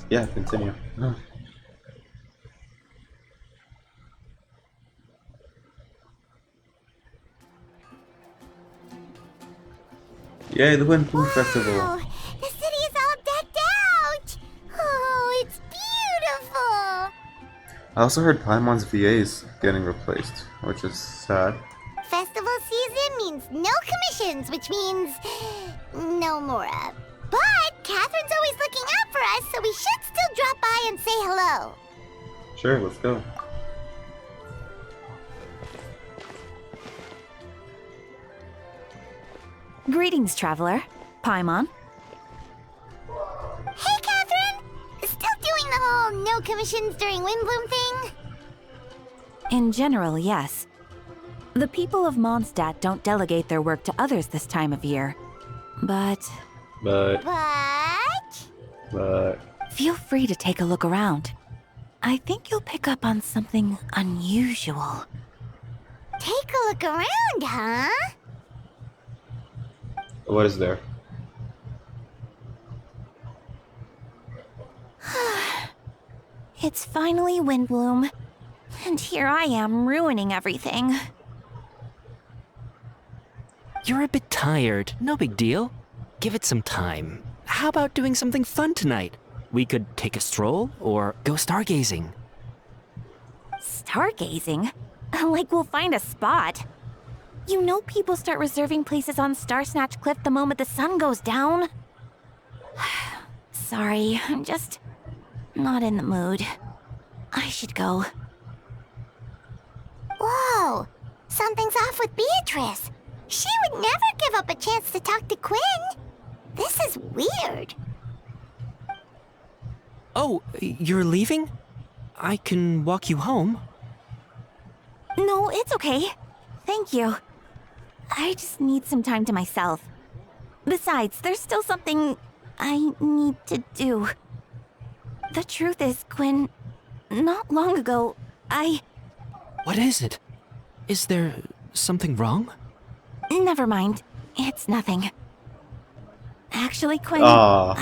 Yeah, continue. Yay, the Windblume Festival. Wow! The city is all decked out! Oh, it's beautiful! I also heard Paimon's VA is getting replaced, which is sad. Festival season means no commissions, which means no Mora. But Catherine's always looking out for us, so we should still drop by and say hello. Sure, let's go. Greetings, traveler. Paimon. Hey, Catherine! Still doing the whole no commissions during windblume thing? In general, yes. The people of Mondstadt don't delegate their work to others this time of year. But But feel free to take a look around. I think you'll pick up on something unusual. Take a look around, huh? what is there? It's finally windblume. And here I am ruining everything. You're a bit tired. No big deal. Give it some time. How about doing something fun tonight? We could take a stroll or go stargazing. Stargazing? Like we'll find a spot. You know people start reserving places on Star Snatch Cliff the moment the sun goes down. Sorry, I'm just not in the mood. I should go. Whoa! Something's off with Beatrice. She would never give up a chance to talk to Quinn. This is weird. Oh, you're leaving? I can walk you home. No, it's okay. Thank you. I just need some time to myself. Besides, there's still something I need to do. The truth is, Quinn, not long ago, What is it? Is there something wrong? Never mind. It's nothing. Actually, Quinn, Aw.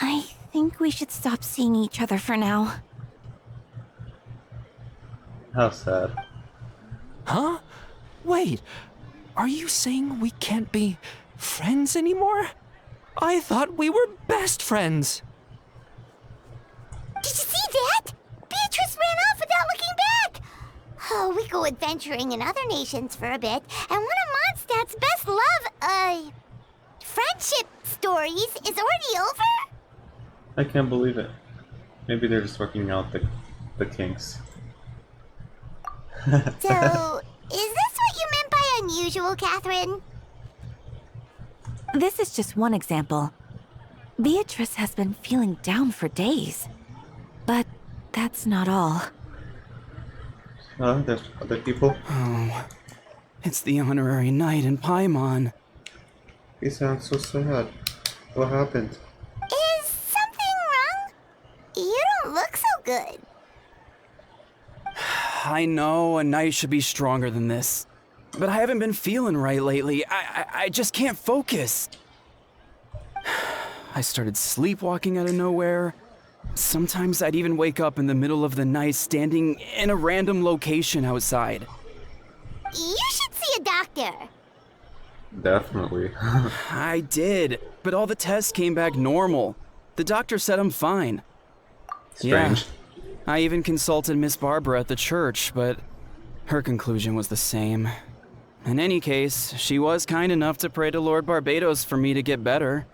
I think we should stop seeing each other for now. How sad. Huh? Wait, are you saying we can't be friends anymore? I thought we were best friends. Did you see that? Beatrice ran off without looking back. Oh, we go adventuring in other nations for a bit, and one of Mondstadt's best friendship stories is already over? I can't believe it. Maybe they're just working out the kinks. So, is this what you meant by unusual, Catherine? This is just one example. Beatrice has been feeling down for days. But that's not all. There's other people. Oh, it's the honorary knight in Paimon. He sounds so sad. What happened? Is something wrong? You don't look so good. I know a knight should be stronger than this, but I haven't been feeling right lately. I just can't focus. I started sleepwalking out of nowhere. Sometimes I'd even wake up in the middle of the night standing in a random location outside. You should see a doctor. Definitely. I did, but all the tests came back normal. The doctor said I'm fine. Strange. I even consulted Miss Barbara at the church, but her conclusion was the same. In any case, she was kind enough to pray to Lord Barbados for me to get better.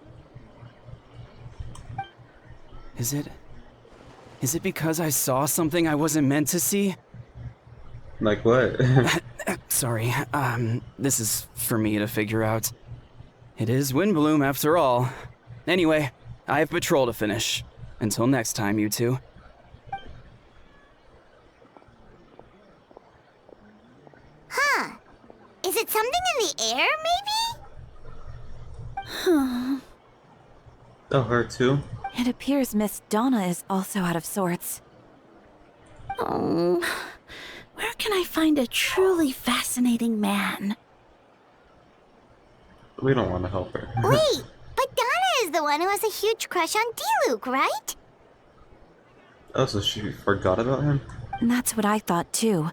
Is it because I saw something I wasn't meant to see? Like what? Sorry, this is for me to figure out. It is windblume after all. Anyway, I have patrol to finish. Until next time, you two. Huh. Is it something in the air, maybe? Oh, her too? It appears Miss Donna is also out of sorts. Oh, where can I find a truly fascinating man? We don't want to help her. Wait, but Donna is the the one who has a huge crush on Diluc, right? Oh, so she forgot about him? That's what I thought too.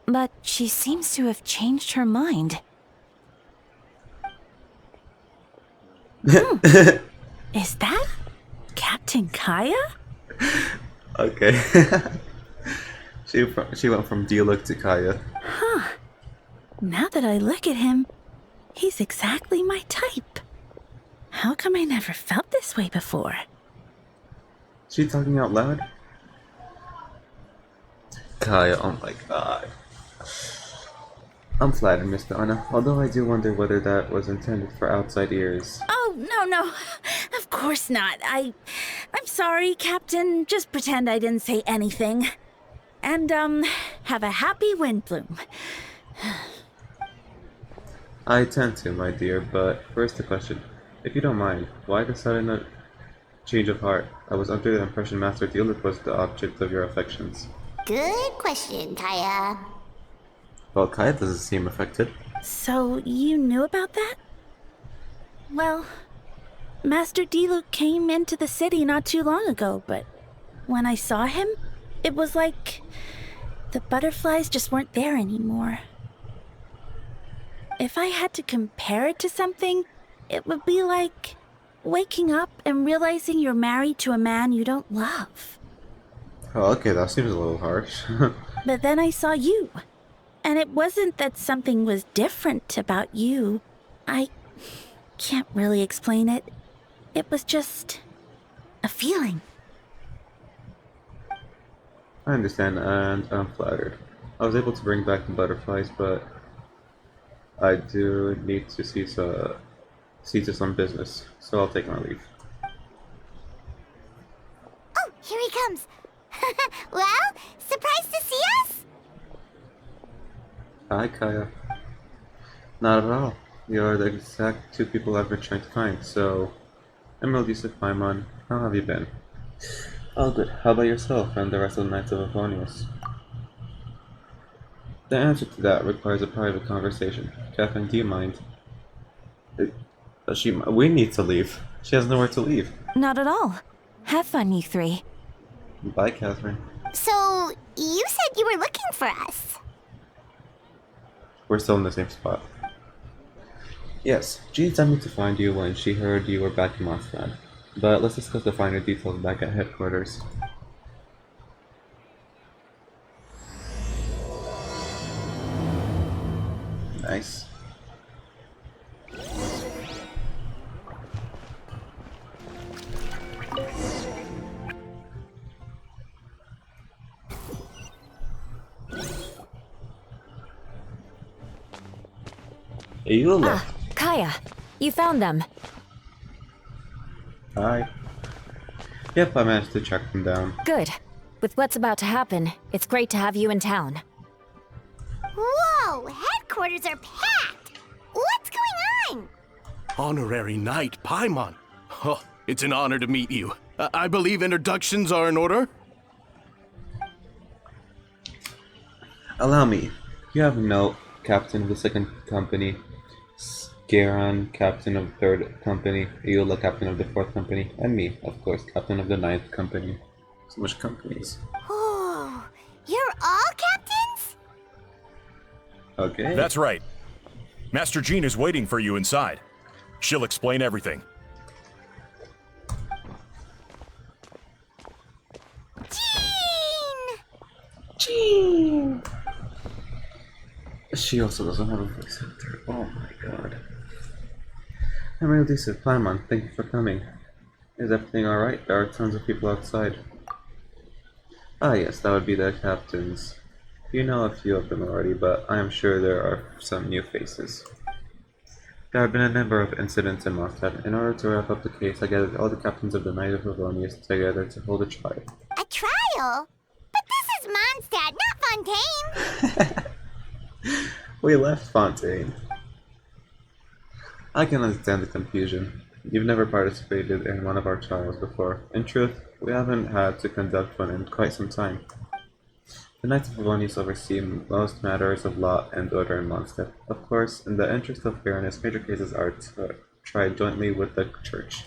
But she seems to have changed her mind. Is that Captain Kaya? Okay. She went from Diluc to Kaya. Now that I look at him, he's exactly my type. How come I never felt this way before? She talking out loud? Kaya, oh my god. I'm flattered, Mr. Anna, although I do wonder whether that was intended for outside ears. Oh, no. Of course not. I'm sorry, Captain. Just pretend I didn't say anything. And, have a happy windblume. I tend to, my dear, but first the question. If you don't mind, why the sudden change of heart? I was under the impression Master Diluc was the object of your affections. Good question, Kaya. Well, Kaya doesn't seem affected. So, you knew about that? Well, Master Diluc came into the city not too long ago, but when I saw him, it was like the butterflies just weren't there anymore. If I had to compare it to something, it would be like waking up and realizing you're married to a man you don't love. Oh, okay, that seems a little harsh. But then I saw you. And it wasn't that something was different about you. I can't really explain it. It was just a feeling. I understand, and I'm flattered. I was able to bring back the butterflies, but I do need to see to some business, so I'll take my leave. Oh, here he comes. Well, surprised to see us? Hi, Kaya. Not at all. You're the exact two people I've been trying to find, so... Emerald Yusuf Paimon, how have you been? Oh, good. How about yourself and the rest of the Knights of Avonius? The answer to that requires a private conversation. Catherine, do you mind? We need to leave. She has nowhere to leave. Not at all. Have fun, you three. Bye, Catherine. So, you said you were looking for us. We're still in the same spot. Yes, Jean sent me to find you when she heard you were back in Mondstadt. But let's discuss the finer details back at headquarters. Nice. You left. Kaya, you found them. Hi. Yep, I managed to track them down. Good. With what's about to happen, it's great to have you in town. Whoa, headquarters are packed. What's going on? Honorary Knight Paimon. Oh, it's an honor to meet you. I believe introductions are in order? Allow me. You have a note, Captain of the 2nd Company. Garon, Captain of the 3rd Company. Eula, Captain of the 4th Company. And me, of course, Captain of the 9th Company. So much companies. Oh, you're all captains? Okay. That's right. Master Jean is waiting for you inside. She'll explain everything. Jean! She also doesn't have a voice actor. Oh my god. I'm really decent. Paimon, thank you for coming. Is everything alright? There are tons of people outside. Ah yes, that would be the captains. You know a few of them already, but I am sure there are some new faces. There have been a number of incidents in Mondstadt. In order to wrap up the case, I gathered all the captains of the Knight of Avonius together to hold a trial. A trial? But this is Mondstadt, not Fontaine! We left Fontaine. I can understand the confusion. You've never participated in one of our trials before. In truth, we haven't had to conduct one in quite some time. The Knights of Avonius oversee most matters of law and order in Mondstadt. Of course, in the interest of fairness, major cases are tried jointly with the Church.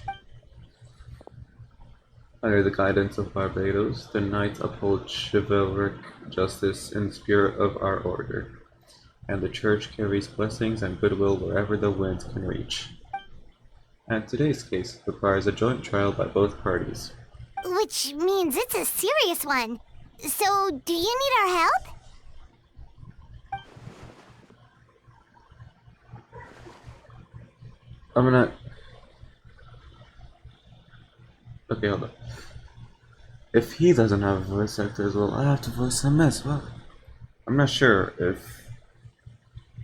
Under the guidance of Barbados, the Knights uphold chivalric justice in the spirit of our order, and the Church carries blessings and goodwill wherever the winds can reach. And today's case requires a joint trial by both parties. Which means it's a serious one. So, do you need our help? I'm gonna... Okay, hold on. If he doesn't have a voice actor as well, I have to voice him as well. I'm not sure if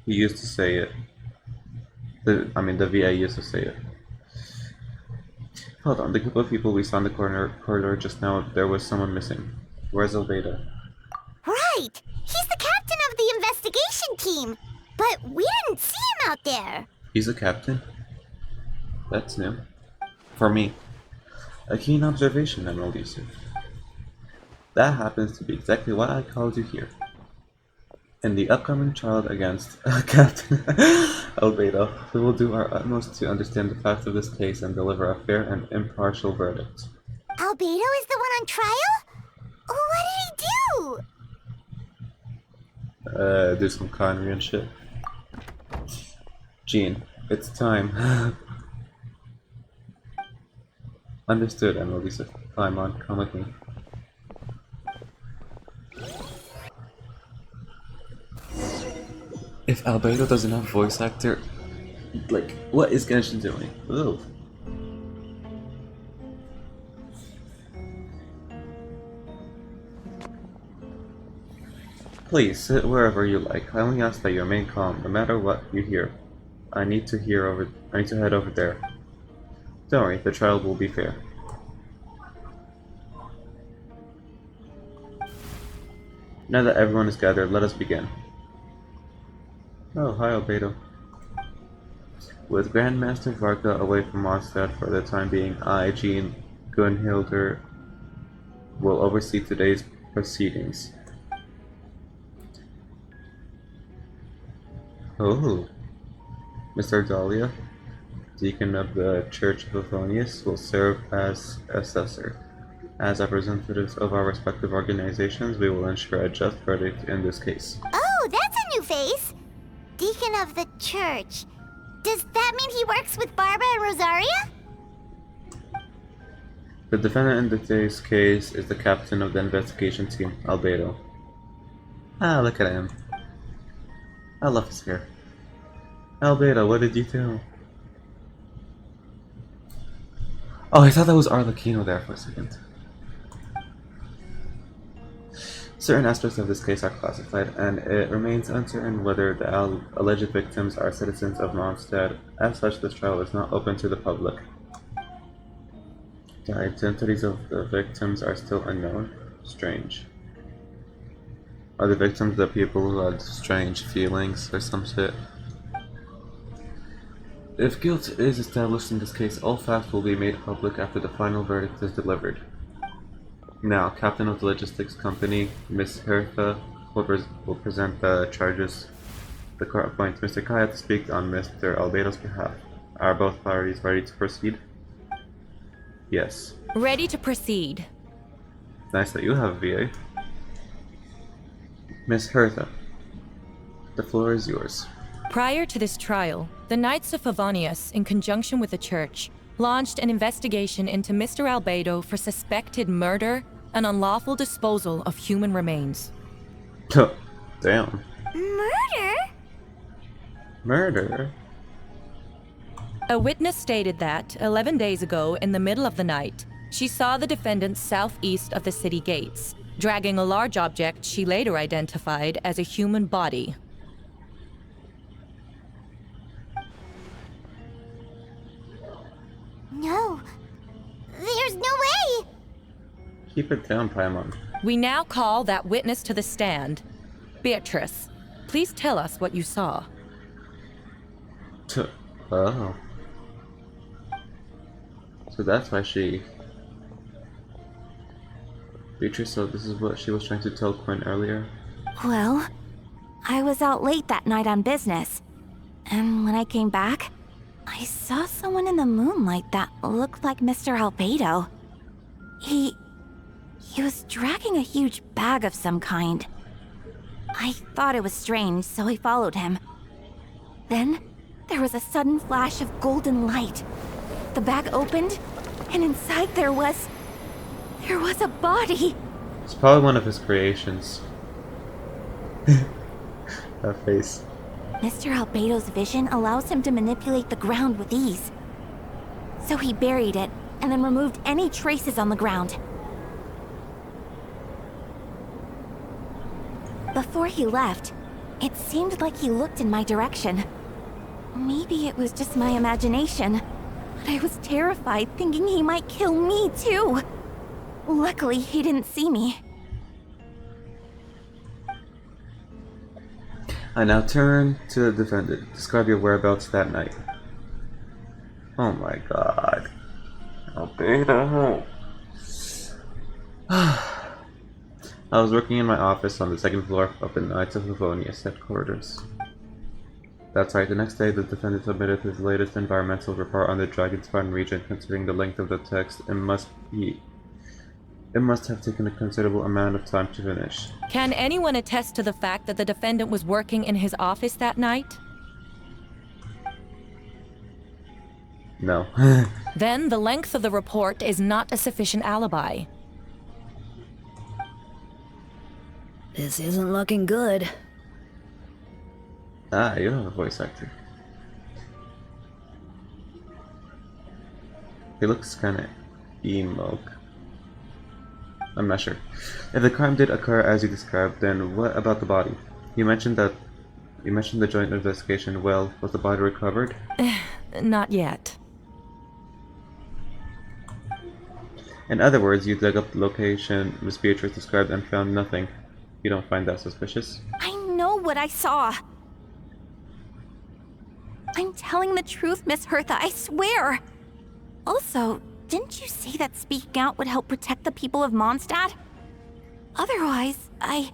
he used to say it. The VA used to say it. Hold on, the group of people we saw in the corridor just now, there was someone missing. Where's Albedo? Right! He's the captain of the investigation team! But we didn't see him out there! He's a captain? That's new. For me. A keen observation, Emerald Yusuf. That happens to be exactly why I called you here. In the upcoming trial against Captain Albedo, we will do our utmost to understand the facts of this case and deliver a fair and impartial verdict. Albedo is the one on trial? What did he do? Do some connery and shit. Jean, it's time. Understood, Emerald Yusuf. Climb on, come with me. If Albedo doesn't have a voice actor, like, what is Genshin doing? Ugh. Please, sit wherever you like. I only ask that you remain calm, no matter what you hear. I need to head over there. Don't worry, the trial will be fair. Now that everyone is gathered, let us begin. Oh, hi Albedo. With Grandmaster Varka away from Mondstadt for the time being, I, Jean Gunhilder, will oversee today's proceedings. Oh, Mr. Dahlia, Deacon of the Church of Favonius, will serve as assessor. As representatives of our respective organizations, we will ensure a just verdict in this case. Oh, that's a new face! Deacon of the church. Does that mean he works with Barbara and Rosaria? The defendant in today's case is the captain of the investigation team, Albedo. Ah, look at him. I love his hair. Albedo, what did you do? Oh, I thought that was Arlecchino there for a second. Certain aspects of this case are classified, and it remains uncertain whether the alleged victims are citizens of Mondstadt. As such, this trial is not open to the public. The identities of the victims are still unknown. Strange. Are the victims the people who had strange feelings or some shit? If guilt is established in this case, all facts will be made public after the final verdict is delivered. Now, Captain of the Logistics Company, Miss Hertha, will present the charges. The court appoints Mr. Kaya to speak on Mr. Albedo's behalf. Are both parties ready to proceed? Yes. Ready to proceed. Nice that you have a VA. Miss Hertha, the floor is yours. Prior to this trial, the Knights of Favonius, in conjunction with the Church, launched an investigation into Mr. Albedo for suspected murder and unlawful disposal of human remains. Damn. Murder? Murder? A witness stated that, 11 days ago, in the middle of the night, she saw the defendant southeast of the city gates, dragging a large object she later identified as a human body. No. There's no way! Keep it down, Paimon. We now call that witness to the stand. Beatrice, please tell us what you saw. Oh. So that's why she... Beatrice, so this is what she was trying to tell Quinn earlier? Well, I was out late that night on business. And when I came back, I saw someone in the moonlight that looked like Mr. Albedo. He was dragging a huge bag of some kind. I thought it was strange, so I followed him. Then, there was a sudden flash of golden light. The bag opened, and inside there was a body. It's probably one of his creations. That face. Mr. Albedo's vision allows him to manipulate the ground with ease. So he buried it, and then removed any traces on the ground. Before he left, it seemed like he looked in my direction. Maybe it was just my imagination, but I was terrified thinking he might kill me too. Luckily, he didn't see me. I now turn to the defendant. Describe your whereabouts that night. Oh my god. Albedo. I was working in my office on the second floor of the Knights of Livonia's headquarters. That's right, the next day the defendant submitted his latest environmental report on the Dragonspine region. Considering the length of the text, it must have taken a considerable amount of time to finish. Can anyone attest to the fact that the defendant was working in his office that night? No. Then the length of the report is not a sufficient alibi. This isn't looking good. Ah, you have a voice actor. He looks kinda emo. I'm not sure. If the crime did occur as you described, then what about the body? You mentioned the joint investigation. Well, was the body recovered? Not yet. In other words, you dug up the location Miss Beatrice described and found nothing. You don't find that suspicious? I know what I saw. I'm telling the truth, Miss Hertha, I swear. Also, didn't you say that speaking out would help protect the people of Mondstadt? Otherwise, I'd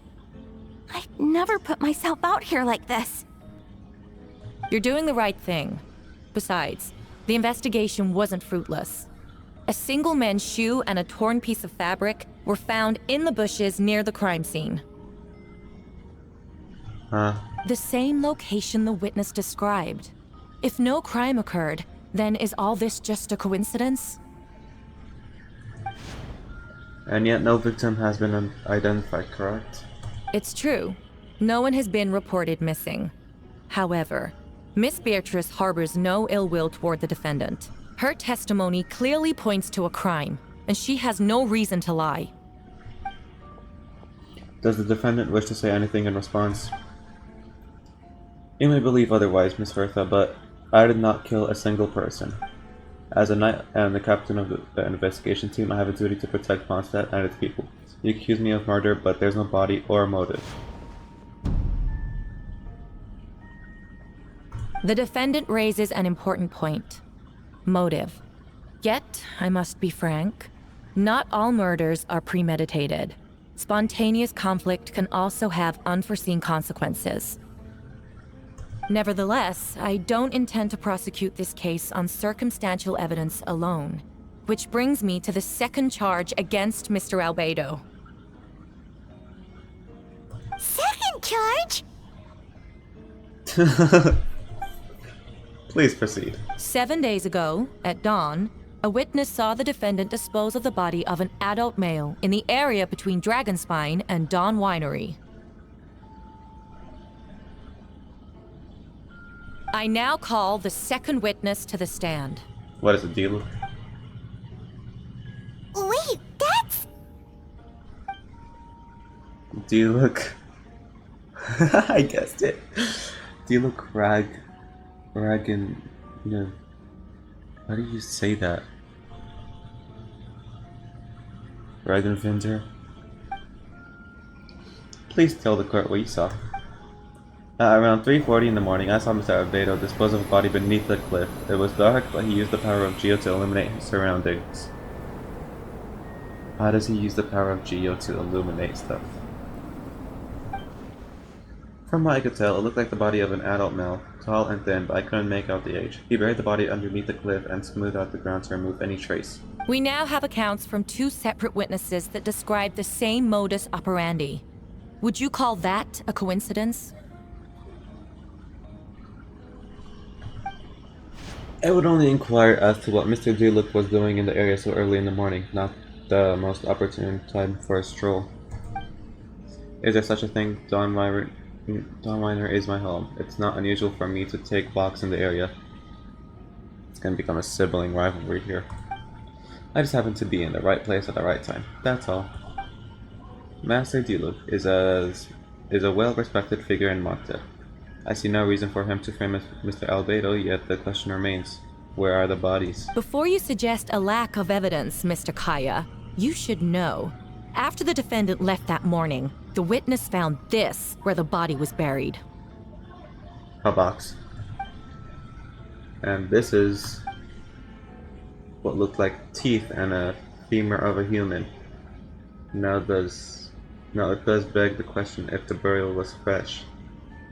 never put myself out here like this. You're doing the right thing. Besides, the investigation wasn't fruitless. A single man's shoe and a torn piece of fabric were found in the bushes near the crime scene. The same location the witness described. If no crime occurred, then is all this just a coincidence? And yet no victim has been identified, correct? It's true. No one has been reported missing. However, Miss Beatrice harbors no ill will toward the defendant. Her testimony clearly points to a crime, and she has no reason to lie. Does the defendant wish to say anything in response? You may believe otherwise, Miss Hertha, but I did not kill a single person. As a knight and the captain of the investigation team, I have a duty to protect Mondstadt and its people. You accuse me of murder, but there's no body or motive. The defendant raises an important point. Motive. Yet, I must be frank, not all murders are premeditated. Spontaneous conflict can also have unforeseen consequences. Nevertheless, I don't intend to prosecute this case on circumstantial evidence alone. Which brings me to the second charge against Mr. Albedo. Second charge? Please proceed. 7 days ago, at dawn, a witness saw the defendant dispose of the body of an adult male in the area between Dragonspine and Dawn Winery. I now call the second witness to the stand. What is the deal? Wait, that's... Do you look... I guessed it. Do you look raggin... No. How do you say that? Ragenvinder? Please tell the court what you saw. Around 3:40 in the morning, I saw Mr. Albedo dispose of a body beneath the cliff. It was dark, but he used the power of Geo to illuminate his surroundings. How does he use the power of Geo to illuminate stuff? From what I could tell, it looked like the body of an adult male, tall and thin, but I couldn't make out the age. He buried the body underneath the cliff and smoothed out the ground to remove any trace. We now have accounts from 2 separate witnesses that describe the same modus operandi. Would you call that a coincidence? I would only inquire as to what Mr. Duloc was doing in the area so early in the morning, not the most opportune time for a stroll. Is there such a thing? Dawn Miner is my home. It's not unusual for me to take walks in the area. It's gonna become a sibling rivalry here. I just happen to be in the right place at the right time. That's all. Master Duloc is a well-respected figure in Magda. I see no reason for him to frame Mr. Albedo, yet the question remains, where are the bodies? Before you suggest a lack of evidence, Mr. Kaya, you should know. After the defendant left that morning, the witness found this where the body was buried. A box. And this is what looked like teeth and a femur of a human. Now it does beg the question if the burial was fresh.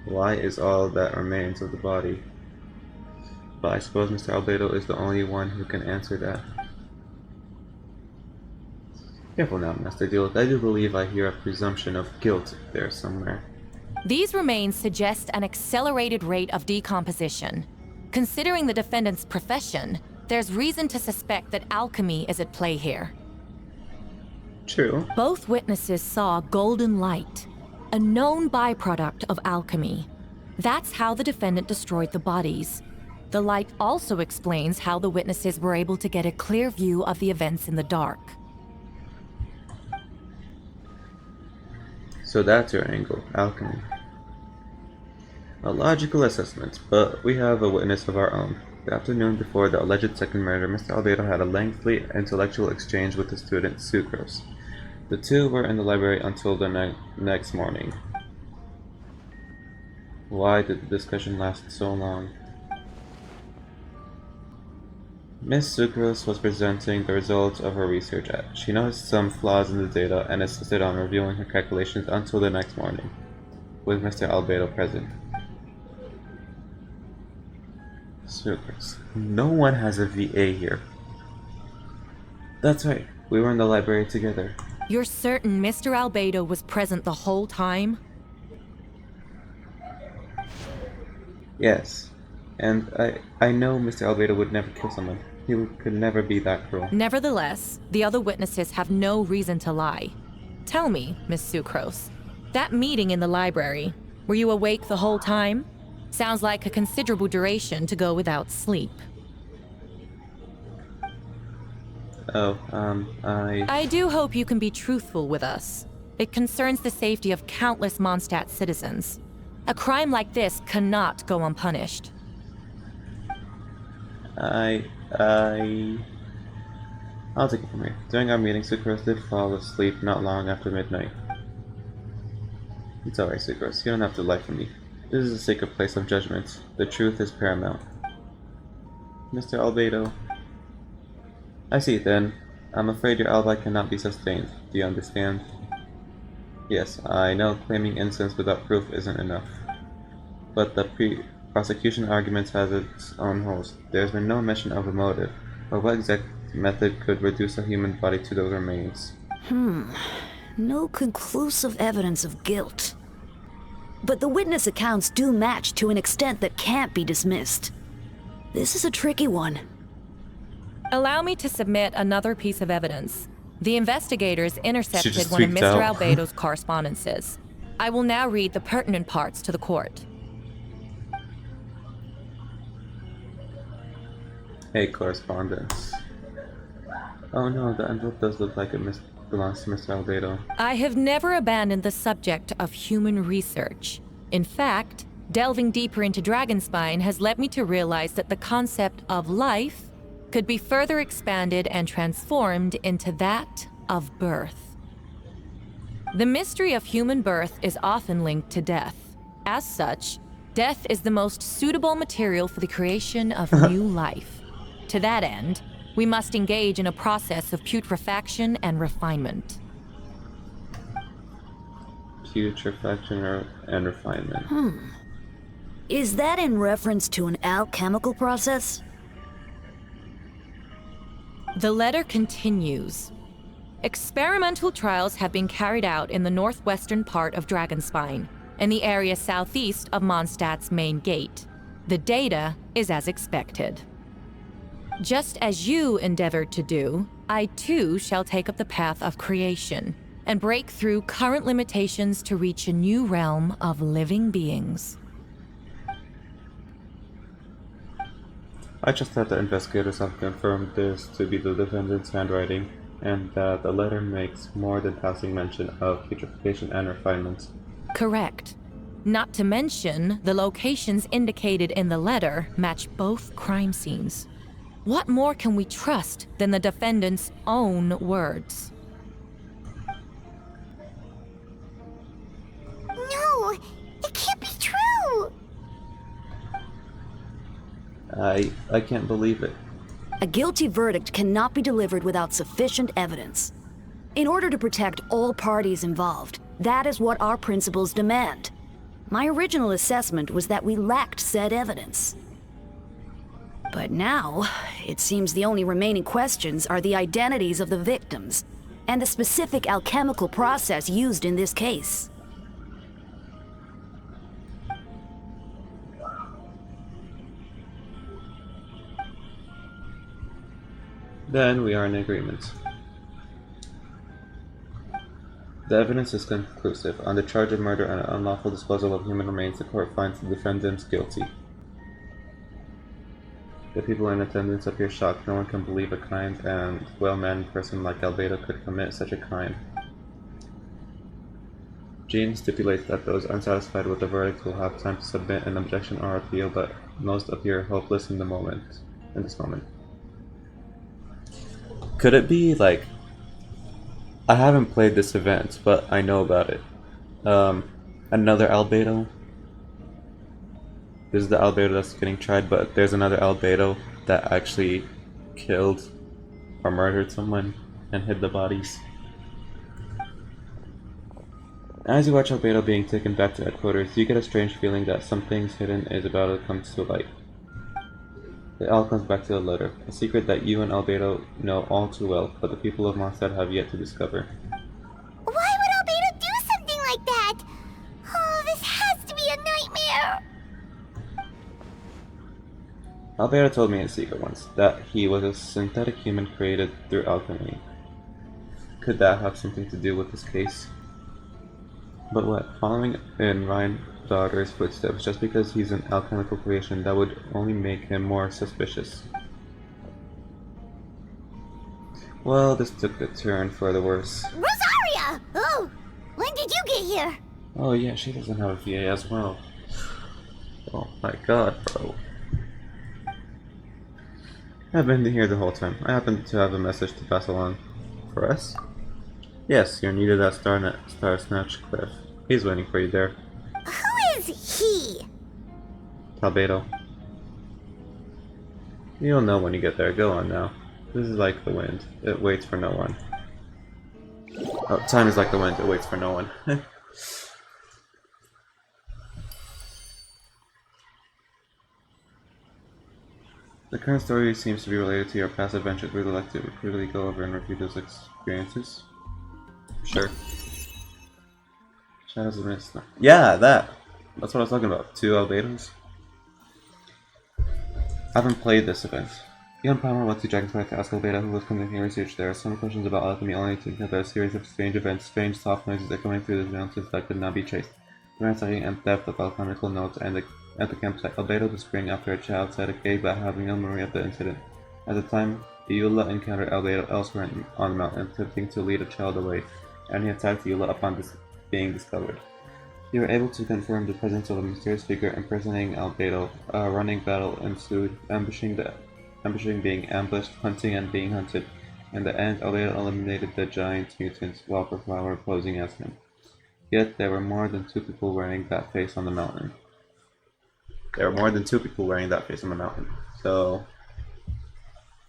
Why is all that remains of the body? But I suppose Mr. Albedo is the only one who can answer that. Careful now, Master Duloc. I do believe I hear a presumption of guilt there somewhere. These remains suggest an accelerated rate of decomposition. Considering the defendant's profession, there's reason to suspect that alchemy is at play here. True. Both witnesses saw golden light, a known byproduct of alchemy. That's how the defendant destroyed the bodies. The light also explains how the witnesses were able to get a clear view of the events in the dark. So that's your angle, alchemy. A logical assessment, but we have a witness of our own. The afternoon before the alleged second murder, Mr. Albedo had a lengthy intellectual exchange with the student Sucrose. The two were in the library until the next morning. Why did the discussion last so long? Miss Sucrose was presenting the results of her research. She noticed some flaws in the data and insisted on reviewing her calculations until the next morning, with Mr. Albedo present. Sucrose. No one has a VA here. That's right. We were in the library together. You're certain Mr. Albedo was present the whole time? Yes. And I know Mr. Albedo would never kill someone. He could never be that cruel. Nevertheless, the other witnesses have no reason to lie. Tell me, Miss Sucrose, that meeting in the library, were you awake the whole time? Sounds like a considerable duration to go without sleep. Oh, I do hope you can be truthful with us. It concerns the safety of countless Mondstadt citizens. A crime like this cannot go unpunished. I'll take it from here. During our meeting, Sucrose did fall asleep not long after midnight. It's alright, Sucrose. You don't have to lie for me. This is a sacred place of judgment. The truth is paramount. Mr. Albedo. I see, then. I'm afraid your alibi cannot be sustained. Do you understand? Yes, I know claiming innocence without proof isn't enough. But the prosecution argument has its own holes. There's been no mention of a motive, or what exact method could reduce a human body to those remains. No conclusive evidence of guilt. But the witness accounts do match to an extent that can't be dismissed. This is a tricky one. Allow me to submit another piece of evidence. The investigators intercepted just one of tweaked Mr. out. Albedo's correspondences. I will now read the pertinent parts to the court. Hey, correspondence. Oh no, the envelope does look like it belongs to Mr. Albedo. I have never abandoned the subject of human research. In fact, delving deeper into Dragonspine has led me to realize that the concept of life could be further expanded and transformed into that of birth. The mystery of human birth is often linked to death. As such, death is the most suitable material for the creation of new life. To that end, we must engage in a process of putrefaction and refinement. putrefaction and refinement. Is that in reference to an alchemical process? The letter continues. Experimental trials have been carried out in the northwestern part of Dragonspine, in the area southeast of Mondstadt's main gate. The data is as expected. Just as you endeavored to do, I too shall take up the path of creation and break through current limitations to reach a new realm of living beings. I just thought the investigators have confirmed this to be the defendant's handwriting, and that the letter makes more than passing mention of putrefaction and refinement. Correct. Not to mention, the locations indicated in the letter match both crime scenes. What more can we trust than the defendant's own words? No, it can't be true. I can't believe it. A guilty verdict cannot be delivered without sufficient evidence. In order to protect all parties involved, that is what our principles demand. My original assessment was that we lacked said evidence. But now, it seems the only remaining questions are the identities of the victims and the specific alchemical process used in this case. Then we are in agreement. The evidence is conclusive. On the charge of murder and unlawful disposal of human remains, the court finds the defendants guilty. The people in attendance appear shocked. No one can believe a kind and well-mannered person like Albedo could commit such a crime. Jean stipulates that those unsatisfied with the verdict will have time to submit an objection or appeal, but most appear hopeless in this moment. Could it be like, I haven't played this event, but I know about it. Another Albedo. This is the Albedo that's getting tried, but there's another Albedo that actually killed or murdered someone and hid the bodies. As you watch Albedo being taken back to headquarters, you get a strange feeling that something's hidden is about to come to light. It all comes back to the letter, a secret that you and Albedo know all too well, but the people of Mondstadt have yet to discover. Why would Albedo do something like that? Oh, this has to be a nightmare. Albedo told me in secret once that he was a synthetic human created through alchemy. Could that have something to do with this case? But what? Following in Ryan's daughter's footsteps, just because he's an alchemical creation, that would only make him more suspicious. Well, this took a turn for the worse. Rosaria! Oh, when did you get here? Oh yeah, she doesn't have a VA as well. Oh my god, bro. I've been here the whole time. I happen to have a message to pass along. For us? Yes, you're needed at Star Snatch Cliff. He's waiting for you there. Who is he? Albedo. You'll know when you get there. Go on now. This is like the wind. It waits for no one. Oh, time is like the wind. It waits for no one. The current story seems to be related to your past adventures. Would you like to quickly go over and review those experiences? Sure. Shadows of Mist. Yeah, that! That's what I was talking about. 2 Albedos. I haven't played this event. You and Palmer went to Dragonspire to ask Albedo who was conducting research there. Some questions about alchemy only to encounter a series of strange events, strange soft noises echoing through the mountains that could not be traced. The ransacking and theft of alchemical notes and at the campsite. Albedo was spring after a chat outside a cave but having no memory of the incident. At the time, Eula encountered Albedo elsewhere on the mountain, attempting to lead a child away, and he attacked Eula upon being discovered. You were able to confirm the presence of a mysterious figure impersonating Albedo. A running battle ensued, ambushing being ambushed, hunting and being hunted. In the end, Albedo eliminated the giant mutants while Flower posing as him. Yet there were more than 2 people wearing that face on the mountain. So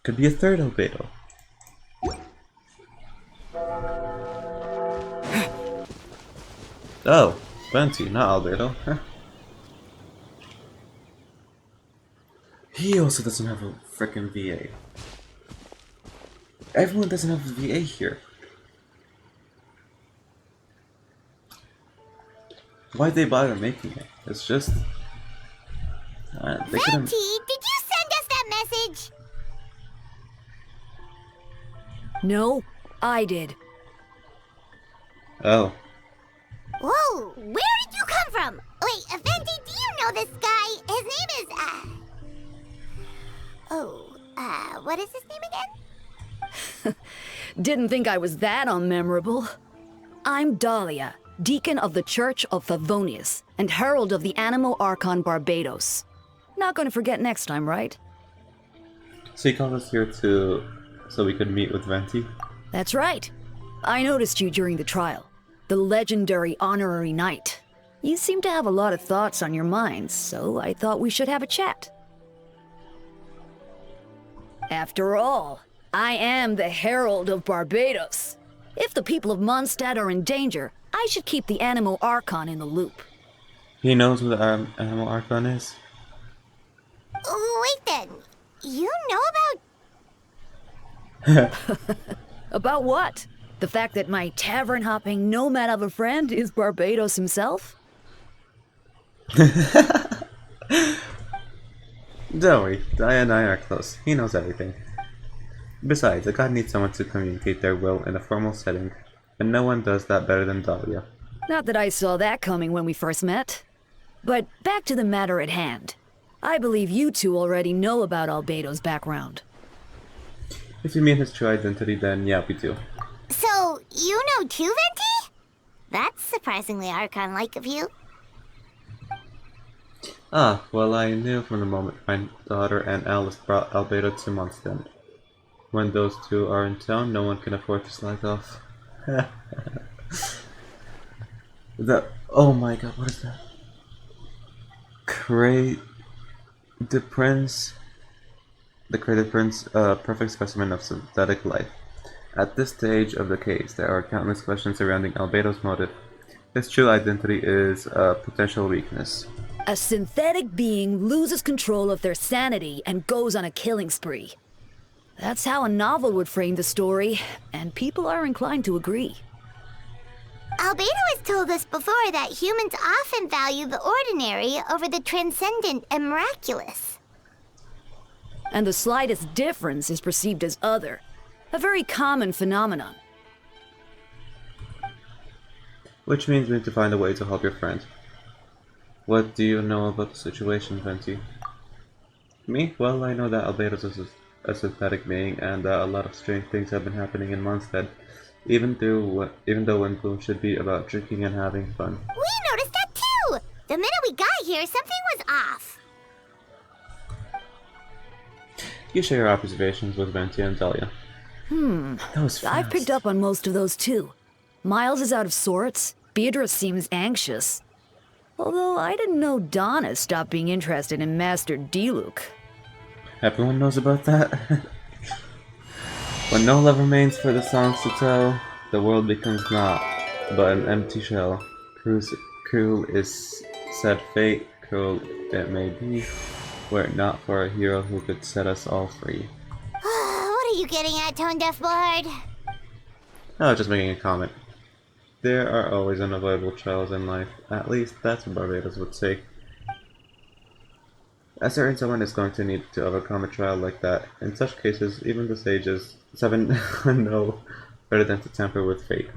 could be a third Albedo. Oh, Venti, not Albedo. Huh. He also doesn't have a frickin' VA. Everyone doesn't have a VA here. Why'd they bother making it? It's just... they couldn't... Venti, did you send us that message? No, I did. Oh. Whoa, where did you come from? Wait, Venti, do you know this guy? His name is, what is his name again? Didn't think I was that unmemorable. I'm Dahlia, Deacon of the Church of Favonius, and Herald of the Animo Archon Barbados. Not gonna forget next time, right? So you called us here so we could meet with Venti? That's right. I noticed you during the trial. The legendary honorary knight. You seem to have a lot of thoughts on your mind, so I thought we should have a chat. After all, I am the Herald of Barbados. If the people of Mondstadt are in danger, I should keep the Animo Archon in the loop. He knows who the Animo Archon is? Wait then, you know about... About what? The fact that my tavern-hopping nomad of a friend is Barbados himself? Don't worry, Dia and I are close. He knows everything. Besides, a god needs someone to communicate their will in a formal setting, and no one does that better than Dahlia. Not that I saw that coming when we first met. But back to the matter at hand. I believe you two already know about Albedo's background. If you mean his true identity, then yeah, we do. So, you know too, Venti? That's surprisingly Archon-like of you. Ah, well, I knew from the moment my daughter and Alice brought Albedo to Mondstadt. When those two are in town, no one can afford to slack off. Oh my god, what is that? The Prince, perfect specimen of synthetic life. At this stage of the case, there are countless questions surrounding Albedo's motive. His true identity is a potential weakness. A synthetic being loses control of their sanity and goes on a killing spree. That's how a novel would frame the story, and people are inclined to agree. Albedo has told us before that humans often value the ordinary over the transcendent and miraculous. And the slightest difference is perceived as other. A very common phenomenon. Which means we need to find a way to help your friend. What do you know about the situation, Venti? Me? Well, I know that Albedo is a synthetic being, and a lot of strange things have been happening in Mondstadt, even though windblume should be about drinking and having fun. We noticed that too! The minute we got here, something was off. You share your observations with Venti and Dahlia. That was fast. I've picked up on most of those too. Miles is out of sorts. Beatrice seems anxious. Although I didn't know Donna stopped being interested in Master Diluc. Everyone knows about that. When no love remains for the songs to tell, the world becomes naught but an empty shell. Cruel is said fate, cruel it may be, were it not for a hero who could set us all free. What are you getting at, Tone Deaf Bard? I was just making a comment. There are always unavoidable trials in life. At least that's what Barbados would say. A certain someone is going to need to overcome a trial like that. In such cases, even the sages 7 know better than to tamper with fate.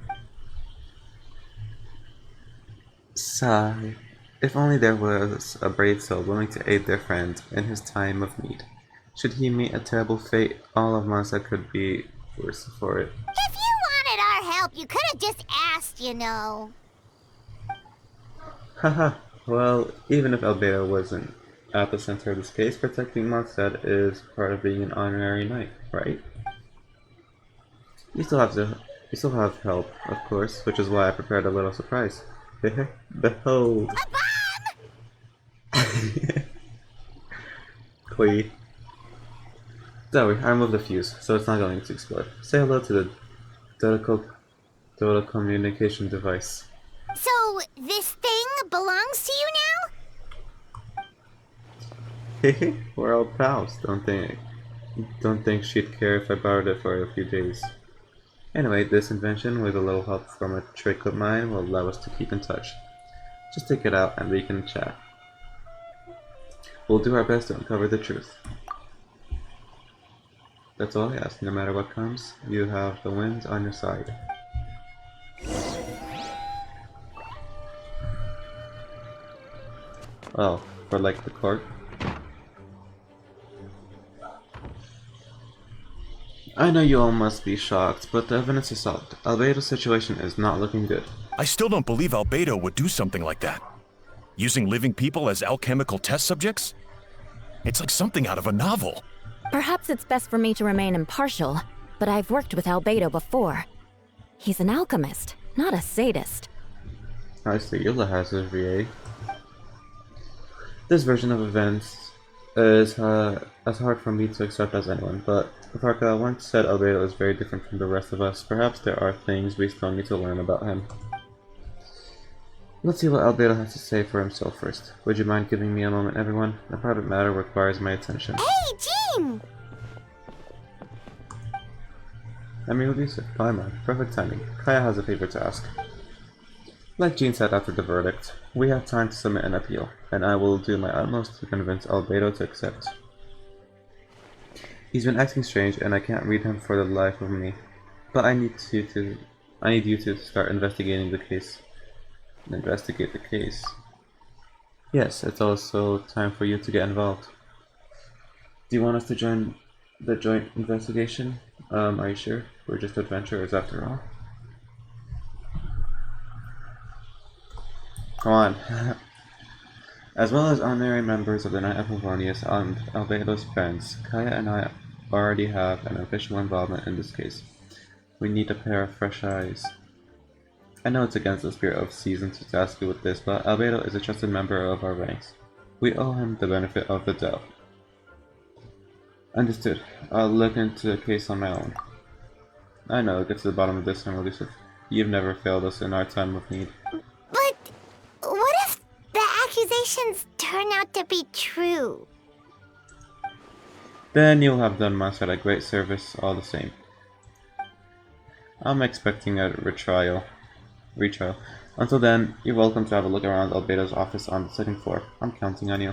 Sigh. If only there was a brave soul willing to aid their friend in his time of need. Should he meet a terrible fate, all of Mondstadt could be worse for it. If you wanted our help, you could have just asked, you know. Haha, well, even if Albedo wasn't at the center of this case, protecting Mondstadt is part of being an honorary knight, right? You still have help, of course, which is why I prepared a little surprise. Behold! A bomb! Quee. Don't worry, I removed the fuse, so it's not going to explode. Say hello to the Dodo communication device. So, this thing belongs to you now? We're all pals. Don't think she'd care if I borrowed it for a few days. Anyway, this invention, with a little help from a trick of mine, will allow us to keep in touch. Just take it out and we can chat. We'll do our best to uncover the truth. That's all I ask. No matter what comes, you have the winds on your side. Well, for like the court. I know you all must be shocked, but the evidence is solid. Albedo's situation is not looking good. I still don't believe Albedo would do something like that. Using living people as alchemical test subjects? It's like something out of a novel. Perhaps it's best for me to remain impartial, but I've worked with Albedo before. He's an alchemist, not a sadist. I see, Yula has a VA. This version of events is as hard for me to accept as anyone, but Parka once said Albedo is very different from the rest of us. Perhaps there are things we still need to learn about him. Let's see what Albedo has to say for himself first. Would you mind giving me a moment, everyone? A private matter requires my attention. Hey, Jean! I'm Yusuf. Paimon. Perfect timing. Kaya has a favor to ask. Like Jean said after the verdict, we have time to submit an appeal, and I will do my utmost to convince Albedo to accept. He's been acting strange, and I can't read him for the life of me. But I need you to start investigating the case. Investigate the case. Yes, it's also time for you to get involved. Do you want us to join the joint investigation? Are you sure? We're just adventurers after all. Come on. As well as honorary members of the Knight of Favonius and Albedo's friends, Kaya and I already have an official involvement in this case. We need a pair of fresh eyes. I know it's against the spirit of season to task you with this, but Albedo is a trusted member of our ranks. We owe him the benefit of the doubt. Understood. I'll look into the case on my own. I know, get to the bottom of this one, Elusive. You've never failed us in our time of need. But what if the accusations turn out to be true? Then you'll have done Master a great service all the same. I'm expecting a retrial. Until then, you're welcome to have a look around Albedo's office on the second floor. I'm counting on you.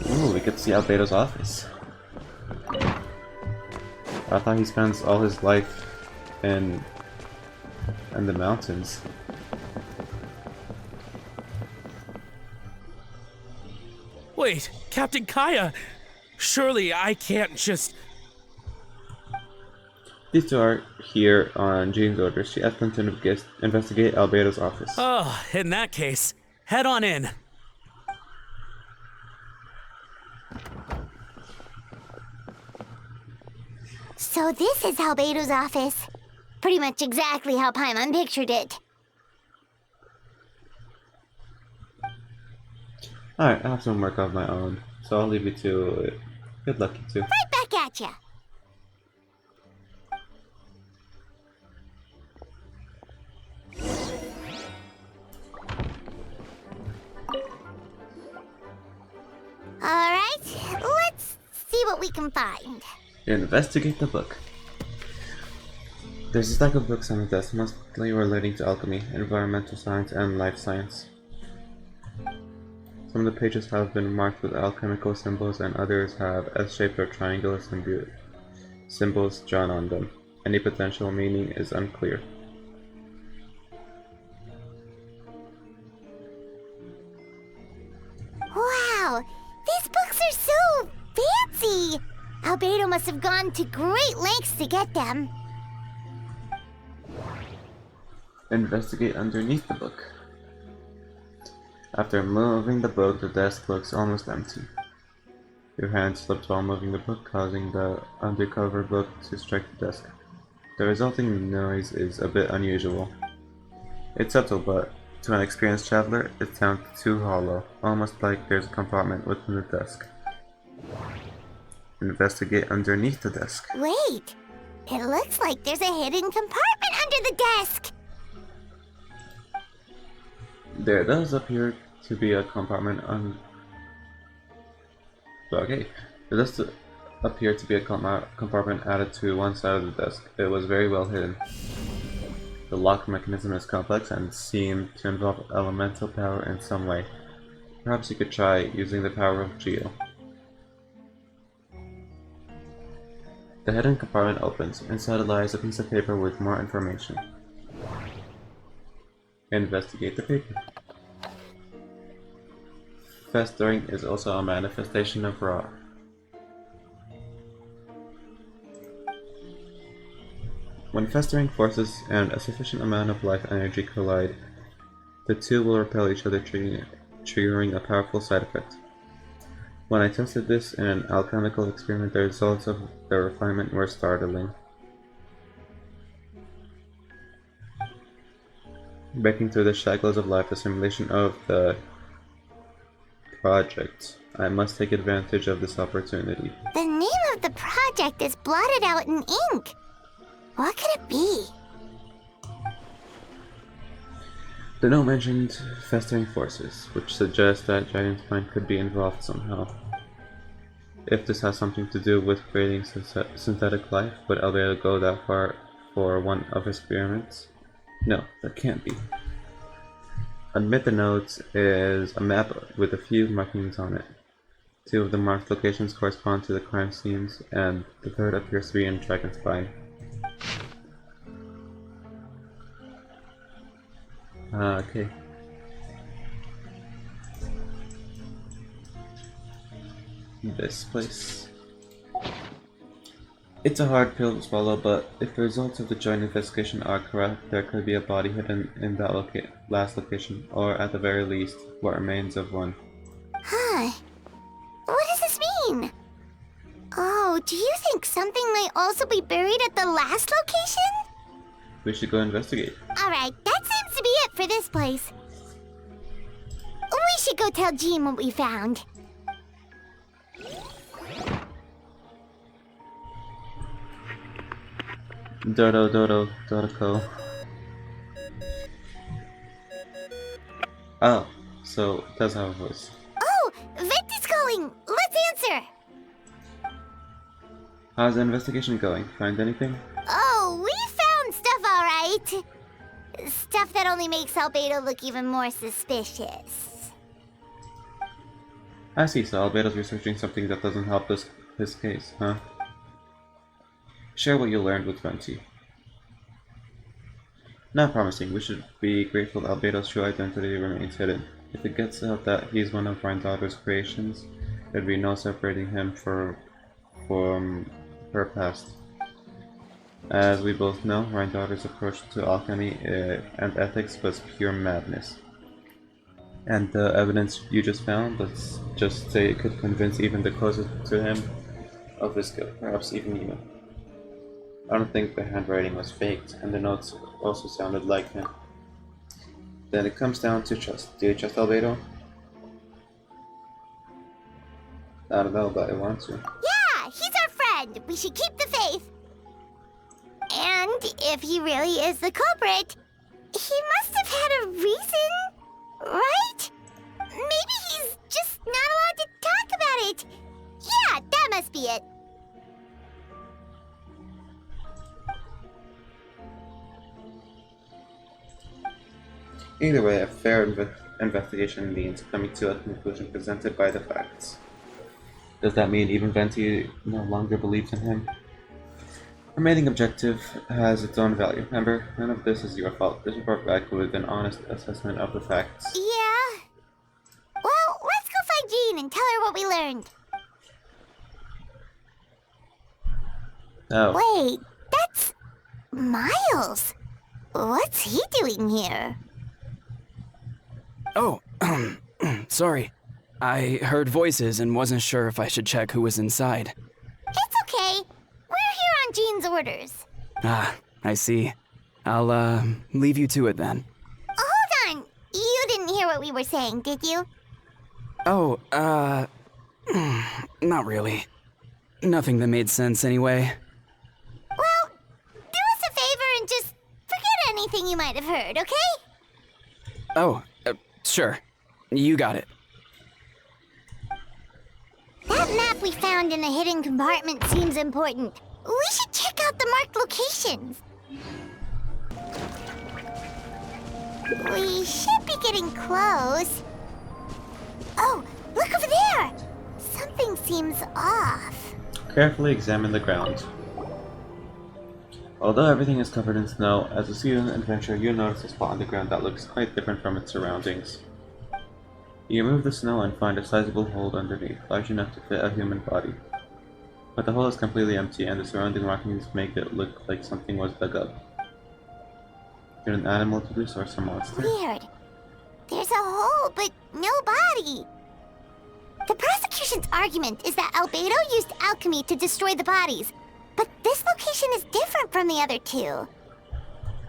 Ooh, we get to see Albedo's office. I thought he spends all his life in the mountains. Wait, Captain Kaya! Surely I can't just... These two are here on Jean's orders. She asked them to investigate Albedo's office. Oh, in that case, head on in. So this is Albedo's office. Pretty much exactly how Paimon pictured it. Alright, I have some work of my own, so I'll leave you to it. Good luck, you two. Right back at ya! Alright, let's see what we can find. Investigate the book. There's a stack of books on the desk, mostly relating to alchemy, environmental science, and life science. Some of the pages have been marked with alchemical symbols, and others have S-shaped or triangular symbols drawn on them. Any potential meaning is unclear. Wow, these books are so fancy! Albedo must have gone to great lengths to get them. Investigate underneath the book. After moving the book, the desk looks almost empty. Your hand slipped while moving the book, causing the undercover book to strike the desk. The resulting noise is a bit unusual. It's subtle, but to an experienced traveler, it sounds too hollow, almost like there's a compartment within the desk. Investigate underneath the desk. Wait, it looks like there's a hidden compartment under the desk. There does appear to be a compartment on. Okay, there does appear to be a compartment added to one side of the desk. It was very well hidden. The lock mechanism is complex and seemed to involve elemental power in some way. Perhaps you could try using the power of Geo. The hidden compartment opens. Inside lies a piece of paper with more information. Investigate the paper. Festering is also a manifestation of Ra. When festering forces and a sufficient amount of life energy collide, the two will repel each other, triggering a powerful side effect. When I tested this in an alchemical experiment, the results of the refinement were startling. Breaking through the shackles of life, the simulation of the project. I must take advantage of this opportunity. The name of the project is blotted out in ink. What could it be? The note mentioned festering forces, which suggests that Giant's mind could be involved somehow. If this has something to do with creating synthetic life, would Albedo go that far for one of his experiments? No, that can't be. Amid the notes is a map with a few markings on it. Two of the marked locations correspond to the crime scenes, and the third appears to be in Dragonspine. Okay. This place. It's a hard pill to swallow, but if the results of the joint investigation are correct, there could be a body hidden in that last location, or at the very least, what remains of one. Huh. What does this mean? Oh, do you think something might also be buried at the last location? We should go investigate. Alright, that seems to be it for this place. We should go tell Jean what we found. Dodo. Oh, so it does have a voice. Oh, Victor's calling! Let's answer! How's the investigation going? Find anything? Oh, we found stuff alright. Stuff that only makes Albedo look even more suspicious. I see, so Albedo's researching something that doesn't help his case, huh? Share what you learned with Venti. Not promising. We should be grateful Albedo's true identity remains hidden. If it gets out that he's one of Rheindaughters' creations, there'd be no separating him from her past. As we both know, Rheindaughters' approach to alchemy and ethics was pure madness. And the evidence you just found, let's just say it could convince even the closest to him of his guilt, perhaps even you. I don't think the handwriting was faked, and the notes also sounded like him. Then it comes down to trust. Do you trust Albedo? I don't know, but I want to. Yeah, he's our friend. We should keep the faith. And if he really is the culprit, he must have had a reason, right? Maybe he's just not allowed to talk about it. Yeah, that must be it. Either way, a fair investigation means coming to a conclusion presented by the facts. Does that mean even Venti no longer believes in him? Remaining objective has its own value. Remember, none of this is your fault. This report back with an honest assessment of the facts. Yeah. Well, let's go find Jean and tell her what we learned. Oh. Wait, that's Miles. What's he doing here? Oh, sorry. I heard voices and wasn't sure if I should check who was inside. It's okay. We're here on Jean's orders. Ah, I see. I'll, leave you to it then. Hold on. You didn't hear what we were saying, did you? Oh, not really. Nothing that made sense anyway. Well, do us a favor and just forget anything you might have heard, okay? Oh, Sure. You got it. That map we found in the hidden compartment seems important. We should check out the marked locations. We should be getting close. Oh, look over there! Something seems off. Carefully examine the ground. Although everything is covered in snow, as a student adventurer you notice a spot on the ground that looks quite different from its surroundings. You remove the snow and find a sizable hole underneath, large enough to fit a human body. But the hole is completely empty and the surrounding markings make it look like something was dug up. Did an animal do this or some monster? Weird. There's a hole, but no body. The prosecution's argument is that Albedo used alchemy to destroy the bodies, but this location is different from the other two.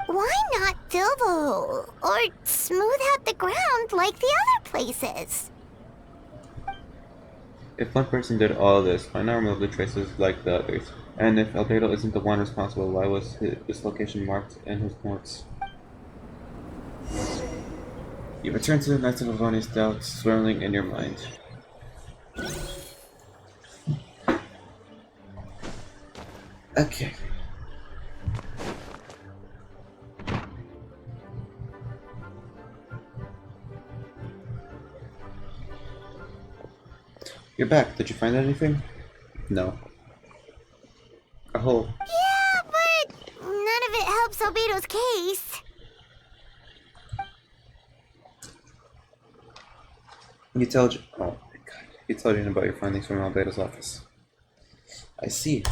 Why not fill the hole, or smooth out the ground like the other places? If one person did all this, why not remove the traces like the others? And if Albedo isn't the one responsible, why was this location marked in his notes? You return to the Knights of Avoni's doubts swirling in your mind. Okay. You're back. Did you find anything? No. A hole. Yeah, but none of it helps Albedo's case. You told you. Oh my god. He told you about your findings from Albedo's office. I see.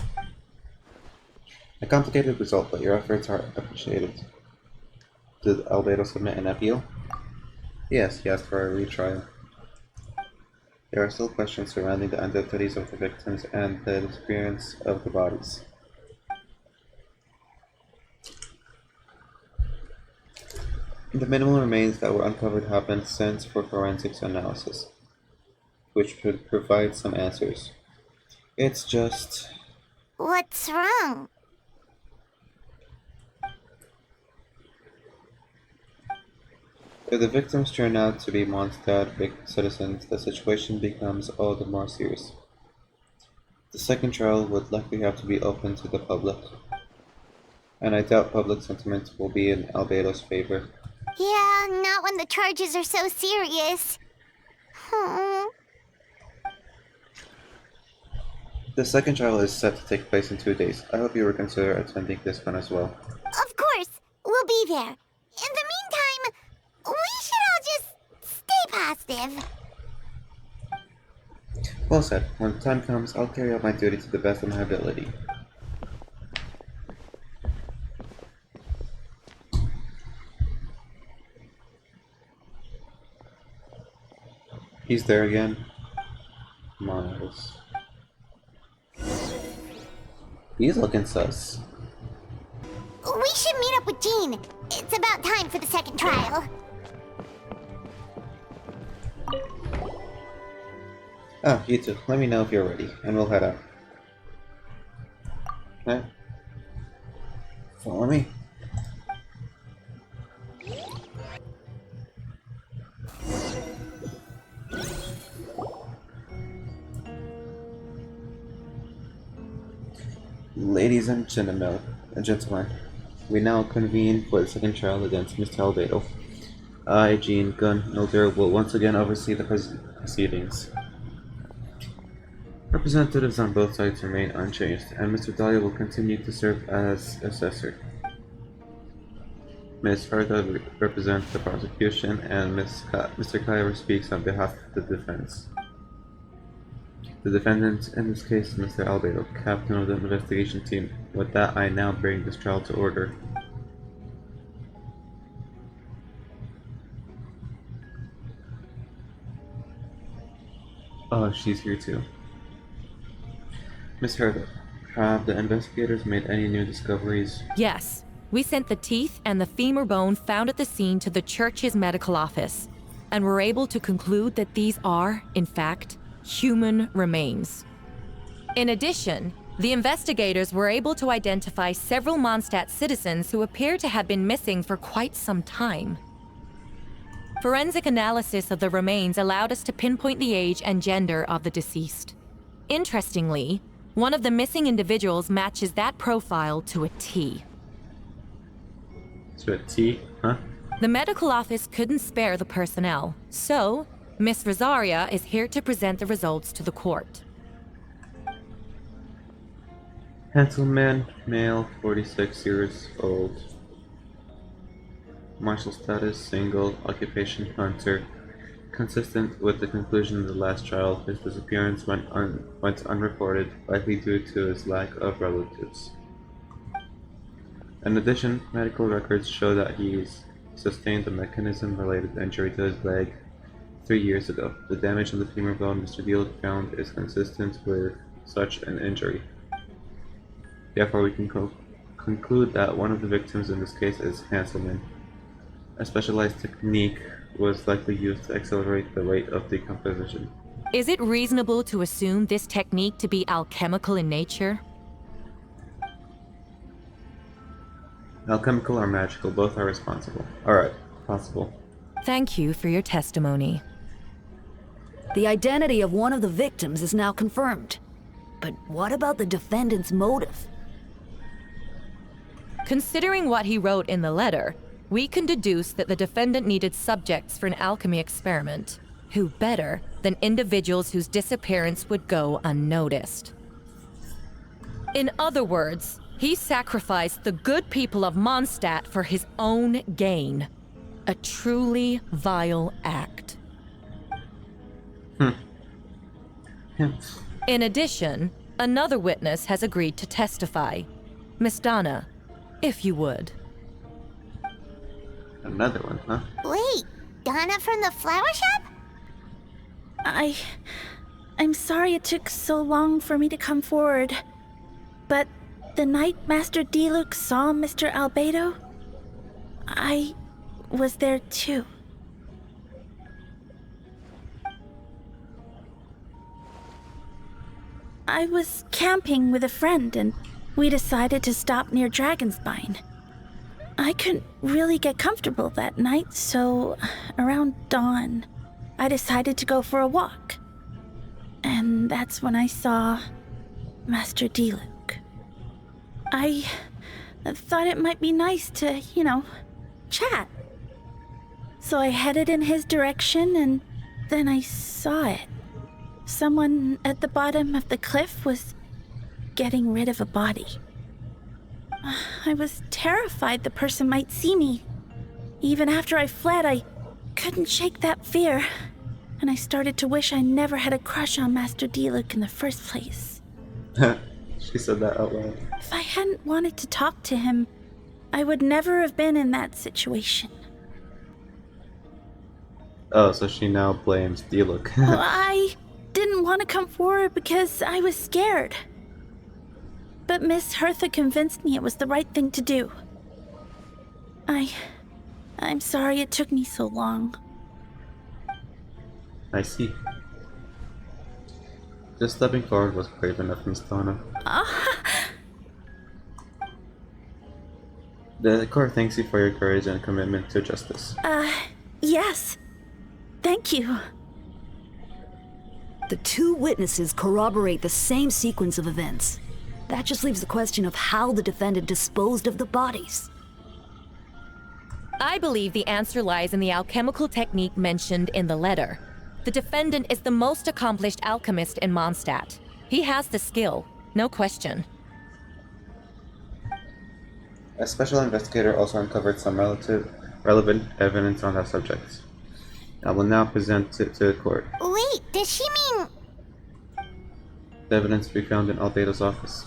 A complicated result, but your efforts are appreciated. Did Albedo submit an appeal? Yes, he asked for a retrial. There are still questions surrounding the identities of the victims and the disappearance of the bodies. The minimal remains that were uncovered have been sent for forensics analysis, which could provide some answers. It's just... What's wrong? If the victims turn out to be Mondstadt citizens, the situation becomes all the more serious. The second trial would likely have to be open to the public, and I doubt public sentiment will be in Albedo's favor. Yeah, not when the charges are so serious. The second trial is set to take place in 2 days. I hope you will consider attending this one as well. Of course, we'll be there. In the meantime, we should all just stay positive. Well said. When the time comes, I'll carry out my duty to the best of my ability. He's there again. Miles. He's looking sus. We should meet up with Jean. It's about time for the second trial. Ah, you too. Let me know if you're ready, and we'll head out. Okay. Follow me. Ladies and gentlemen, we now convene for the second trial against Mr. Albedo. I, Jean Gunn Milder, will once again oversee the proceedings. Representatives on both sides remain unchanged, and Mr. Dahlia will continue to serve as assessor. Ms. Herta represents the prosecution, and Mr. Kaya speaks on behalf of the defense. The defendant in this case is Mr. Albedo, captain of the investigation team. With that, I now bring this trial to order. Oh, she's here too. Miss Herta, have the investigators made any new discoveries? Yes. We sent the teeth and the femur bone found at the scene to the church's medical office, and were able to conclude that these are, in fact, human remains. In addition, the investigators were able to identify several Mondstadt citizens who appear to have been missing for quite some time. Forensic analysis of the remains allowed us to pinpoint the age and gender of the deceased. Interestingly, one of the missing individuals matches that profile to a T. To a T, huh? The medical office couldn't spare the personnel, so Miss Rosaria is here to present the results to the court. Handsome man, male, 46 years old. Martial status, single, occupation, hunter. Consistent with the conclusion of the last trial, his disappearance went unreported, likely due to his lack of relatives. In addition, medical records show that he's sustained a mechanism-related injury to his leg 3 years ago. The damage on the femur bone Mr. Deal found is consistent with such an injury. Therefore, we can conclude that one of the victims in this case is Hanselman. A specialized technique was likely used to accelerate the rate of decomposition. Is it reasonable to assume this technique to be alchemical in nature? Alchemical or magical, both are responsible. Alright, possible. Thank you for your testimony. The identity of one of the victims is now confirmed. But what about the defendant's motive? Considering what he wrote in the letter, we can deduce that the defendant needed subjects for an alchemy experiment. Who better than individuals whose disappearance would go unnoticed? In other words, he sacrificed the good people of Mondstadt for his own gain. A truly vile act. In addition, another witness has agreed to testify. Miss Donna, if you would. Another one, huh? Wait, Donna from the flower shop? I'm sorry it took so long for me to come forward. But the night Master Diluc saw Mr. Albedo, I was there too. I was camping with a friend and we decided to stop near Dragonspine. I couldn't really get comfortable that night, so around dawn, I decided to go for a walk. And that's when I saw Master Diluc. I thought it might be nice to, chat. So I headed in his direction and then I saw it. Someone at the bottom of the cliff was getting rid of a body. I was terrified the person might see me. Even after I fled, I couldn't shake that fear. And I started to wish I never had a crush on Master Diluc in the first place. She said that out loud. If I hadn't wanted to talk to him, I would never have been in that situation. Oh, so she now blames Diluc. Well, I didn't want to come forward because I was scared. But Miss Hertha convinced me it was the right thing to do. I'm sorry it took me so long. I see. Just stepping forward was brave enough, Miss Donna. The court thanks you for your courage and commitment to justice. Yes. Thank you. The two witnesses corroborate the same sequence of events. That just leaves the question of how the defendant disposed of the bodies. I believe the answer lies in the alchemical technique mentioned in the letter. The defendant is the most accomplished alchemist in Mondstadt. He has the skill, no question. A special investigator also uncovered some relevant evidence on that subject. I will now present it to the court. Wait, does she mean... The evidence we found in Albedo's office.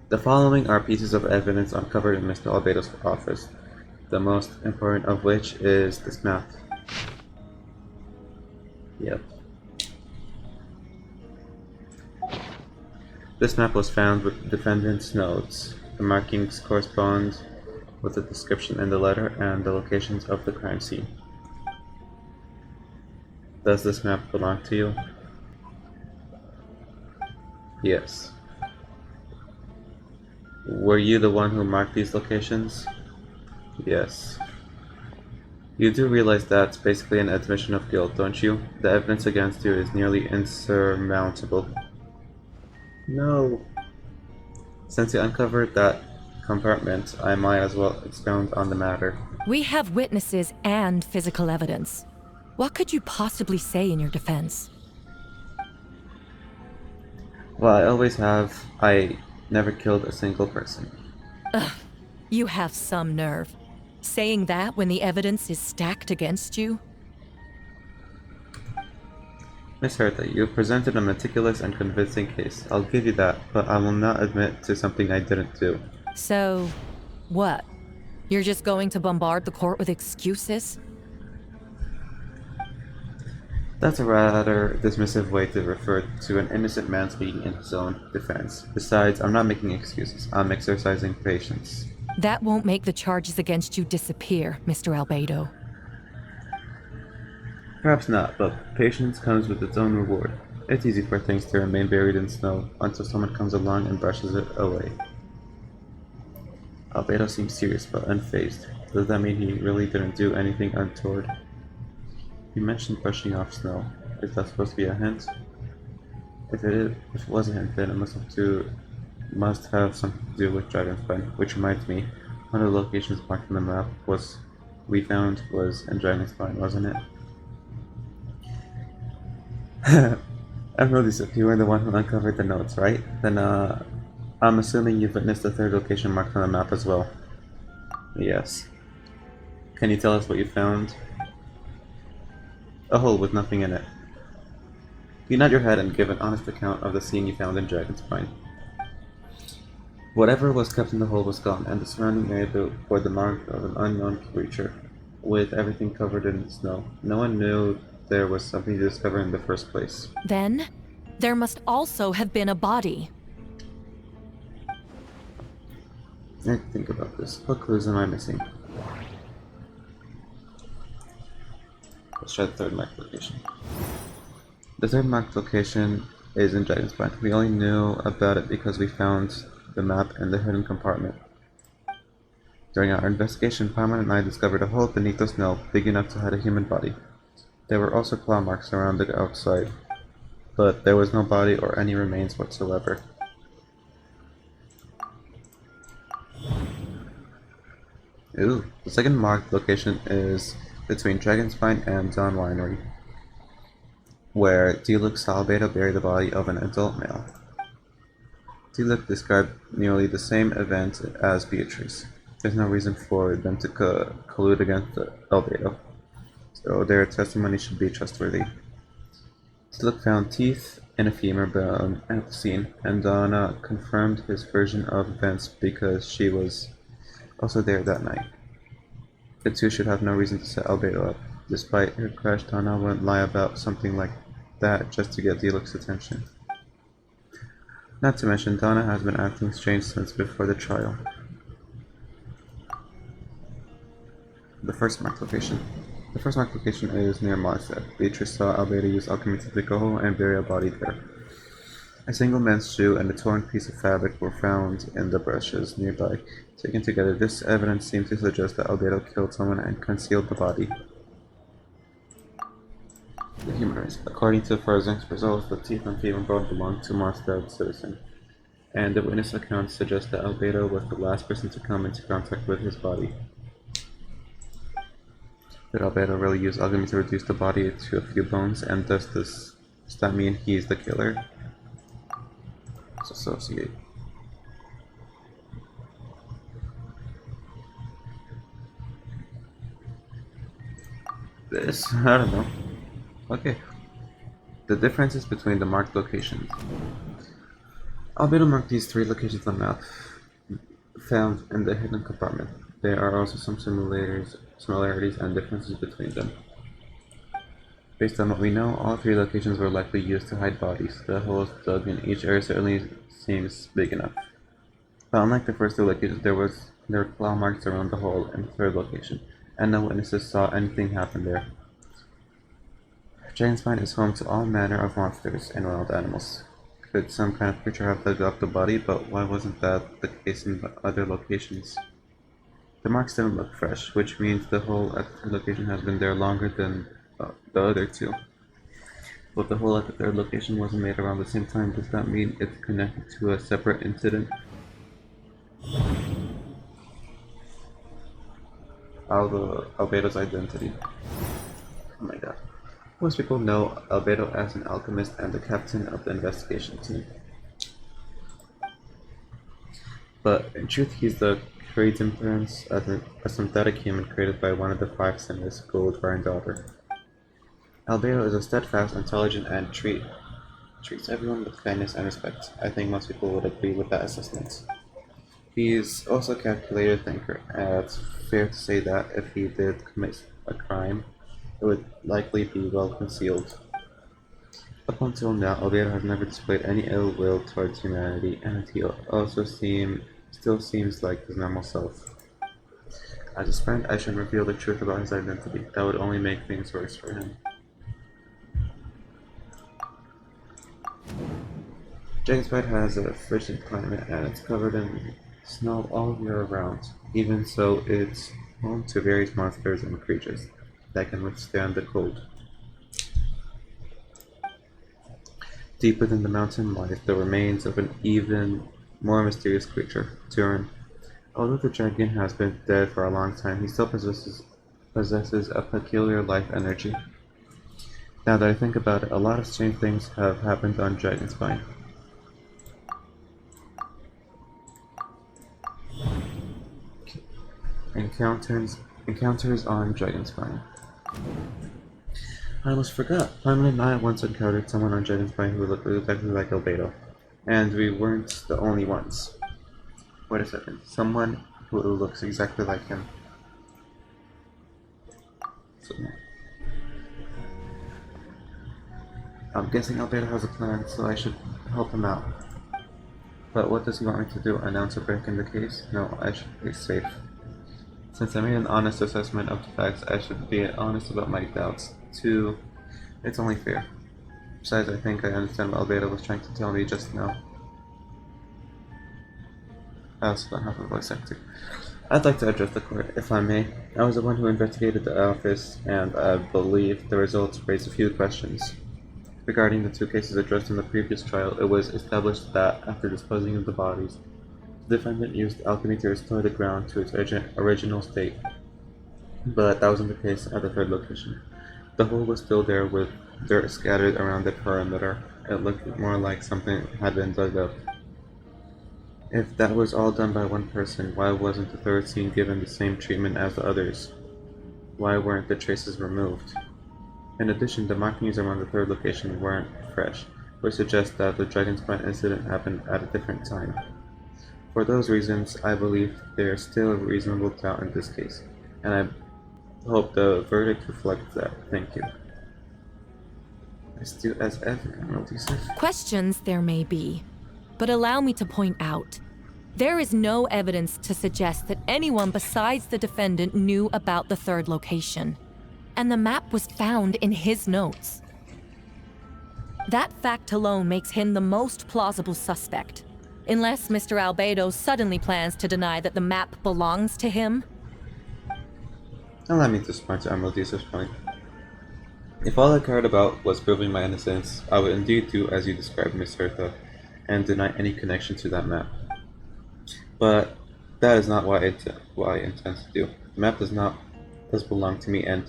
The following are pieces of evidence uncovered in Mr. Albedo's office, the most important of which is this map. Yep. This map was found with the defendant's notes. The markings correspond with the description in the letter and the locations of the crime scene. Does this map belong to you? Yes. Were you the one who marked these locations? Yes. You do realize that's basically an admission of guilt, don't you? The evidence against you is nearly insurmountable. No. Since you uncovered that compartment, I might as well expound on the matter. We have witnesses and physical evidence. What could you possibly say in your defense? Well, I always have. I never killed a single person. Ugh, you have some nerve. Saying that when the evidence is stacked against you? Miss Hertha, you presented a meticulous and convincing case. I'll give you that, but I will not admit to something I didn't do. So, what? You're just going to bombard the court with excuses? That's a rather dismissive way to refer to an innocent man speaking in his own defense. Besides, I'm not making excuses. I'm exercising patience. That won't make the charges against you disappear, Mr. Albedo. Perhaps not, but patience comes with its own reward. It's easy for things to remain buried in snow until someone comes along and brushes it away. Albedo seems serious but unfazed. Does that mean he really didn't do anything untoward? You mentioned brushing off snow. Is that supposed to be a hint? If it was a hint, then it must have something to do with Dragonspine, which reminds me, one of the locations marked on the map we found was in Dragonspine, wasn't it? I'm really sick. You were the one who uncovered the notes, right? Then I'm assuming you've witnessed the third location marked on the map as well. Yes. Can you tell us what you found? A hole with nothing in it. You nod your head and give an honest account of the scene you found in Dragonspine. Whatever was kept in the hole was gone, and the surrounding area bore the mark of an unknown creature, with everything covered in snow. No one knew there was something to discover in the first place. Then, there must also have been a body. Think about this. What clues am I missing? Let's try the third marked location. The third marked location is in Dragonspine. We only knew about it because we found the map in the hidden compartment. During our investigation, Paimon and I discovered a hole beneath the snow big enough to hide a human body. There were also claw marks around the outside, but there was no body or any remains whatsoever. Ooh, the second marked location is between Dragonspine and Dawn Winery, where Diluc saw Albedo bury the body of an adult male. Diluc described nearly the same event as Beatrice. There's no reason for them to collude against Albedo, so their testimony should be trustworthy. Diluc found teeth and a femur bone at the scene, and Donna confirmed his version of events because she was also there that night. The two should have no reason to set Albedo up. Despite her crash, Donna wouldn't lie about something like that just to get Diluc's attention. Not to mention, Donna has been acting strange since before the trial. The first marked location. The first marked location is near Mondstadt. Beatrice saw Albedo use alchemy to dig a hole and bury a body there. A single men's shoe and a torn piece of fabric were found in the bushes nearby. Taken together, this evidence seems to suggest that Albedo killed someone and concealed the body. The humorist. According to Farzan's results, the teeth and femur bone belonged to Mondstadt's citizen, and the witness accounts suggest that Albedo was the last person to come into contact with his body. Did Albedo really use alchemy to reduce the body to a few bones, and does that mean he's the killer? Let's associate. This? I don't know. Okay. The differences between the marked locations. Albedo marked these three locations on the map found in the hidden compartment. There are also some similarities and differences between them. Based on what we know, all three locations were likely used to hide bodies. The holes dug in each area certainly seems big enough. But unlike the first two locations, there were claw marks around the hole in the third location, and no witnesses saw anything happen there. Dragonspine is home to all manner of monsters and wild animals. Could some kind of creature have dug up the body, but why wasn't that the case in the other locations? The marks didn't look fresh, which means the hole at the third location has been there longer than the other two. But the hole at the third location wasn't made around the same time. Does that mean it's connected to a separate incident? Albedo's identity. Oh my god. Most people know Albedo as an alchemist and the captain of the investigation team. But in truth, he's the Cretan Prince, a synthetic human created by one of the 5 sinners, Gold Daughter. Albedo is a steadfast, intelligent, and treats everyone with kindness and respect. I think most people would agree with that assessment. He's also a calculated thinker, and it's fair to say that if he did commit a crime, it would likely be well concealed. Up until now, Albedo has never displayed any ill will towards humanity, and he also still seems like his normal self. As his friend, I should reveal the truth about his identity. That would only make things worse for him. Jagsbite has a frigid climate and it's covered in snow all year round. Even so, it's home to various monsters and creatures that can withstand the cold. Deep within the mountain lies the remains of an even more mysterious creature, Turin. Although the dragon has been dead for a long time, he still possesses a peculiar life energy. Now that I think about it, a lot of strange things have happened on Dragonspine. Encounters on Dragonspine. I almost forgot. Paimon and I once encountered someone on Dragonspine who looked exactly like Albedo. And we weren't the only ones. Wait a second. Someone who looks exactly like him. So, I'm guessing Albedo has a plan, so I should help him out. But what does he want me to do? Announce a break in the case? No, I should play safe. Since I made an honest assessment of the facts, I should be honest about my doubts. 2. It's only fair. Besides, I think I understand what Albedo was trying to tell me just now. I also don't have a voice actor. I'd like to address the court, if I may. I was the one who investigated the office, and I believe the results raised a few questions. Regarding the 2 cases addressed in the previous trial, it was established that, after disposing of the bodies, the defendant used alchemy to restore the ground to its original state. But that wasn't the case at the 3rd location. The hole was still there with dirt scattered around the perimeter. It looked more like something had been dug up. If that was all done by one person, why wasn't the 3rd scene given the same treatment as the others? Why weren't the traces removed? In addition, the markings around the 3rd location weren't fresh, which suggests that the Dragonspine incident happened at a different time. For those reasons, I believe there is still a reasonable doubt in this case, and I hope the verdict reflects that. Thank you. As ever, Admiralty says. Questions there may be, but allow me to point out, there is no evidence to suggest that anyone besides the defendant knew about the 3rd location, and the map was found in his notes. That fact alone makes him the most plausible suspect, unless Mr. Albedo suddenly plans to deny that the map belongs to him. Allow me to respond to Admiralty's point. If all I cared about was proving my innocence, I would indeed do as you described, Miss Hertha, and deny any connection to that map. But that is not what I intend to do. The map does belong to me, and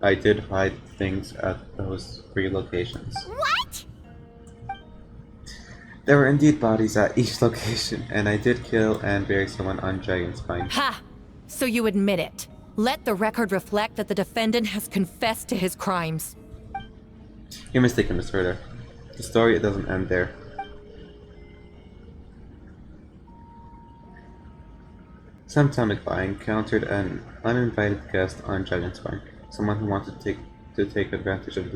I did hide things at those 3 locations. What? There were indeed bodies at each location, and I did kill and bury someone on Dragonspine. Ha! So you admit it. Let the record reflect that the defendant has confessed to his crimes. You're mistaken, Miss Hertha. The story doesn't end there. Some time ago, I encountered an uninvited guest on Dragonspine, someone who wanted to take advantage of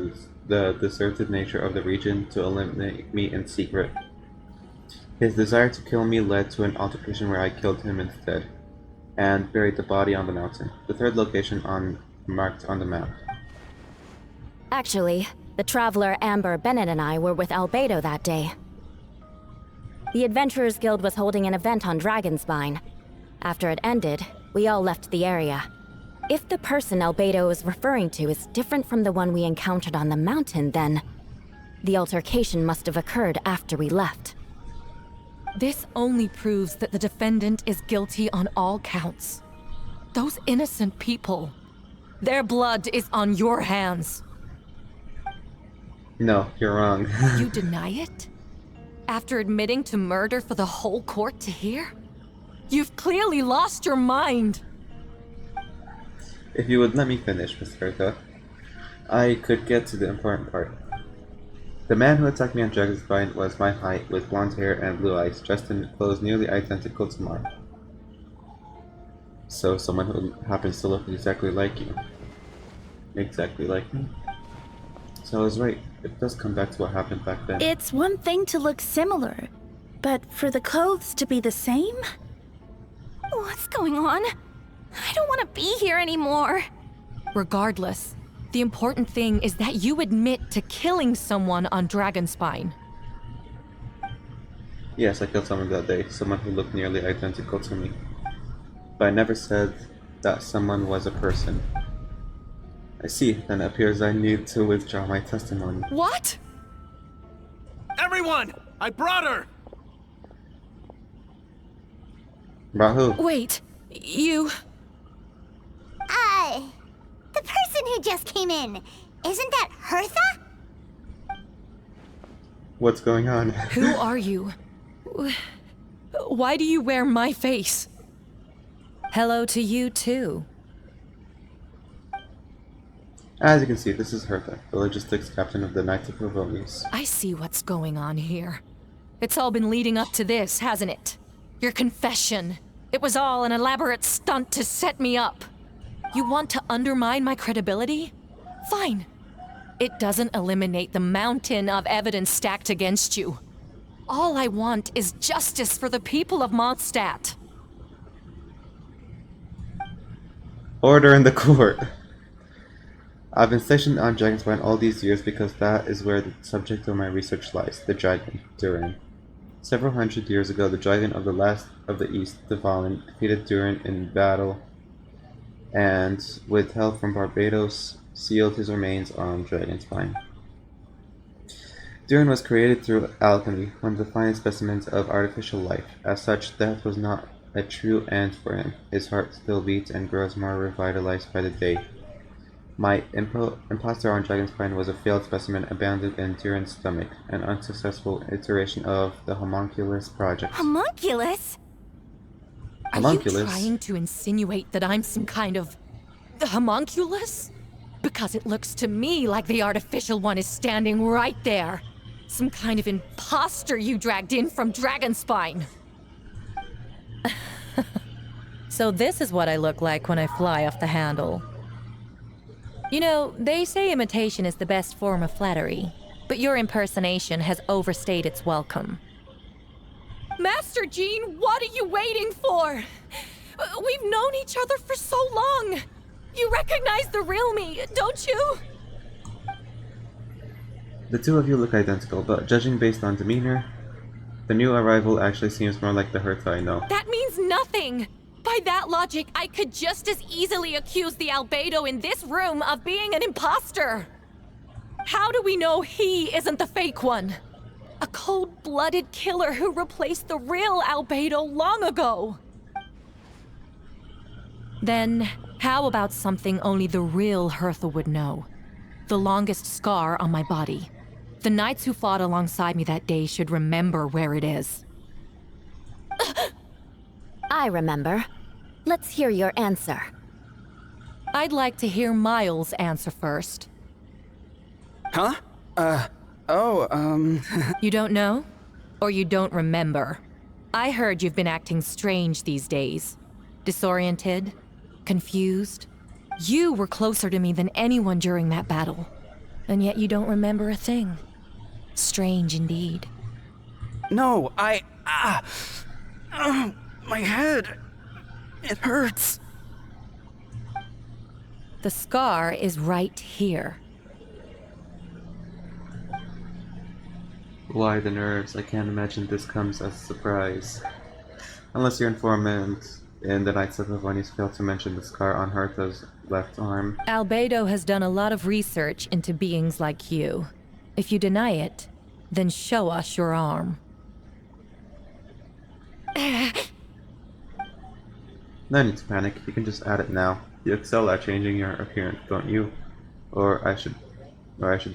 the deserted nature of the region to eliminate me in secret. His desire to kill me led to an altercation where I killed him instead, and buried the body on the mountain, the 3rd location marked on the map. Actually, the traveler Amber Bennett and I were with Albedo that day. The Adventurers Guild was holding an event on Dragonspine. After it ended, We all left the area. If the person Albedo is referring to is different from the one we encountered on the mountain, then the altercation must have occurred after we left. This only proves that the defendant is guilty on all counts. Those innocent people, their blood is on your hands. No, you're wrong. You deny it? After admitting to murder for the whole court to hear? You've clearly lost your mind. If you would let me finish, Miss Hertha, I could get to the important part. The man who attacked me on Dragon's Spine was my height, with blonde hair and blue eyes, dressed in clothes nearly identical to mine. So someone who happens to look exactly like you. Exactly like me. So I was right. It does come back to what happened back then. It's one thing to look similar, but for the clothes to be the same? What's going on? I don't want to be here anymore. Regardless, the important thing is that you admit to killing someone on Dragonspine. Yes, I killed someone that day, someone who looked nearly identical to me. But I never said that someone was a person. I see, then it appears I need to withdraw my testimony. What? Everyone! I brought her! Brought who? Wait, you... The person who just came in, isn't that Hertha? What's going on? Who are you? Why do you wear my face? Hello to you too. As you can see, this is Hertha, the logistics captain of the Knights of Ravonius. I see what's going on here. It's all been leading up to this, hasn't it? Your confession. It was all an elaborate stunt to set me up. You want to undermine my credibility? Fine. It doesn't eliminate the mountain of evidence stacked against you. All I want is justice for the people of Mondstadt. Order in the court. I've been stationed on Dragonspine all these years because that is where the subject of my research lies, the dragon, Durin. Several hundred years ago, the dragon of the last of the East, the Fallen, defeated Durin in battle, and with help from Barbados, sealed his remains on Dragonspine. Durin was created through alchemy, one of the finest specimens of artificial life. As such, death was not a true end for him. His heart still beats and grows more revitalized by the day. My imposter on Dragonspine was a failed specimen abandoned in Durin's stomach, an unsuccessful iteration of the Homunculus project. Homunculus? Homunculus? Are you trying to insinuate that I'm some kind of... the homunculus? Because it looks to me like the artificial one is standing right there. Some kind of imposter you dragged in from Dragonspine. So this is what I look like when I fly off the handle. You know, they say imitation is the best form of flattery, but your impersonation has overstayed its welcome. Master Jean, what are you waiting for? We've known each other for so long. You recognize the real me, don't you? The two of you look identical, but judging based on demeanor, the new arrival actually seems more like the Hertha I know. That means nothing! By that logic, I could just as easily accuse the Albedo in this room of being an imposter. How do we know he isn't the fake one? A cold-blooded killer who replaced the real Albedo long ago. Then, how about something only the real Hertha would know? The longest scar on my body. The knights who fought alongside me that day should remember where it is. I remember. Let's hear your answer. I'd like to hear Miles' answer first. Huh? You don't know? Or you don't remember? I heard you've been acting strange these days. Disoriented? Confused? You were closer to me than anyone during that battle. And yet you don't remember a thing. Strange indeed. No, my head. It hurts. The scar is right here. Why the nerves? I can't imagine this comes as a surprise. Unless your informant In the Knights of Avon, failed to mention the scar on Hertha's left arm. Albedo has done a lot of research into beings like you. If you deny it, then show us your arm. No need to panic, you can just add it now. You excel at changing your appearance, don't you? Or I should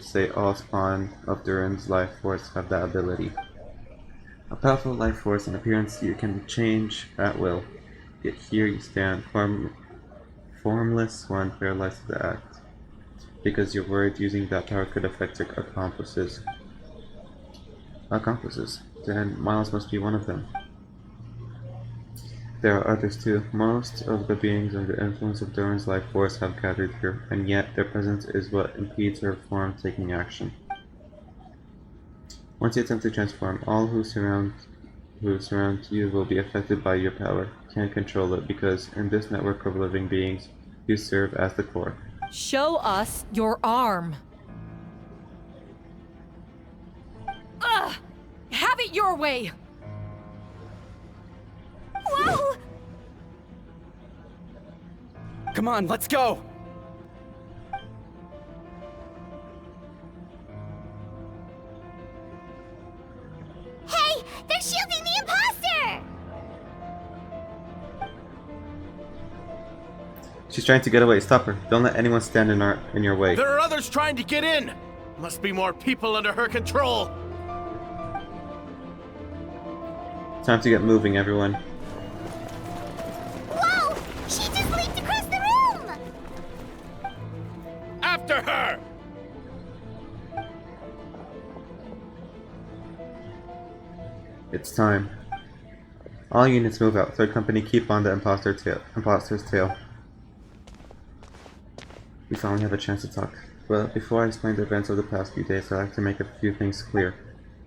say all spawn of Durin's life force have that ability. A powerful life force and appearance you can change at will. Yet here you stand, formless, one paralyzed to the act. Because you're worried using that power could affect your accomplices. Then Miles must be one of them. There are others too. Most of the beings under the influence of Durin's life force have gathered here, and yet their presence is what impedes her from taking action. Once you attempt to transform, all who surround you will be affected by your power. Can't control it because in this network of living beings, you serve as the core. Show us your arm. Ugh! Have it your way! Whoa! Come on, let's go! Hey! They're shielding the imposter! She's trying to get away. Stop her. Don't let anyone stand in your way. There are others trying to get in! Must be more people under her control! Time to get moving, everyone. Whoa! She just leaped across the room! After her! It's time. All units move out. Third company, keep on the imposter's tail. We finally have a chance to talk. But before I explain the events of the past few days, I'd like to make a few things clear.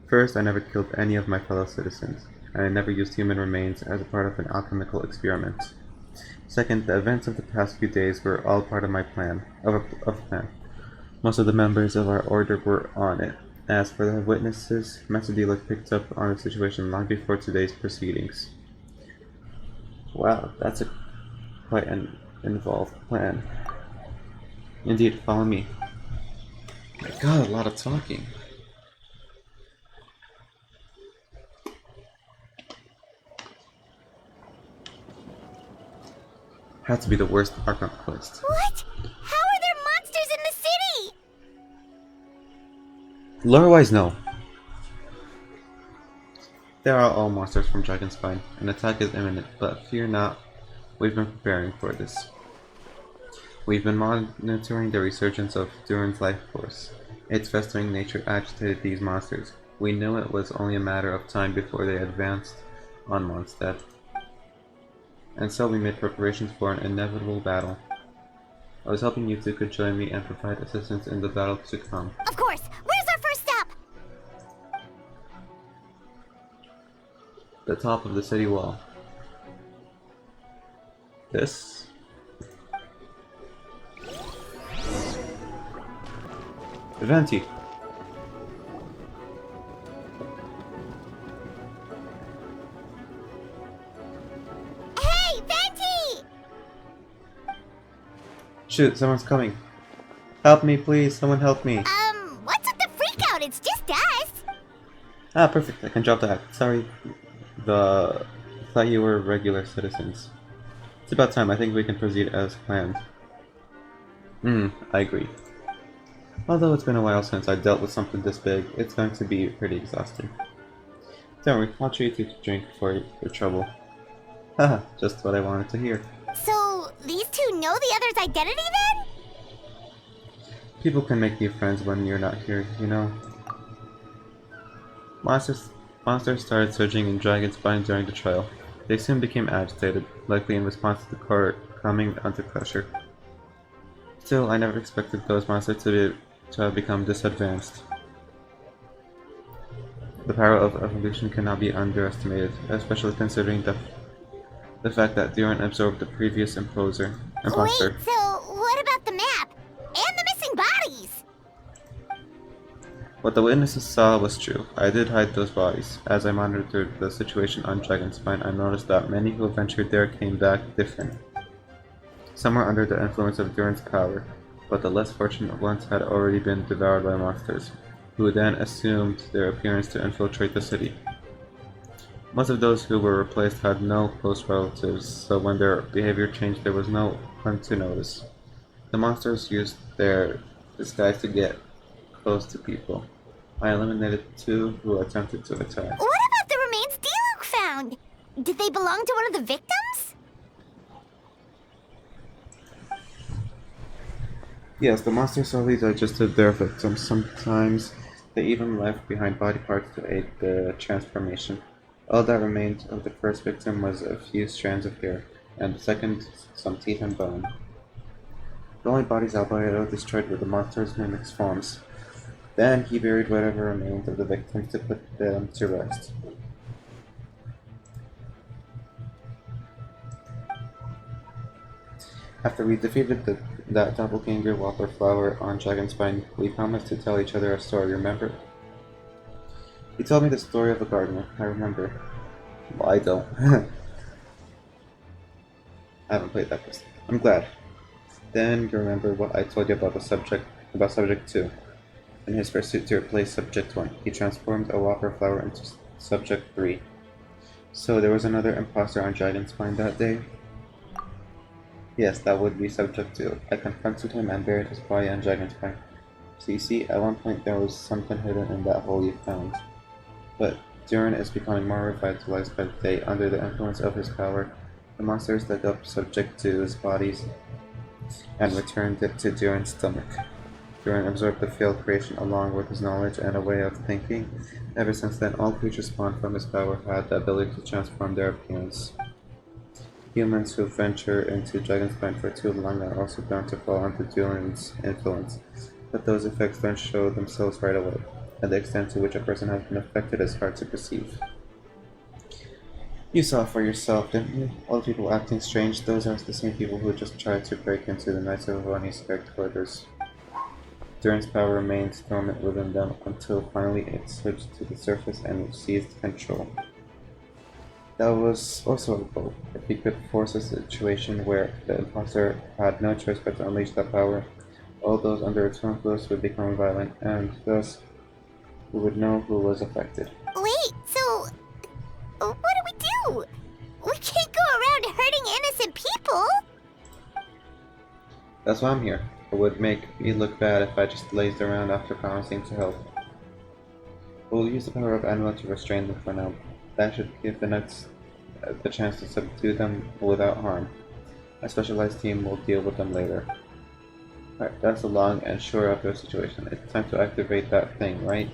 First, I never killed any of my fellow citizens, and I never used human remains as a part of an alchemical experiment. Second, the events of the past few days were all part of my plan. Most of the members of our order were on it. As for the witnesses, Master Dilo picked up on the situation long before today's proceedings. Wow, that's quite an involved plan. Indeed, follow me. My god, a lot of talking. Had to be the worst Arkham quest. What? How are there monsters in the city? Lore-wise, no. There are all monsters from Dragonspine. An attack is imminent, but fear not. We've been preparing for this. We've been monitoring the resurgence of Durin's life force. Its festering nature agitated these monsters. We knew it was only a matter of time before they advanced on Mondstadt. And so we made preparations for an inevitable battle. I was hoping you two could join me and provide assistance in the battle to come. Of course! Where's our first stop? The top of the city wall. This? Venti. Hey, Venti! Shoot, someone's coming. Help me, please. Someone help me. What's with the freakout? It's just us! Ah, perfect. I can drop that. Sorry. I thought you were regular citizens. It's about time. I think we can proceed as planned. I agree. Although it's been a while since I dealt with something this big, it's going to be pretty exhausting. Don't worry, I'll treat you to drink for your trouble. Haha, just what I wanted to hear. So, these two know the other's identity then? People can make new friends when you're not here, you know. Monsters started surging in Dragonspine during the trial. They soon became agitated, likely in response to the court coming under pressure. Still, I never expected those monsters to have become this advanced. The power of evolution cannot be underestimated, especially considering the fact that Durin absorbed the previous imposter. Wait, so what about the map? And the missing bodies? What the witnesses saw was true. I did hide those bodies. As I monitored the situation on Dragonspine, I noticed that many who ventured there came back different. Some were under the influence of Durin's power, but the less fortunate ones had already been devoured by monsters, who then assumed their appearance to infiltrate the city. Most of those who were replaced had no close relatives, so when their behavior changed there was no one to notice. The monsters used their disguise to get close to people. I eliminated 2 who attempted to attack. What about the remains Diluc found? Did they belong to one of the victims? Yes, the monsters slowly digested their victims. Sometimes they even left behind body parts to aid the transformation. All that remained of the first victim was a few strands of hair, and the second, some teeth and bone. The only bodies Albedo destroyed were the monsters' mimics forms. Then he buried whatever remained of the victims to put them to rest. After we defeated that doppelganger Whopper Flower on Dragonspine, we promised to tell each other a story, remember? He told me the story of a gardener, I remember. Well, I don't. I haven't played that first. I'm glad. Then you remember what I told you about Subject 2. In his pursuit to replace Subject 1, he transformed a Whopper Flower into Subject 3. So there was another imposter on Dragonspine that day? Yes, that would be Subject 2. I confronted him and buried his body on Dragonspine. So you see, at one point there was something hidden in that hole you found. But Durin is becoming more revitalized by the day. Under the influence of his power, the monsters dug up Subject 2's bodies and returned it to Durin's stomach. Durin absorbed the failed creation along with his knowledge and a way of thinking. Ever since then, all creatures spawned from his power had the ability to transform their appearance. Humans who venture into Dragonspine for too long are also bound to fall under Durin's influence, but those effects don't show themselves right away, and the extent to which a person has been affected is hard to perceive. You saw for yourself, didn't you? All the people acting strange, those are the same people who just tried to break into the Knights of Ravani's headquarters. Durin's power remained dormant within them until finally it surged to the surface and seized control. That was also a goal. If he could force a situation where the imposter had no choice but to unleash that power, all those under its influence would become violent, and thus we would know who was affected. Wait, so what do we do? We can't go around hurting innocent people! That's why I'm here. It would make me look bad if I just lazed around after promising to help. We'll use the power of Anima to restrain them for now. That should give the Knights the chance to subdue them without harm. A specialized team will deal with them later. Alright, that's a long and short of the situation. It's time to activate that thing, right?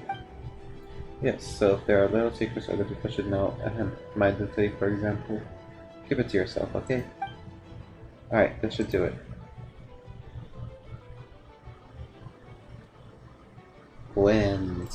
Yes, so if there are little secrets other people should know, my identity for example, keep it to yourself, okay? Alright, this should do it. Wind.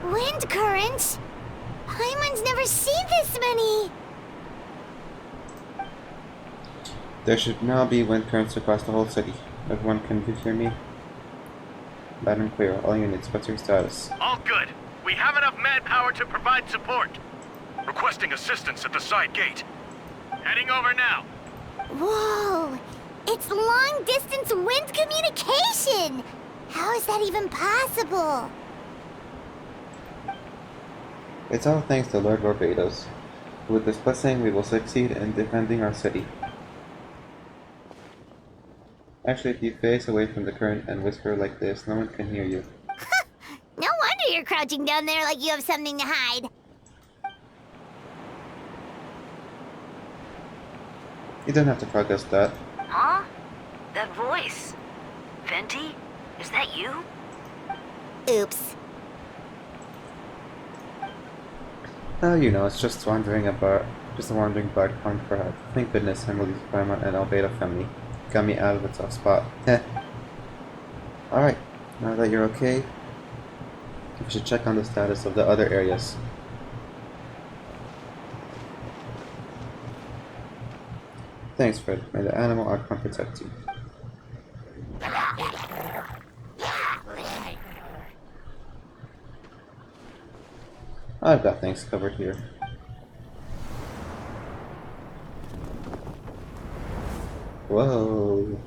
Wind currents? Paimon's never seen this many! There should now be wind currents across the whole city. Everyone, can you hear me? Loud and clear. All units, what's your status? All good. We have enough manpower to provide support. Requesting assistance at the side gate. Heading over now. Whoa! It's long-distance wind communication! How is that even possible? It's all thanks to Lord Barbados. With this blessing, we will succeed in defending our city. Actually, if you face away from the current and whisper like this, no one can hear you. No wonder you're crouching down there like you have something to hide. You don't have to tell us that. Huh? That voice. Venti? Is that you? Oops. Oh, you know, it's just a wandering bard calling for help. Thank goodness Emily's Paimon and Albedo family got me out of a tough spot. Heh. Alright, now that you're okay, We should check on the status of the other areas. Thanks, Fred. May the animal outcome protect you. I've got things covered here. Whoa.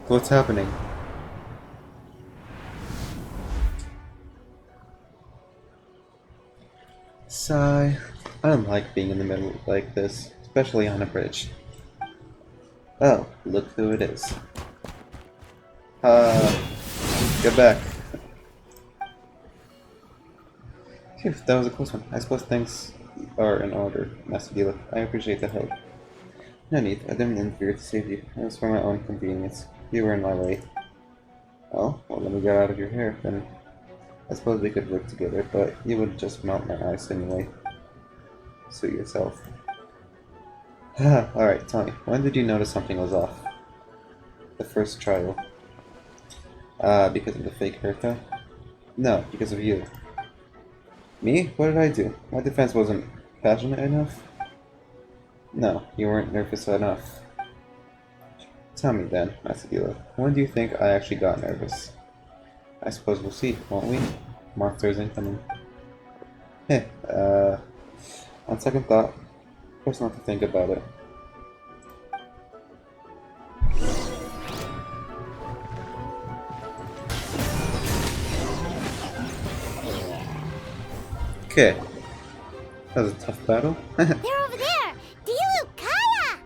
What's happening? Sigh. I don't like being in the middle like this, especially on a bridge. Oh, look who it is. Get back. Phew, that was a close one. I suppose things are in order, Master Gila. I appreciate the help. No need. I didn't interfere to save you. It was for my own convenience. You were in my way. Oh, well, let me get out of your hair, then. I suppose we could work together, but you would just melt my ice anyway. Suit yourself. Alright, tell me, when did you notice something was off? The first trial. Because of the fake haircut? No, because of you. Me? What did I do? My defense wasn't passionate enough? No, you weren't nervous enough. Tell me then, Masagila, when do you think I actually got nervous? I suppose we'll see, won't we? Monsters incoming. Heh, on second thought, best not to think about it. Okay. That was a tough battle. They're over there! Dilu, Kaya!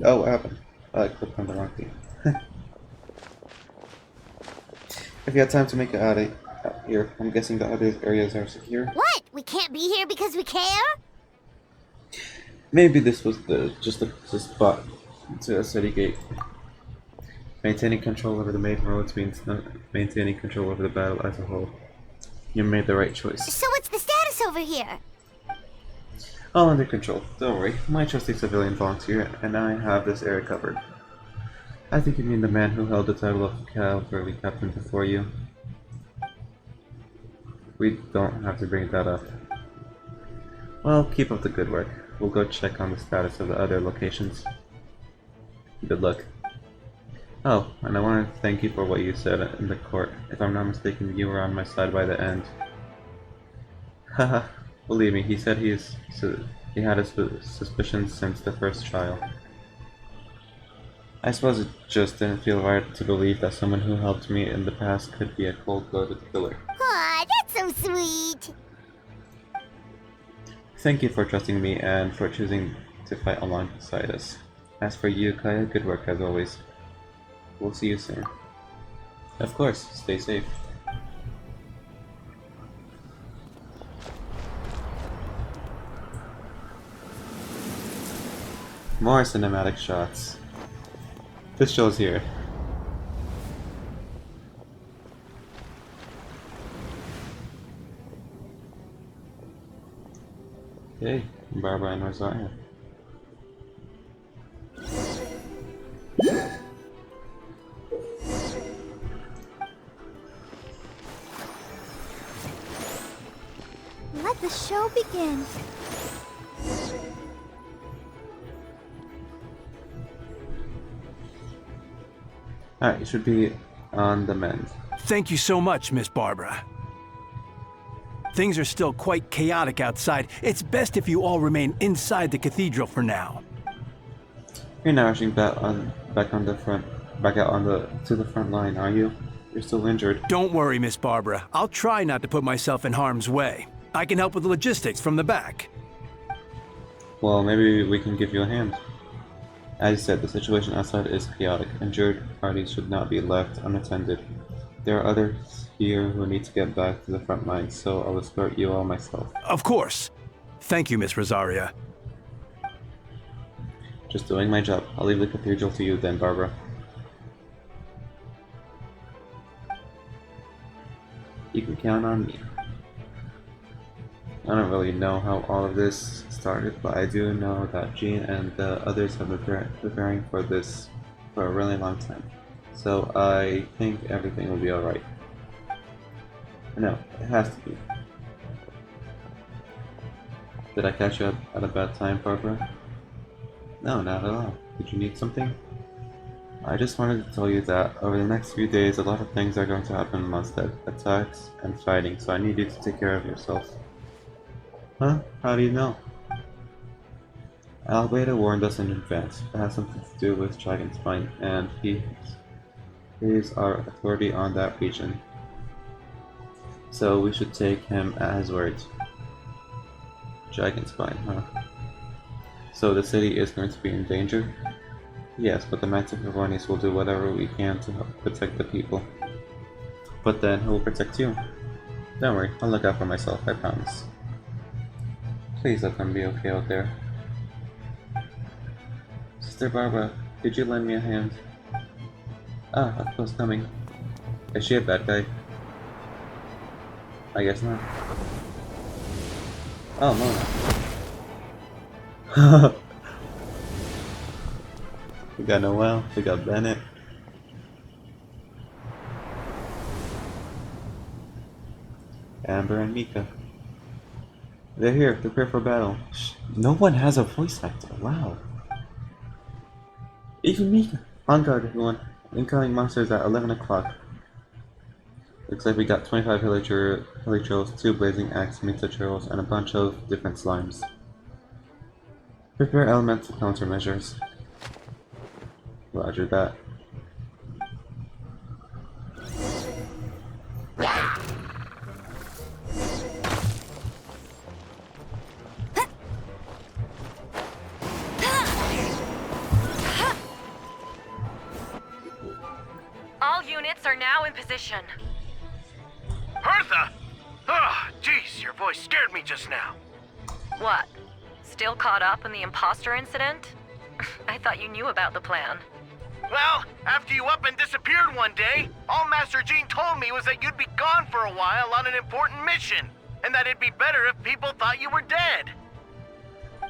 Oh, what happened? I clicked on the wrong thing. If you had time to make it out here, I'm guessing the other areas are secure? What? We can't be here because we care? Maybe this was just the spot to a city gate. Maintaining control over the main roads means not maintaining control over the battle as a whole. You made the right choice. So what's the status over here? All under control. Don't worry. My trusty civilian volunteer and I have this area covered. I think you mean the man who held the title of cavalry captain before you. We don't have to bring that up. Well, keep up the good work. We'll go check on the status of the other locations. Good luck. Oh, and I want to thank you for what you said in the court. If I'm not mistaken, you were on my side by the end. Haha, believe me, he said he had his suspicions since the first trial. I suppose it just didn't feel right to believe that someone who helped me in the past could be a cold-blooded killer. Aw, that's so sweet! Thank you for trusting me and for choosing to fight alongside us. As for you, Kaya, good work as always. We'll see you soon. Of course, stay safe. More cinematic shots. This show's here. Okay, Barbara and Rosaria. Let the show begin. Alright, you should be on the mend. Thank you so much, Miss Barbara. Things are still quite chaotic outside. It's best if you all remain inside the cathedral for now. You're now rushing back out to the front line, are you? You're still injured. Don't worry, Miss Barbara. I'll try not to put myself in harm's way. I can help with the logistics from the back. Well, maybe we can give you a hand. As you said, the situation outside is chaotic. Injured parties should not be left unattended. There are others here who need to get back to the front lines, so I'll escort you all myself. Of course. Thank you, Miss Rosaria. Just doing my job. I'll leave the cathedral to you then, Barbara. You can count on me. I don't really know how all of this started, but I do know that Jean and the others have been preparing for this for a really long time. So I think everything will be alright. No, it has to be. Did I catch you at a bad time, Barbara? No, not at all. Did you need something? I just wanted to tell you that over the next few days a lot of things are going to happen amongst attacks and fighting, so I need you to take care of yourself. Huh? How do you know? Albedo warned us in advance. It has something to do with Dragon Spine, and he is our authority on that region. So we should take him at his word. Dragon Spine, huh? So the city is going to be in danger? Yes, but the Knights of Corvonis will do whatever we can to help protect the people. But then who will protect you? Don't worry, I'll look out for myself, I promise. Please let them be okay out there. Sister Barbara, could you lend me a hand? Ah, Akko's coming. Is she a bad guy? I guess not. Oh, Mona. We got Noel, we got Bennett. Amber and Mika. They're here, prepare for battle. Shh, no one has a voice actor, wow. Even Mika. On guard, everyone. Incoming monsters at 11 o'clock. Looks like we got 25 Hilichurls, 2 Blazing Axe Mita-Churls, and a bunch of different slimes. Prepare elemental countermeasures. Roger that. All units are now in position. Hertha! Ah, jeez, your voice scared me just now. What? Still caught up in the imposter incident? I thought you knew about the plan. Well, after you up and disappeared one day, all Master Jean told me was that you'd be gone for a while on an important mission, and that it'd be better if people thought you were dead.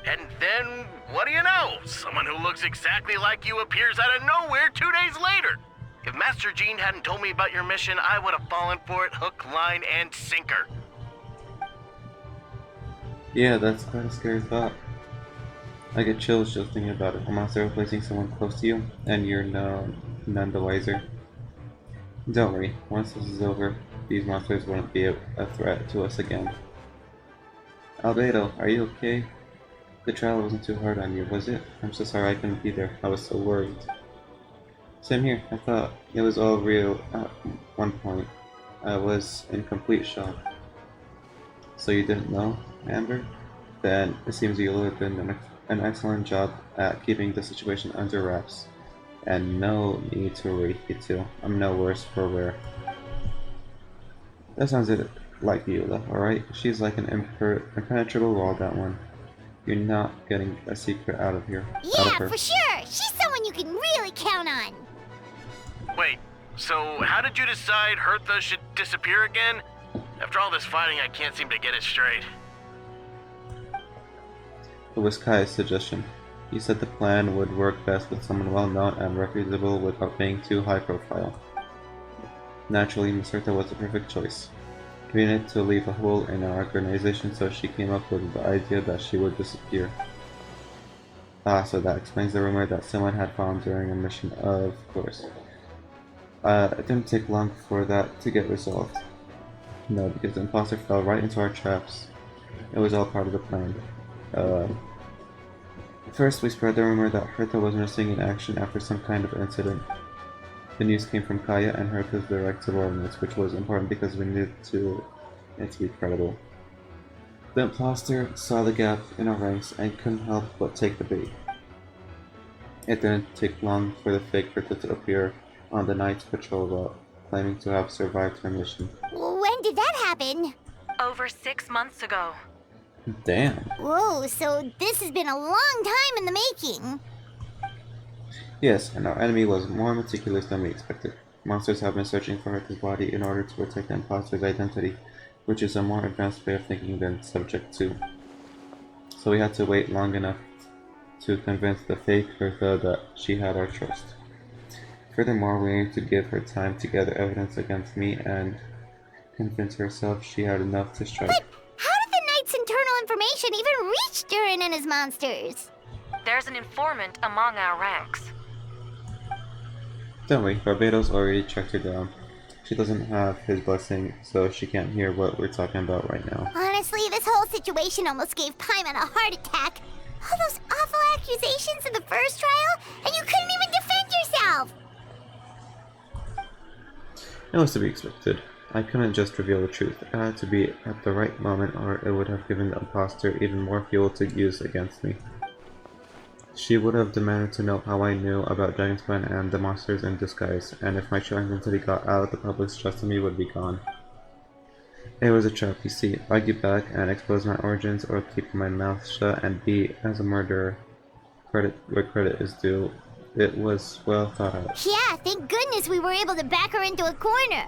And then, what do you know? Someone who looks exactly like you appears out of nowhere 2 days later. If Master Jean hadn't told me about your mission, I would have fallen for it hook, line, and sinker. Yeah, that's quite a scary thought. I get chills just thinking about it. A monster replacing someone close to you, and you're none the wiser. Don't worry, once this is over, these monsters won't be a threat to us again. Albedo, are you okay? The trial wasn't too hard on you, was it? I'm so sorry I couldn't be there. I was so worried. Same here. I thought it was all real at one point. I was in complete shock. So you didn't know, Amber? Then it seems you have done an excellent job at keeping the situation under wraps. And no need to worry, you two. I'm no worse for wear. That sounds like Eula, alright? She's like an impenetrable wall, that one. You're not getting a secret out of here. Yeah, for sure! She's someone you can really count on! Wait, so how did you decide Hertha should disappear again? After all this fighting, I can't seem to get it straight. It was Kai's suggestion. He said the plan would work best with someone well-known and reputable without being too high-profile. Naturally, Miss Hertha was the perfect choice. We needed to leave a hole in our organization, so she came up with the idea that she would disappear. Ah, so that explains the rumor that someone had found during a mission, of course. It didn't take long for that to get resolved. No, because the imposter fell right into our traps. It was all part of the plan. First, we spread the rumor that Hertha was missing in action after some kind of incident. The news came from Kaya and Hertha's direct subordinates, which was important because we needed it to be credible. The imposter saw the gap in our ranks and couldn't help but take the bait. It didn't take long for the fake Hertha to appear on the night's patrol route, claiming to have survived her mission. When did that happen? Over 6 months ago. Damn. Whoa, so this has been a long time in the making. Yes, and our enemy was more meticulous than we expected. Monsters have been searching for Hertha's body in order to protect the imposter's identity, which is a more advanced way of thinking than Subject 2. So we had to wait long enough to convince the fake Hertha that she had our trust. Furthermore, we aim to give her time to gather evidence against me and convince herself she had enough to strike. But how did the Knight's internal information even reach Durin and his monsters? There's an informant among our ranks. Don't worry, Barbados already tracked her down. She doesn't have his blessing, so she can't hear what we're talking about right now. Honestly, this whole situation almost gave Paimon a heart attack. All those awful accusations in the first trial, and you couldn't even defend yourself! It was to be expected. I couldn't just reveal the truth. It had to be at the right moment, or it would have given the imposter even more fuel to use against me. She would have demanded to know how I knew about Dragonspine and the monsters in disguise, and if my true identity got out, the public's trust in me would be gone. It was a trap, you see. Argue back and expose my origins, or keep my mouth shut and be as a murderer. Credit where credit is due. It was well thought out. Yeah, thank goodness we were able to back her into a corner.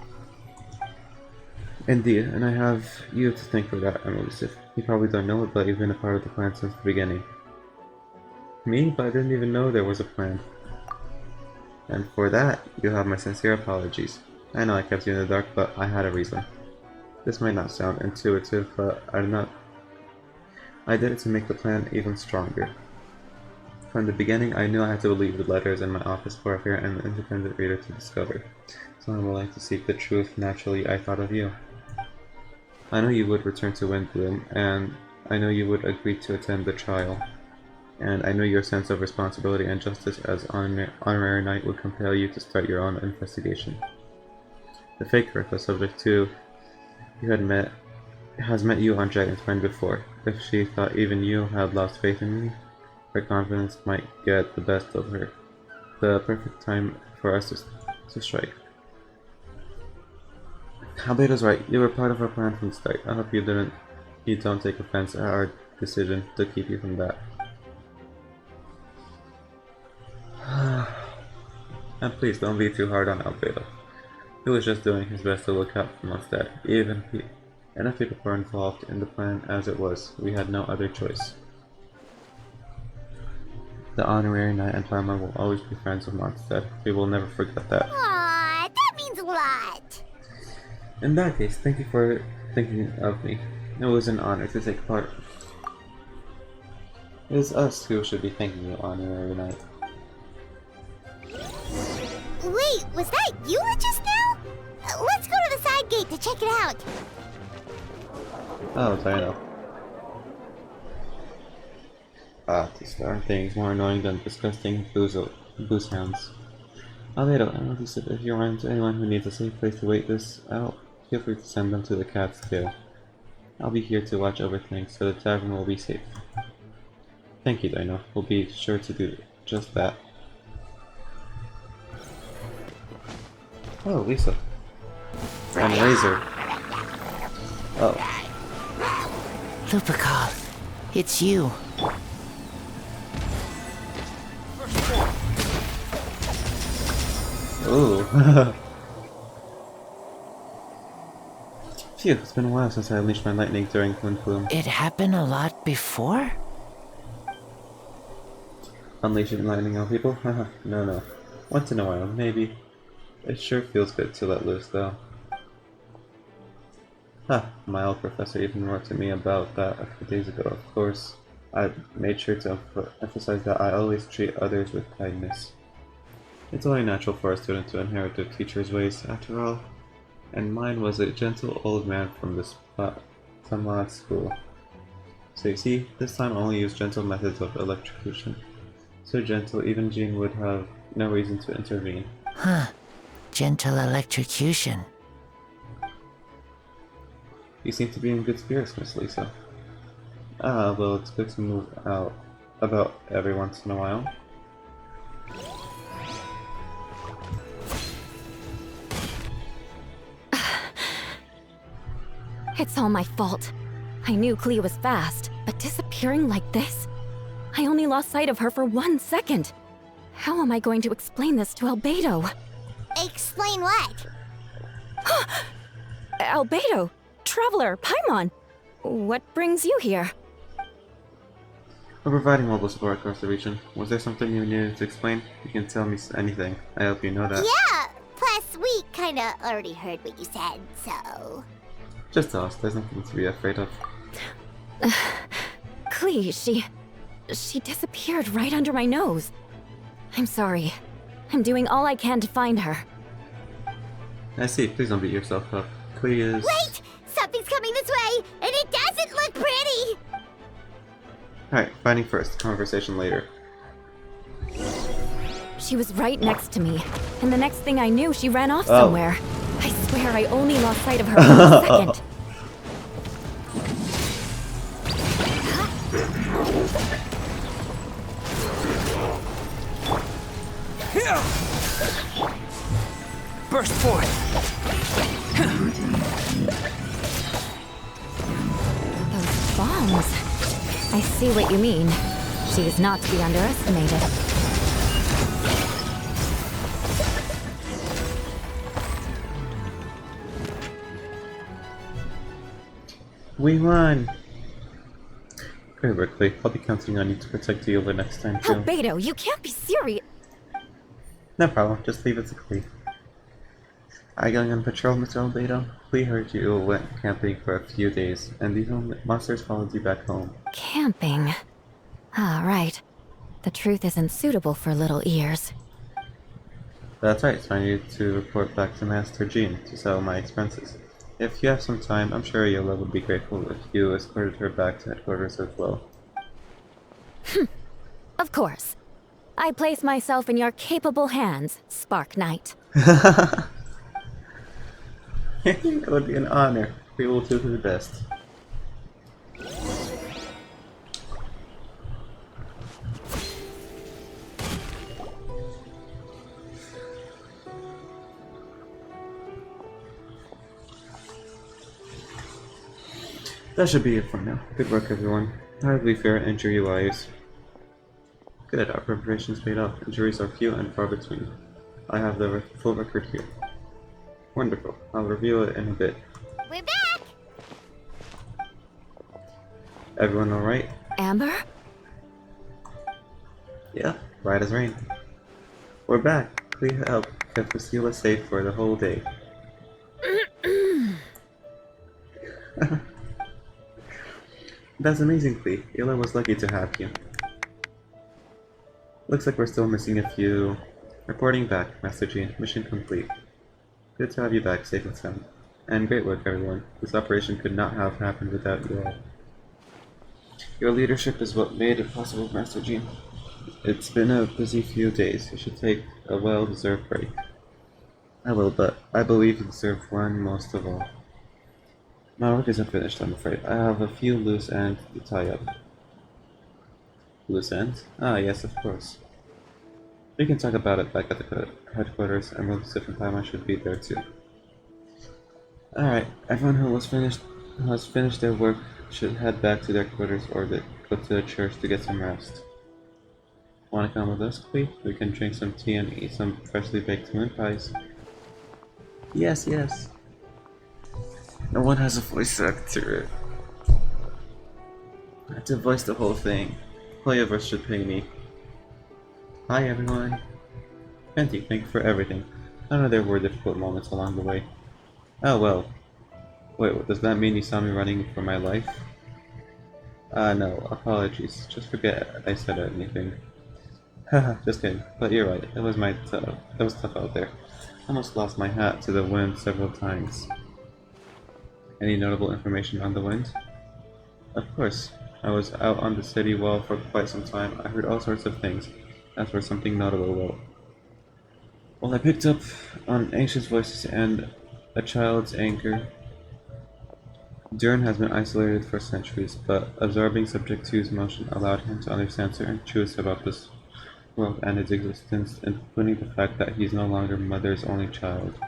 Indeed, and I have you to thank for that, Elusive. You probably don't know it, but you've been a part of the plan since the beginning. Me? But I didn't even know there was a plan. And for that, you have my sincere apologies. I know I kept you in the dark, but I had a reason. This might not sound intuitive, but I did it to make the plan even stronger. From the beginning, I knew I had to believe the letters in my office for a fair and independent reader to discover. So I'm willing to seek the truth. Naturally, I thought of you. I know you would return to Windblume, and I know you would agree to attend the trial. And I know your sense of responsibility and justice as honorary knight would compel you to start your own investigation. The faker, the subject to you had met, has met you on Dragonspine before. If she thought even you had lost faith in me, her confidence might get the best of her. The perfect time for us to strike. Albedo's right. You were part of our plan from the start. I hope you don't take offense at our decision to keep you from that. And please don't be too hard on Albedo. He was just doing his best to look out for us dad. Enough people were involved in the plan as it was. We had no other choice. The honorary knight and Paimon will always be friends of Mondstadt. We will never forget that. Aww, that means a lot. In that case, thank you for thinking of me. It was an honor to take part. It is us who should be thanking you, honorary knight. Wait, was that you just now? Let's go to the side gate to check it out. Oh, Dino. These darn things more annoying than disgusting booze hounds. Albedo, and Elusive, if you run into anyone who needs a safe place to wait this out, feel free to send them to the cat's tail. I'll be here to watch over things, so the tavern will be safe. Thank you, Dino. We'll be sure to do just that. Oh, Lisa. And Razor. Oh. Lupercal, it's you. Ooh. Phew, it's been a while since I unleashed my lightning during Windblume. It happened a lot before? Unleashing lightning on people? Haha, no. Once in a while, maybe. It sure feels good to let loose, though. My old professor even wrote to me about that a few days ago. Of course, I made sure to emphasize that I always treat others with kindness. It's only natural for a student to inherit their teacher's ways, after all. And mine was a gentle old man from the Samad school. So you see, this time I only used gentle methods of electrocution. So gentle, even Jean would have no reason to intervene. Huh. Gentle electrocution. You seem to be in good spirits, Miss Lisa. Well, it's good to move out about every once in a while. It's all my fault. I knew Clea was fast, but disappearing like this? I only lost sight of her for 1 second. How am I going to explain this to Albedo? Explain what? Albedo! Traveler, Paimon! What brings you here? for providing mobile support across the region. Was there something you needed to explain? You can tell me anything. I hope you know that. Yeah, plus we kinda already heard what you said, so... Just tell us, there's nothing to be afraid of. Clee, she disappeared right under my nose. I'm sorry. I'm doing all I can to find her. I see, please don't beat yourself up. Clee is... Wait! Something's coming this way, and it doesn't look pretty! Alright, finding first, conversation later. She was right next to me, and the next thing I knew, she ran off somewhere. I swear I only lost sight of her for a second. Burst forth! Those bombs. I see what you mean. She is not to be underestimated. We won! Great work, Clee. I'll be counting on you to protect you over next time, too. Albedo, you can't be serious. No problem, just leave it to Clee. Are you going on patrol, Mr. Albedo? Clee heard you went camping for a few days, and these monsters followed you back home. Camping. Ah, right. The truth isn't suitable for little ears. That's right, so I need to report back to Master Jean to settle my expenses. If you have some time, I'm sure Yola would be grateful if you escorted her back to headquarters as well. Of course. I place myself in your capable hands, Spark Knight. It would be an honor. We will do the best. That should be it for now. Good work, everyone. Hardly fair injury-wise. Good, our preparations paid off. Injuries are few and far between. I have the full record here. Wonderful. I'll review it in a bit. We're back! Everyone alright? Amber? Yeah, right as rain. We're back. Clee helped kept Lucilla safe for the whole day. That's amazing, Clee. Ila was lucky to have you. Looks like we're still missing a few. Reporting back, Master Jean. Mission complete. Good to have you back, safe and sound. And great work, everyone. This operation could not have happened without you all. Your leadership is what made it possible, Master Jean. It's been a busy few days. You should take a well-deserved break. I will, but I believe you deserve one most of all. My work isn't finished, I'm afraid. I have a few loose ends to tie up. Loose ends? Ah, yes, of course. We can talk about it back at the headquarters, and we'll decide from time I should be there too. Alright, everyone who has finished their work should head back to their quarters or go to the church to get some rest. Wanna come with us, please? We can drink some tea and eat some freshly baked moon pies. Yes, yes. No one has a voice actor. I have to voice the whole thing. Playoverse should pay me. Hi everyone. Fenty, thank you for everything. I know there were difficult moments along the way. Oh well. Wait, does that mean you saw me running for my life? No, apologies. Just forget I said anything. Haha, just kidding. But you're right, it was tough out there. I almost lost my hat to the wind several times. Any notable information on the wind? Of course. I was out on the city wall for quite some time. I heard all sorts of things. As for something notable, well, I picked up on anxious voices and a child's anger. Duran has been isolated for centuries, but absorbing Subject 2's emotion allowed him to understand certain truths about this world and its existence, including the fact that he's no longer Mother's only child.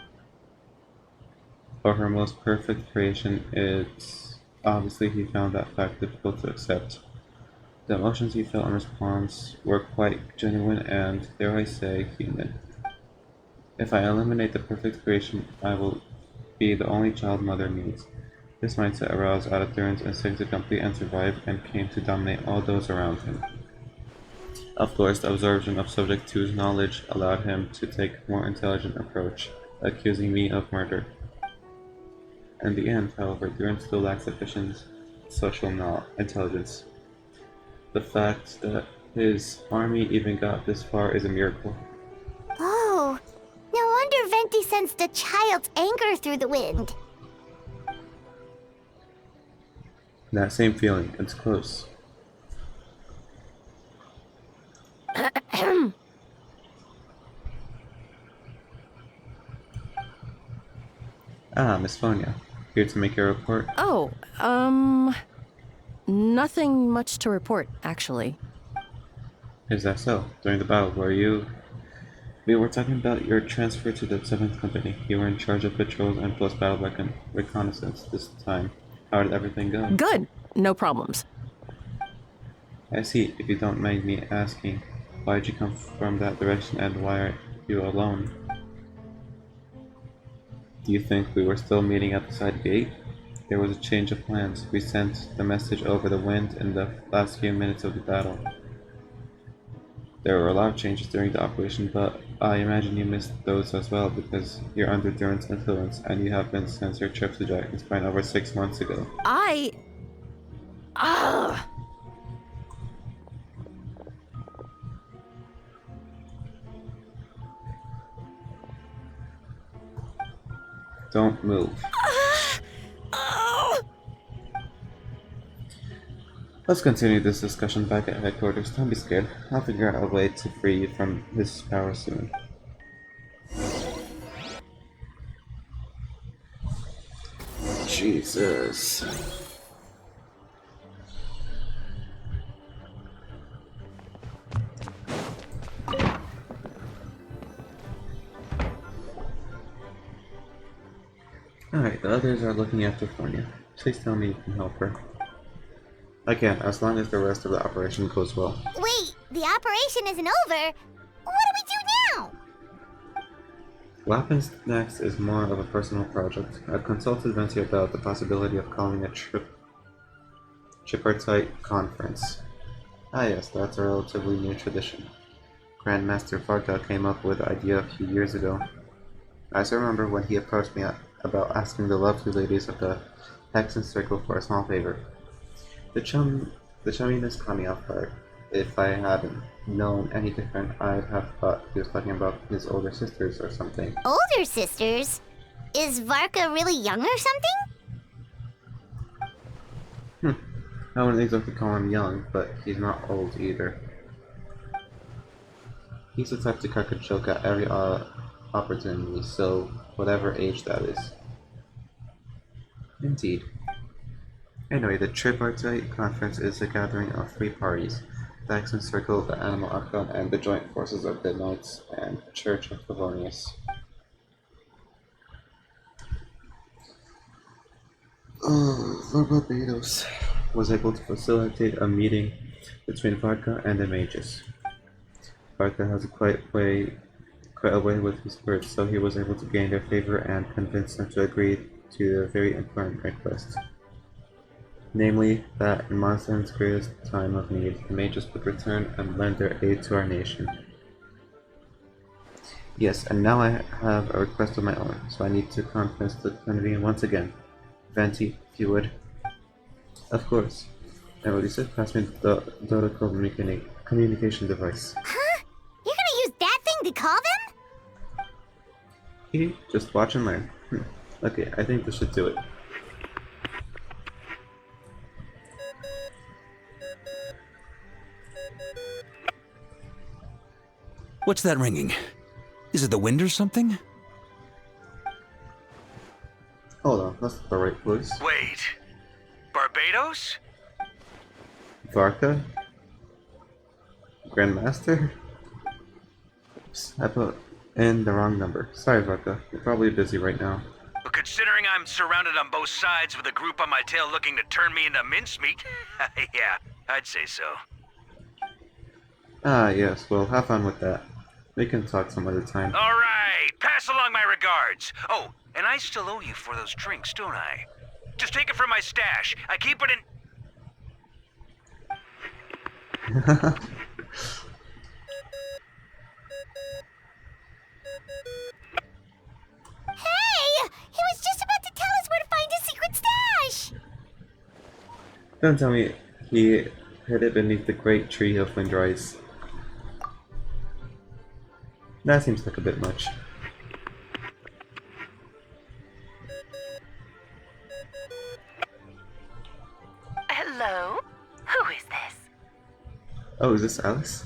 For her most perfect creation, it's obviously he found that fact difficult to accept. The emotions he felt in response were quite genuine and, dare I say, human. If I eliminate the perfect creation, I will be the only child Mother needs. This mindset aroused Alathuran's instinct to compete and survive, and came to dominate all those around him. Of course, the absorption of Subject 2's knowledge allowed him to take a more intelligent approach, accusing me of murder. In the end, however, Duran still lacks sufficient social intelligence. The fact that his army even got this far is a miracle. Oh, no wonder Venti sensed a child's anger through the wind. That same feeling, it's close. Miss Fonia. Here to make a report? Oh, nothing much to report, actually. Is that so? During the battle, we were talking about your transfer to the 7th Company. You were in charge of patrols and post-battle reconnaissance this time. How did everything go? Good. No problems. I see. If you don't mind me asking, why did you come from that direction and why are you alone? Do you think we were still meeting at the side gate? There was a change of plans. We sent the message over the wind in the last few minutes of the battle. There were a lot of changes during the operation, but I imagine you missed those as well because you're under Duran's influence and you have been since your trip to Dragon's Spine over 6 months ago. Don't move. Let's continue this discussion back at headquarters. Don't be scared. I'll figure out a way to free you from his power soon. Jesus. Alright, the others are looking after Fonia. Please tell me you can help her. I can, as long as the rest of the operation goes well. Wait, the operation isn't over. What do we do now? What happens next is more of a personal project. I've consulted Venti about the possibility of calling a tripartite conference. Ah yes, that's a relatively new tradition. Grandmaster Farka came up with the idea a few years ago. I still remember when he approached me about asking the lovely ladies of the Hexen Circle for a small favor. The chumminess caught me off guard. If I hadn't known any different, I'd have thought he was talking about his older sisters or something. Older sisters? Is Varka really young or something? I wouldn't exactly call him young, but he's not old either. He's the type to crack a joke at every opportunity, so whatever age that is. Indeed. Anyway, the Tripartite Conference is a gathering of 3 parties: the Hexen Circle, the Animal Archon, and the Joint Forces of the Knights and Church of Favonius. Lord Barbados was able to facilitate a meeting between Varka and the mages. Varka has quite a way with his words, so he was able to gain their favor and convince them to agree to a very important request. Namely, that in Monstern's greatest time of need, the mages would return and lend their aid to our nation. Yes, and now I have a request of my own, so I need to conference the Trinity once again. Venti, if you would. Of course. And Elisa, pass me the Dota communication device. Huh? You're gonna use that thing to call them? Just watch and learn. Okay, I think this should do it. What's that ringing? Is it the wind or something? Hold on, that's the right voice. Wait. Barbados? Varka? Grandmaster? Oops, I put in the wrong number. Sorry, Varka. You're probably busy right now. But considering I'm surrounded on both sides with a group on my tail looking to turn me into mincemeat, yeah, I'd say so. Ah, yes. Well, have fun with that. We can talk some other time. All right, pass along my regards. Oh, and I still owe you for those drinks, don't I? Just take it from my stash. I keep it in... Hey! He was just about to tell us where to find his secret stash! Don't tell me he hid it beneath the great tree of Windrise. That seems like a bit much. Hello? Who is this? Oh, is this Alice?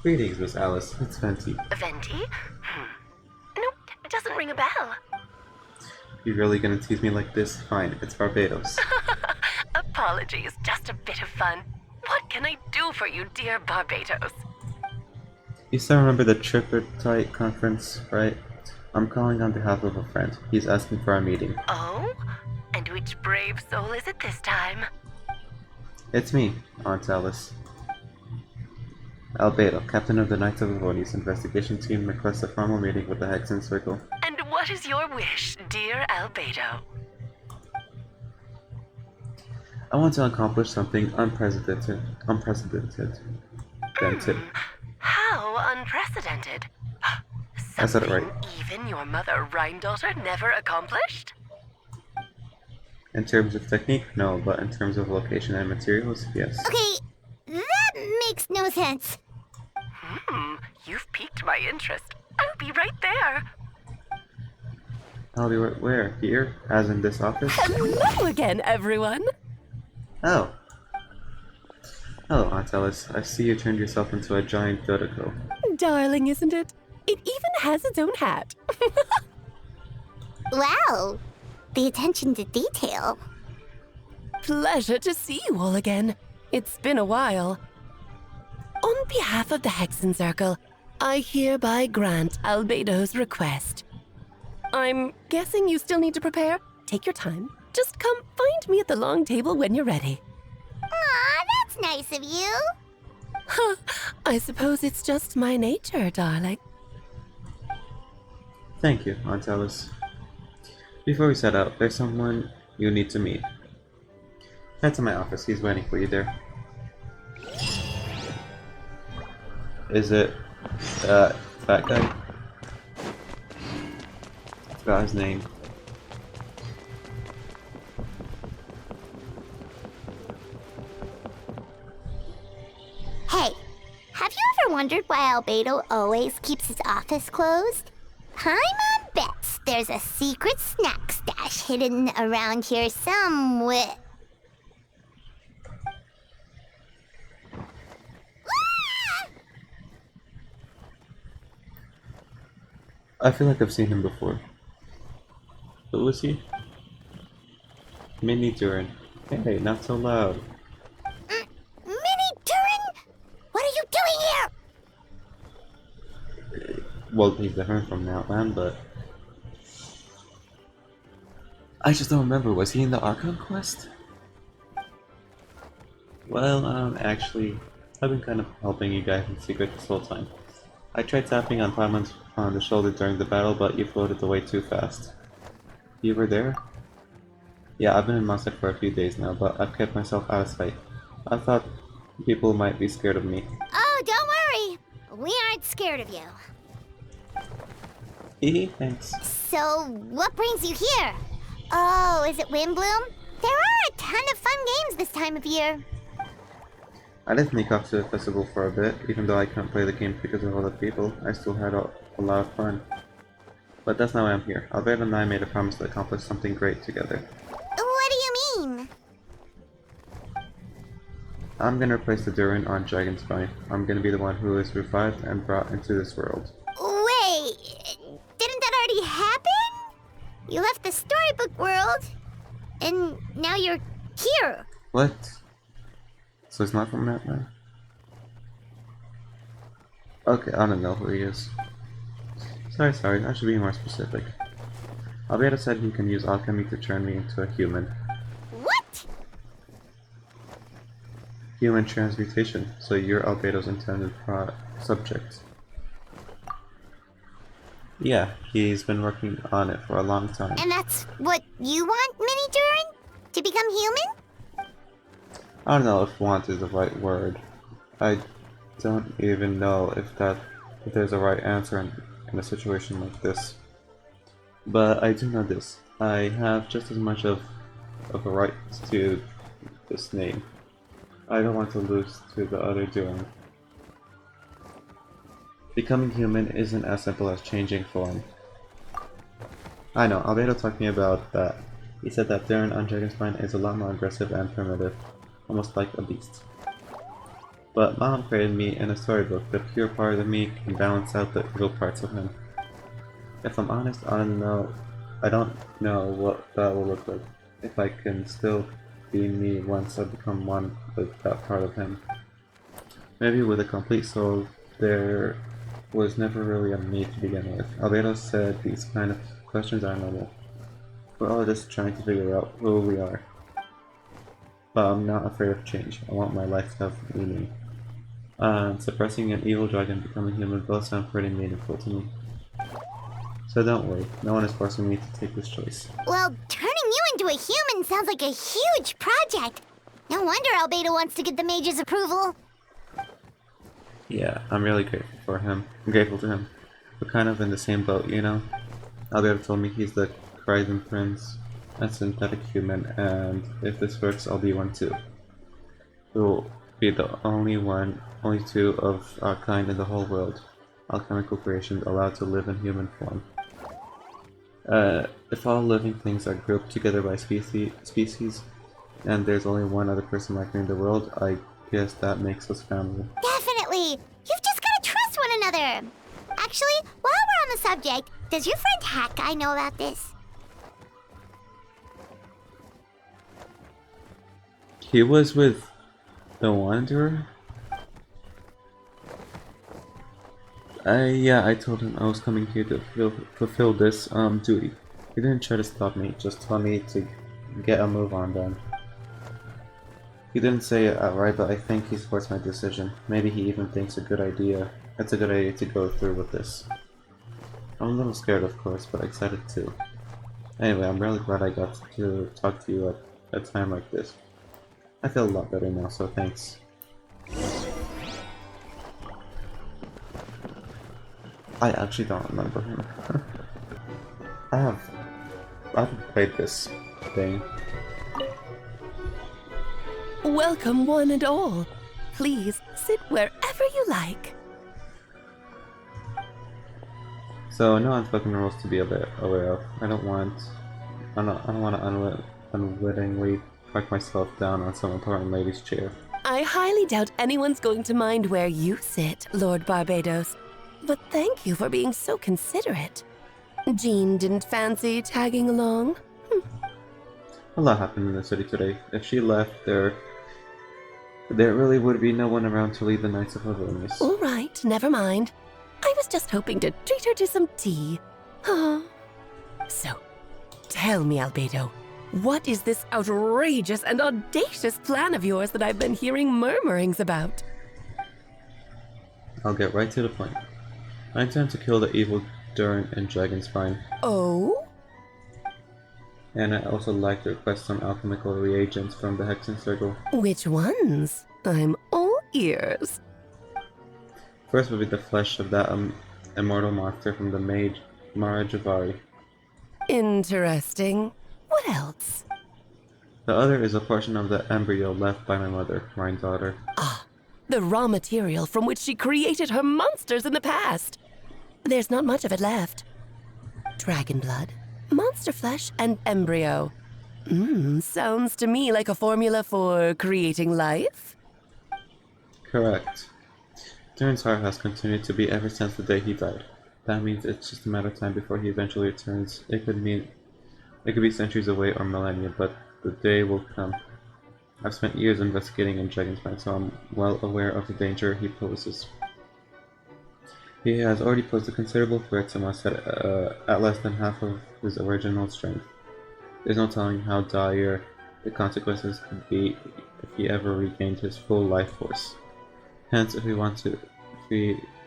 Greetings, Miss Alice. It's Venti. Venti? Nope, it doesn't ring a bell. You really gonna tease me like this? Fine, it's Barbados. Apologies, just a bit of fun. What can I do for you, dear Barbados? You still remember the Tripartite conference, right? I'm calling on behalf of a friend. He's asking for a meeting. Oh? And which brave soul is it this time? It's me, Aunt Alice. Albedo, captain of the Knights of Livonius investigation team, requests a formal meeting with the Hexen Circle. And what is your wish, dear Albedo? I want to accomplish something unprecedented. How unprecedented. I said it right. Even your mother Rhine-daughter never accomplished? In terms of technique, no, but in terms of location and materials, yes. Okay, that makes no sense. You've piqued my interest. I'll be right there. I'll be right where? Here? As in this office? Hello again, everyone. Oh. Hello, Aunt Alice. I see you turned yourself into a giant dodoco. Darling, isn't it? It even has its own hat. Wow, the attention to detail. Pleasure to see you all again. It's been a while. On behalf of the Hexen Circle, I hereby grant Albedo's request. I'm guessing you still need to prepare? Take your time. Just come find me at the long table when you're ready. Aw, that's nice of you. Huh, I suppose it's just my nature, darling. Thank you, Aunt Alice. Before we set out, there's someone you need to meet. Head to my office. He's waiting for you there. Is it that guy? I forgot his name. Hey, have you ever wondered why Albedo always keeps his office closed? Paimon bets there's a secret snack stash hidden around here somewhere. I feel like I've seen him before. Who was he? Mini Durin. Hey, not so loud. Mini Durin? What are you doing here? Well, he's different from Outland, but... I just don't remember. Was he in the Archon quest? Well, actually, I've been kind of helping you guys in secret this whole time. I tried tapping on Paimon's on the shoulder during the battle, but you floated away too fast. You were there? Yeah, I've been in Mossack for a few days now, but I've kept myself out of sight. I thought people might be scared of me. Oh, don't worry. We aren't scared of you. Thanks. So, what brings you here? Oh, is it Windblume? There are a ton of fun games this time of year. I did sneak off to the festival for a bit, even though I couldn't play the games because of other people. I still had a lot of fun. But that's not why I'm here. Albedo and I made a promise to accomplish something great together. What do you mean? I'm gonna replace the Durin on Dragon's Spine. I'm gonna be the one who is revived and brought into this world. Wait, didn't that already happen? You left the storybook world, and now you're here. What? So it's not from that man? Okay, I don't know who he is. Sorry, I should be more specific. Albedo said he can use alchemy to turn me into a human. What? Human transmutation, so you're Albedo's intended subject. Yeah, he's been working on it for a long time. And that's what you want, Mini Durin? To become human? I don't know if want is the right word. I don't even know if there's a right answer in a situation like this. But I do know this. I have just as much of a right to this name. I don't want to lose to the other Durin. Becoming human isn't as simple as changing form. I know, Albedo talked to me about that. He said that Durin on Dragonspine is a lot more aggressive and primitive, almost like a beast. But Mom created me in a storybook. The pure part of me can balance out the evil parts of him. If I'm honest, I don't know what that will look like. If I can still be me once I become one with that part of him. Maybe with a complete soul, there was never really a me to begin with. Albedo said these kind of questions are normal. We're all just trying to figure out who we are. But I'm not afraid of change. I want my life to have meaning. Suppressing an evil dragon and becoming human both sound pretty meaningful to me. So don't worry, no one is forcing me to take this choice. Well, turning you into a human sounds like a huge project. No wonder Albedo wants to get the mage's approval. Yeah, I'm really grateful for him. I'm grateful to him. We're kind of in the same boat, you know? Albedo told me he's the Kryzen Prince, a synthetic human, and if this works, I'll be one too. We'll be the only two of our kind in the whole world. Alchemical creations allowed to live in human form. If all living things are grouped together by species, and there's only one other person like me in the world, I guess that makes us family. Definitely! You've just gotta trust one another! Actually, while we're on the subject, does your friend Hakai know about this? He was with the Wanderer? Yeah, I told him I was coming here to fulfill this duty. He didn't try to stop me, just told me to get a move on done. He didn't say it outright, but I think he supports my decision. Maybe he even thinks it's a good idea to go through with this. I'm a little scared, of course, but excited too. Anyway, I'm really glad I got to talk to you at a time like this. I feel a lot better now, so thanks. I actually don't remember him. I haven't played this thing. Welcome, one and all. Please sit wherever you like. So no unspoken rules to be aware of. I don't want to unwittingly park myself down on some important lady's chair. I highly doubt anyone's going to mind where you sit, Lord Barbados. But thank you for being so considerate. Jean didn't fancy tagging along? A lot happened in the city today. If she left, there really would be no one around to lead the Knights of Avernus. All right, never mind. I was just hoping to treat her to some tea. Oh. So, tell me, Albedo, what is this outrageous and audacious plan of yours that I've been hearing murmurings about? I'll get right to the point. I intend to kill the evil Durin and Dragonspine. Oh? And I also like to request some alchemical reagents from the Hexen Circle. Which ones? I'm all ears. First would be the flesh of that immortal monster from the mage Mara Javari. Interesting. What else? The other is a portion of the embryo left by my mother, my daughter. Ah, the raw material from which she created her monsters in the past. There's not much of it left. Dragon blood, monster flesh, and embryo. Sounds to me like a formula for creating life. Correct. Durin's heart has continued to beat ever since the day he died. That means it's just a matter of time before he eventually returns. It could be centuries away or millennia, but the day will come. I've spent years investigating in Dragonspine, so I'm well aware of the danger he poses. He has already posed a considerable threat to us at less than half of his original strength. There's no telling how dire the consequences could be if he ever regained his full life force. Hence, if we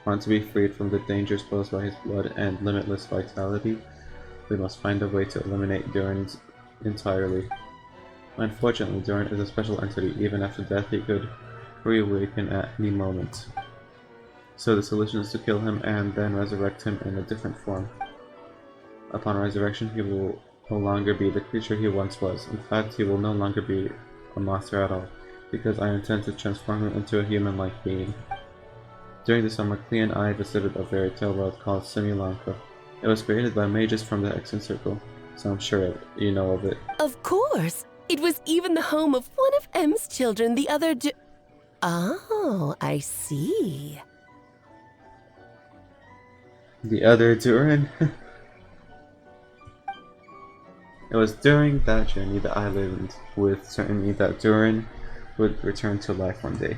Want to be freed from the dangers posed by his blood and limitless vitality? We must find a way to eliminate Durin entirely. Unfortunately, Durin is a special entity. Even after death, he could reawaken at any moment. So the solution is to kill him and then resurrect him in a different form. Upon resurrection, he will no longer be the creature he once was. In fact, he will no longer be a monster at all, because I intend to transform him into a human-like being. During the summer, Clea and I visited a fairy tale world called Similanka. It was created by mages from the Hexen Circle, so I'm sure you know of it. Of course! It was even the home of one of M's children, the other Oh, I see. The other Durin? It was during that journey that I learned with certainty that Durin would return to life one day.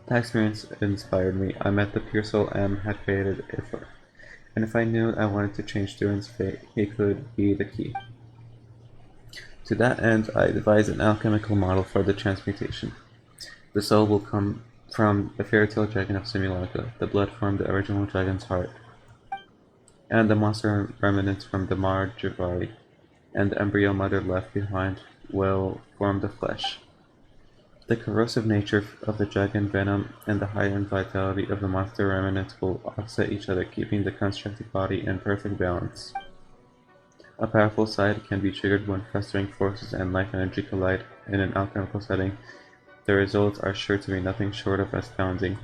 That experience inspired me. I met the pure soul M had created it for, and if I knew I wanted to change Durin's fate, he could be the key. To that end, I devised an alchemical model for the transmutation. The soul will come from the fairy tale dragon of Similanka, the blood from the original dragon's heart, and the monster remnants from the Marjavari, and the embryo mother left behind will form the flesh. The corrosive nature of the dragon venom and the high-end vitality of the monster remnants will offset each other, keeping the constructed body in perfect balance. A powerful side can be triggered when festering forces and life energy collide in an alchemical setting. The results are sure to be nothing short of astounding.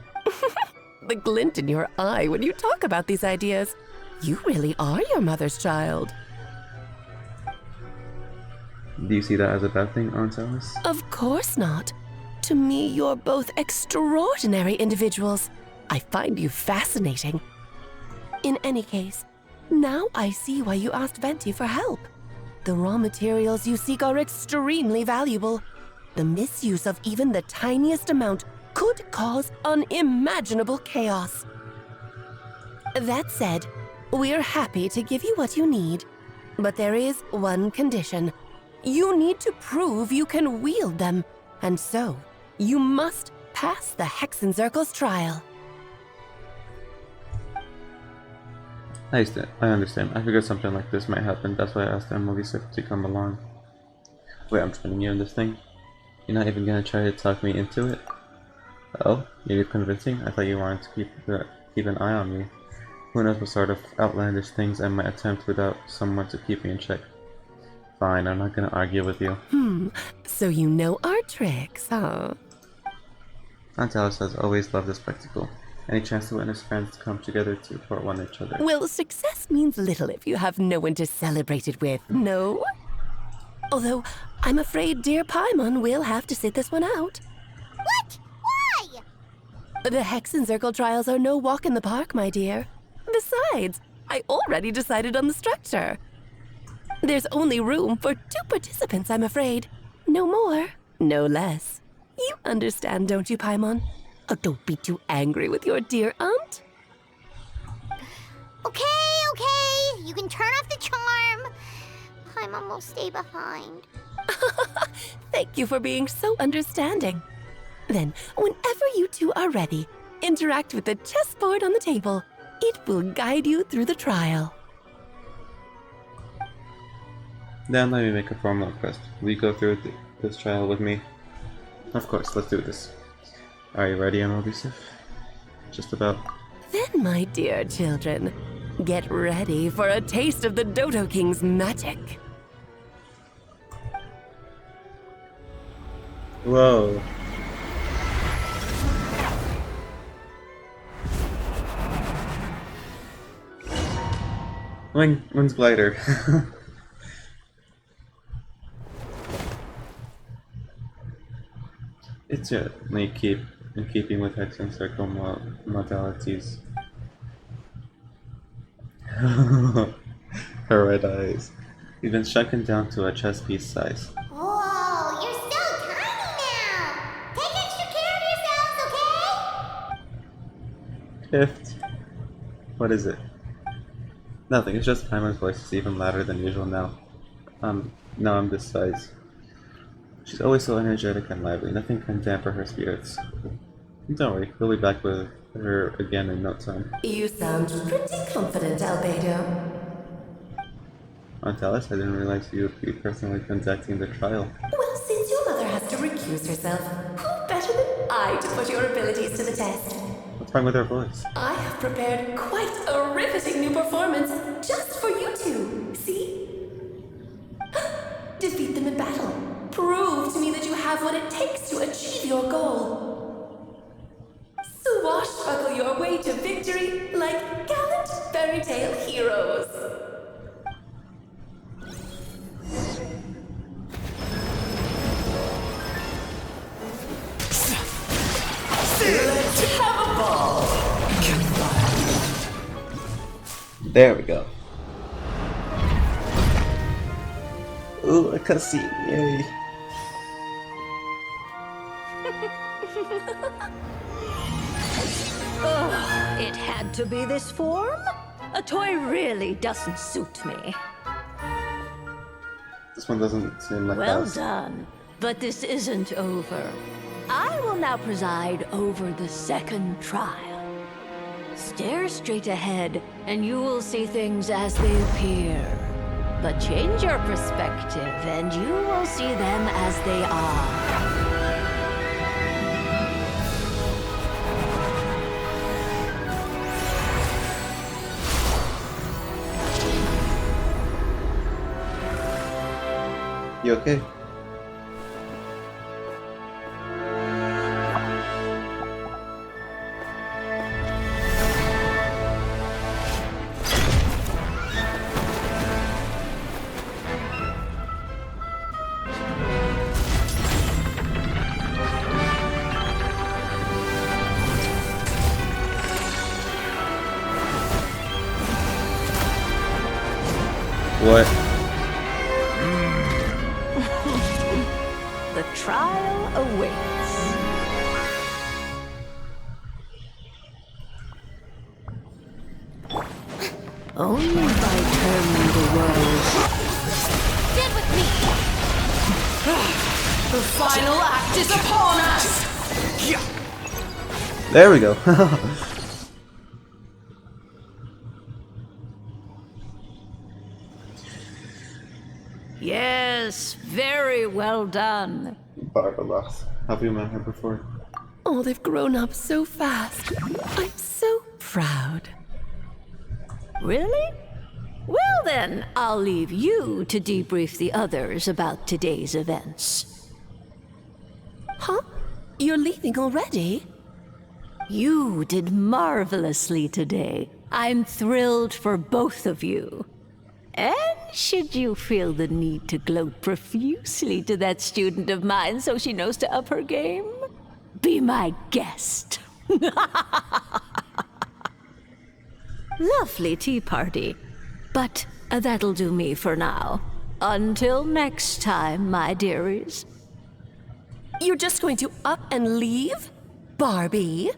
The glint in your eye when you talk about these ideas. You really are your mother's child. Do you see that as a bad thing, Aunt Alice? Of course not. To me, you're both extraordinary individuals. I find you fascinating. In any case, now I see why you asked Venti for help. The raw materials you seek are extremely valuable. The misuse of even the tiniest amount could cause unimaginable chaos. That said, we're happy to give you what you need. But there is one condition. You need to prove you can wield them, and so you must pass the Hexen Circle's trial. I understand. I figured something like this might happen. That's why I asked Emily to come along. Wait, I'm joining you in this thing? You're not even gonna try to talk me into it? Oh, you need convincing? I thought you wanted to keep an eye on me. Who knows what sort of outlandish things I might attempt without someone to keep me in check. Fine, I'm not gonna argue with you. So you know our tricks, huh? Aunt Alice has always loved the spectacle. Any chance to witness friends come together to support one another. Well, success means little if you have no one to celebrate it with, no? Although, I'm afraid dear Paimon will have to sit this one out. What? Why? The Hexen Circle trials are no walk in the park, my dear. Besides, I already decided on the structure. There's only room for 2 participants, I'm afraid. No more, no less. You understand, don't you, Paimon? Oh, don't be too angry with your dear aunt. Okay. You can turn off the charm. Paimon will stay behind. Thank you for being so understanding. Then, whenever you two are ready, interact with the chessboard on the table. It will guide you through the trial. Then let me make a formal request. Will you go through this trial with me? Of course, let's do this. Are you ready, Albedo? Just about. Then, my dear children, get ready for a taste of the Dodo King's magic. Whoa. Wind's glider. It's certainly in keeping with Hexen Circle modalities. Her red eyes. We've been shrunken down to a chess piece size. Whoa, you're so tiny now! Take extra care of yourselves, okay? Pift. What is it? Nothing, it's just Paimon's voice is even louder than usual now. Now I'm this size. She's always so energetic and lively, nothing can dampen her spirits. Don't worry, we'll be back with her again in no time. You sound pretty confident, Albedo. Aunt Alice, I didn't realize you would be personally conducting the trial. Well, since your mother has to recuse herself, who better than I to put your abilities to the test? What's wrong with her voice? I have prepared quite a riveting new performance just for you two. See? Defeat them in battle. Prove to me that you have what it takes to achieve your goal. Swashbuckle your way to victory like gallant fairy tale heroes. Let's have a ball. There we go. Ooh, a cutscene, yay. Ugh, it had to be this form? A toy really doesn't suit me. This one doesn't seem like Well that. done, but this isn't over. I will now preside over the second trial. Stare straight ahead, and you will see things as they appear. But change your perspective, and you will see them as they are. You okay? What? The trial awaits. Only by turning the world. Stand with me! The final act is upon us! There we go. Yes, very well done. Paralogism. Have you met her before? Oh, they've grown up so fast. I'm so proud. Really? Well then, I'll leave you to debrief the others about today's events. Huh? You're leaving already? You did marvelously today. I'm thrilled for both of you. And should you feel the need to gloat profusely to that student of mine so she knows to up her game, be my guest. Lovely tea party. But that'll do me for now. Until next time, my dearies. You're just going to up and leave? Barbie?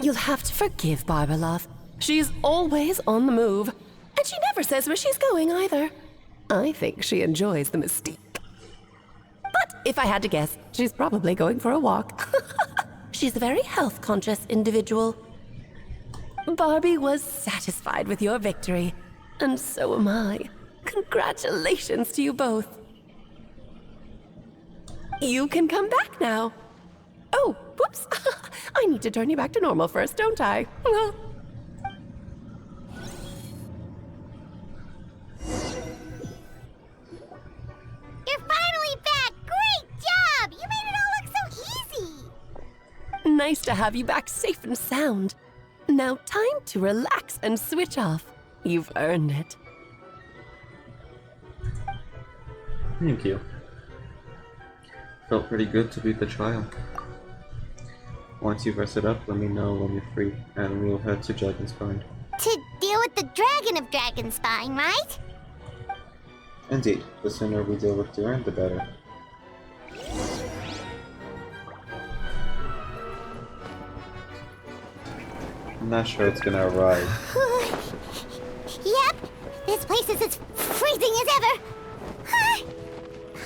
You'll have to forgive Barbalov. She's always on the move. And she never says where she's going either. I think she enjoys the mystique. But if I had to guess, she's probably going for a walk. She's a very health-conscious individual. Barbie was satisfied with your victory. And so am I. Congratulations to you both. You can come back now. Oh, whoops. I need to turn you back to normal first, don't I? You're finally back! Great job! You made it all look so easy! Nice to have you back safe and sound. Now time to relax and switch off. You've earned it. Thank you. Felt pretty good to beat the trial. Once you've rested up, let me know when you're free, and we'll head to Dragonspine. To deal with the dragon of Dragonspine, right? Indeed, the sooner we deal with Duran, the better. I'm not sure it's gonna arrive. Yep, this place is as freezing as ever.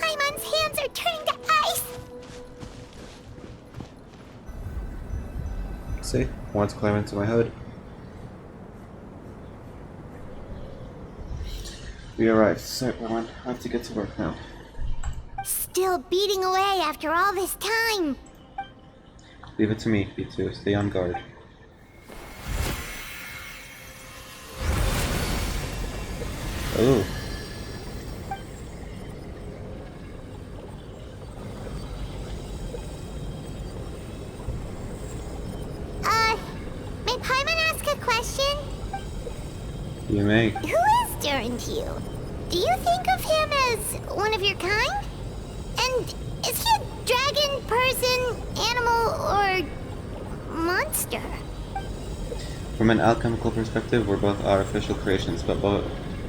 Paimon's hands are turning to ice. say, once climb into my hood. We arrived. So everyone, I have to get to work now. Still beating away after all this time. Leave it to me, B2. Stay on guard. Oh. May Paimon ask a question? You may. Who is Durin to you? Do you think of him as one of your kind? And is he a dragon, person, animal, or monster? From an alchemical perspective, we're both artificial creations, but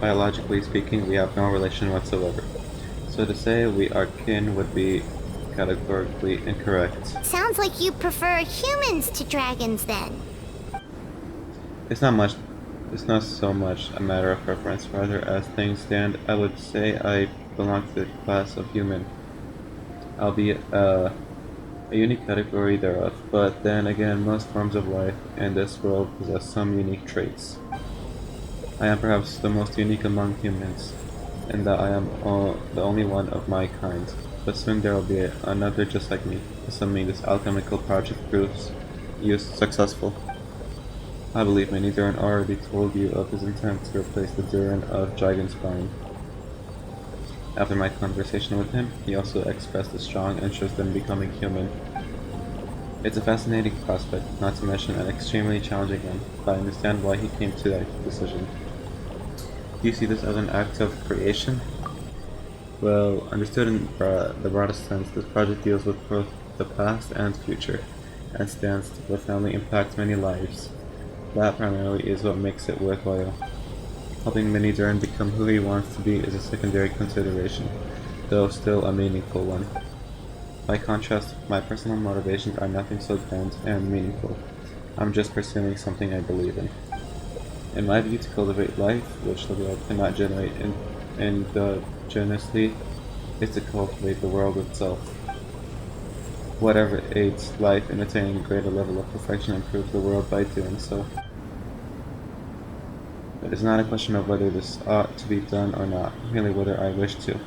biologically speaking, we have no relation whatsoever. So to say we are kin would be categorically incorrect. Sounds like you prefer humans to dragons then. It's not so much a matter of preference, rather as things stand, I would say I belong to the class of human, albeit a unique category thereof, but then again most forms of life in this world possess some unique traits. I am perhaps the most unique among humans, in that I am the only one of my kind, but soon there will be another just like me, assuming this alchemical project proves successful. I believe many Durin already told you of his intent to replace the Durin of Dragonspine. After my conversation with him, he also expressed a strong interest in becoming human. It's a fascinating prospect, not to mention an extremely challenging one, but I understand why he came to that decision. Do you see this as an act of creation? Well, understood in the broadest sense, this project deals with both the past and future, and stands to profoundly impact many lives. That primarily is what makes it worthwhile. Helping Mini Durin become who he wants to be is a secondary consideration, though still a meaningful one. By contrast, my personal motivations are nothing so grand and meaningful. I'm just pursuing something I believe in. In my view, to cultivate life, which the world cannot generate endogenously, is to cultivate the world itself. Whatever aids life in attaining a greater level of perfection improves the world by doing so. It is not a question of whether this ought to be done or not, merely whether I wish to.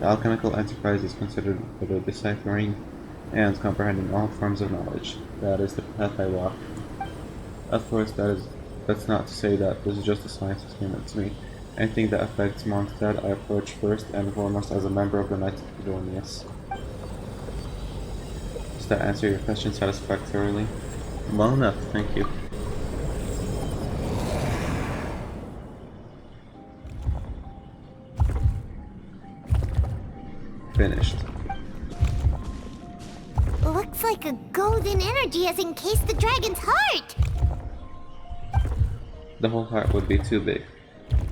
The alchemical enterprise is considered for the deciphering and comprehending all forms of knowledge. That is the path I walk. Of course, that's not to say that this is just a science experiment to me. Anything that affects Mondstadt I approach first and foremost as a member of the Knights of Pavilionius. Does that answer your question satisfactorily? Well enough, thank you. Finished. Looks like a golden energy has encased the dragon's heart! The whole heart would be too big.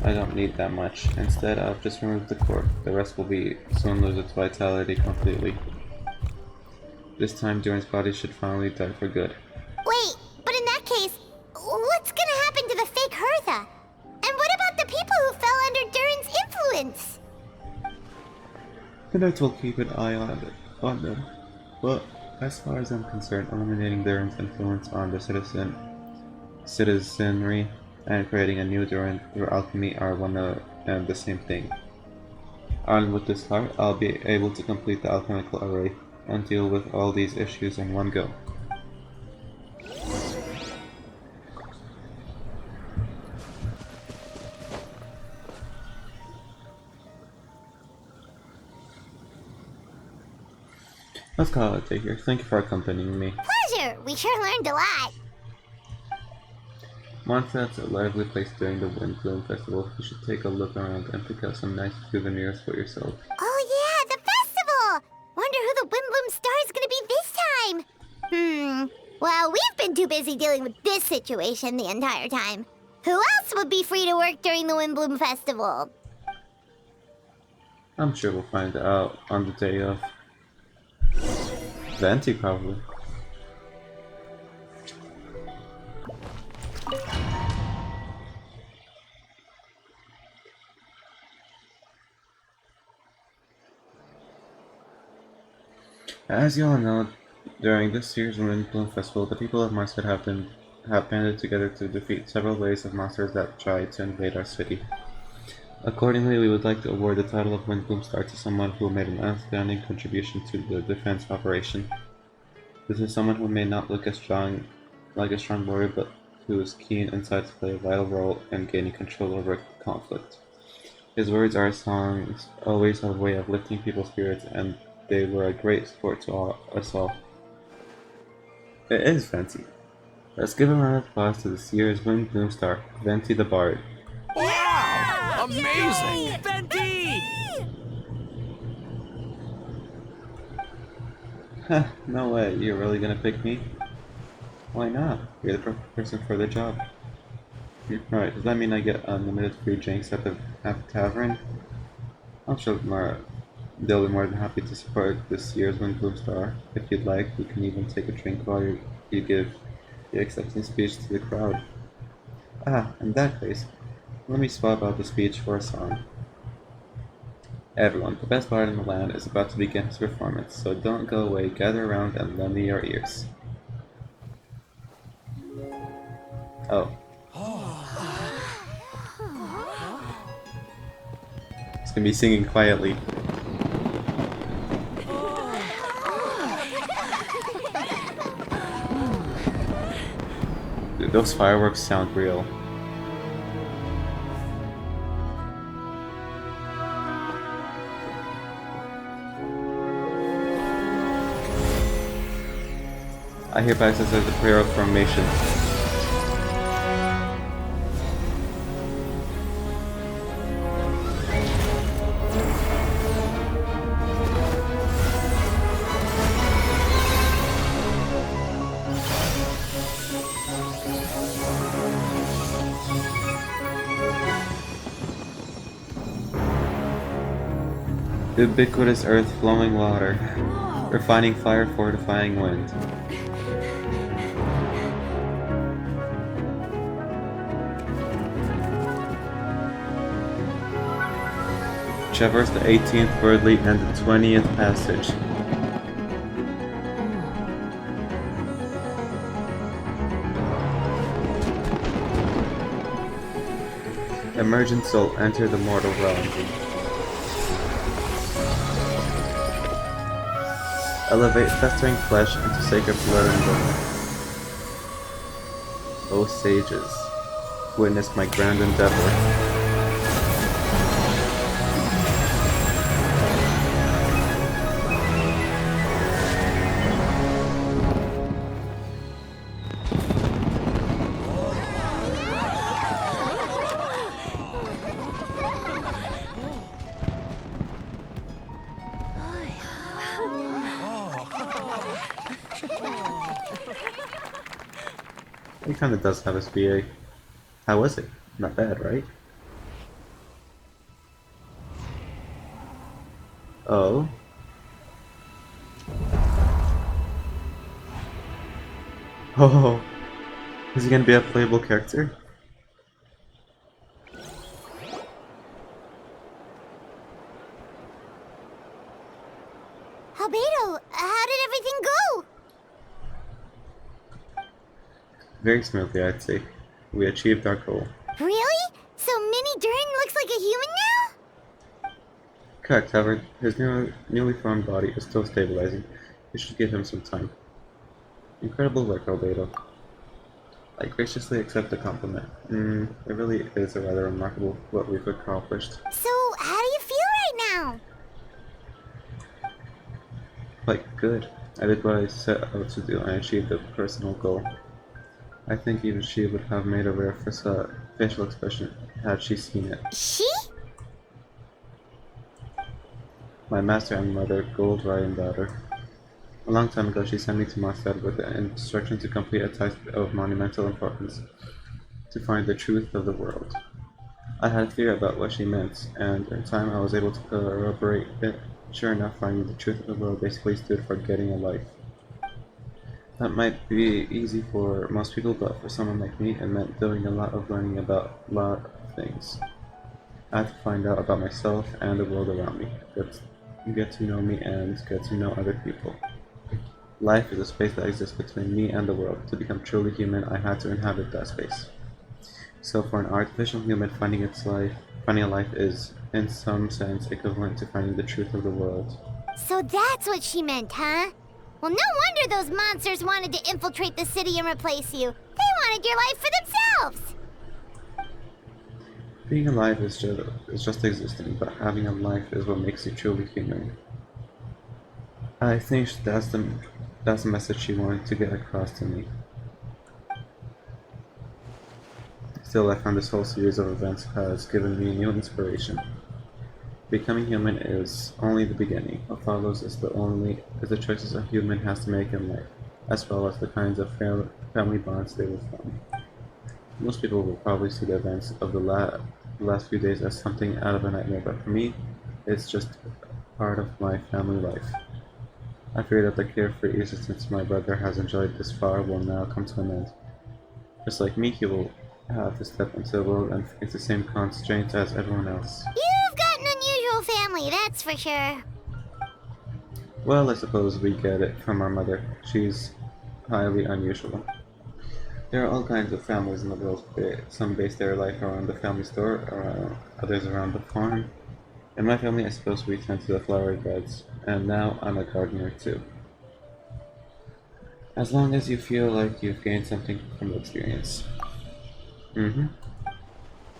I don't need that much. Instead, I'll just remove the core. The rest will soon lose its vitality completely. This time, Durin's body should finally die for good. Wait, but in that case, what's gonna happen to the fake Hertha? And what about the people who fell under Durin's influence? The Knights will keep an eye on them. But as far as I'm concerned, eliminating Durin's influence on the citizenry and creating a new Durin through alchemy are one and the same thing. Armed with this heart, I'll be able to complete the alchemical array and deal with all these issues in one go. Let's call it a day here. Thank you for accompanying me. Pleasure! We sure learned a lot. Mondstadt's a lively place during the Windblume Festival. You should take a look around and pick out some nice souvenirs for yourself. Oh yeah, the festival! Wonder who the Windblume star is gonna be this time. Well, we've been too busy dealing with this situation the entire time. Who else would be free to work during the Windblume Festival? I'm sure we'll find out on the day of. Venti, probably. As you all know, During this year's Windblume Festival, the people of Marstead have banded together to defeat several waves of monsters that try to invade our city. Accordingly, we would like to award the title of Windblume Star to someone who made an outstanding contribution to the defense operation. This is someone who may not look like a strong warrior, but who is keen inside to play a vital role in gaining control over conflict. His words are songs always have a way of lifting people's spirits, and they were a great support to us all. It is Venti. Let's give a round of applause to this year's Windblume Star, Venti the Bard. Wow! Amazing! Venti! No way, you're really gonna pick me? Why not? You're the perfect person for the job. Right, does that mean I get unlimited free drinks at the tavern? I'm sure they'll be more than happy to support this year's Windblume Star. If you'd like, we can even take a drink while you give the acceptance speech to the crowd. In that case, let me swap out the speech for a song. Everyone, the best bard in the land is about to begin his performance, so don't go away, gather around and lend me your ears. Oh. He's gonna be singing quietly. Dude, those fireworks sound real. I hereby exercise the prayer of formation. Ubiquitous earth, flowing water, refining fire, fortifying wind. Traverse the 18th word lead and the 20th passage. Emergent soul, enter the mortal realm. Elevate festering flesh into sacred blood and bone. O sages, witness my grand endeavor. He kinda does have a SBA. How was it? Not bad, right? Oh? Oh, is he gonna be a playable character? Albedo, how did everything go? Very smoothly, I'd say. We achieved our goal. Really? So Mini Durin looks like a human now? Correct, however, his newly formed body is still stabilizing. We should give him some time. Incredible work, Albedo. I graciously accept the compliment. It really is a rather remarkable what we've accomplished. So, how do you feel right now? Quite good. I did what I set out to do and I achieved a personal goal. I think even she would have made a rare facial expression had she seen it. She? My master and mother, Gold Ryan daughter. A long time ago she sent me to Marstead with the instruction to complete a task of monumental importance, to find the truth of the world. I had fear about what she meant, and in time I was able to corroborate it. Sure enough, finding the truth of the world basically stood for getting a life. That might be easy for most people, but for someone like me, it meant doing a lot of learning about a lot of things. I had to find out about myself and the world around me, get to know me and get to know other people. Life is a space that exists between me and the world. To become truly human, I had to inhabit that space. So for an artificial human, finding a life is, in some sense, equivalent to finding the truth of the world. So that's what she meant, huh? Well, no wonder those monsters wanted to infiltrate the city and replace you. They wanted your life for themselves! Being alive is just existing, but having a life is what makes you truly human. I think that's the message she wanted to get across to me. Still, I found this whole series of events has given me new inspiration. Becoming human is only the beginning. What follows is the choices a human has to make in life, as well as the kinds of family bonds they will form. Most people will probably see the events of the last few days as something out of a nightmare, but for me, it's just part of my family life. I fear that the carefree existence my brother has enjoyed this far will now come to an end. Just like me, he will have to step into the world and face the same constraints as everyone else. You've got an unusual family, that's for sure. Well, I suppose we get it from our mother. She's highly unusual. There are all kinds of families in the world. Some base their life around the family store, others around the farm. In my family, I suppose we tend to the flower beds, and now I'm a gardener too. As long as you feel like you've gained something from the experience.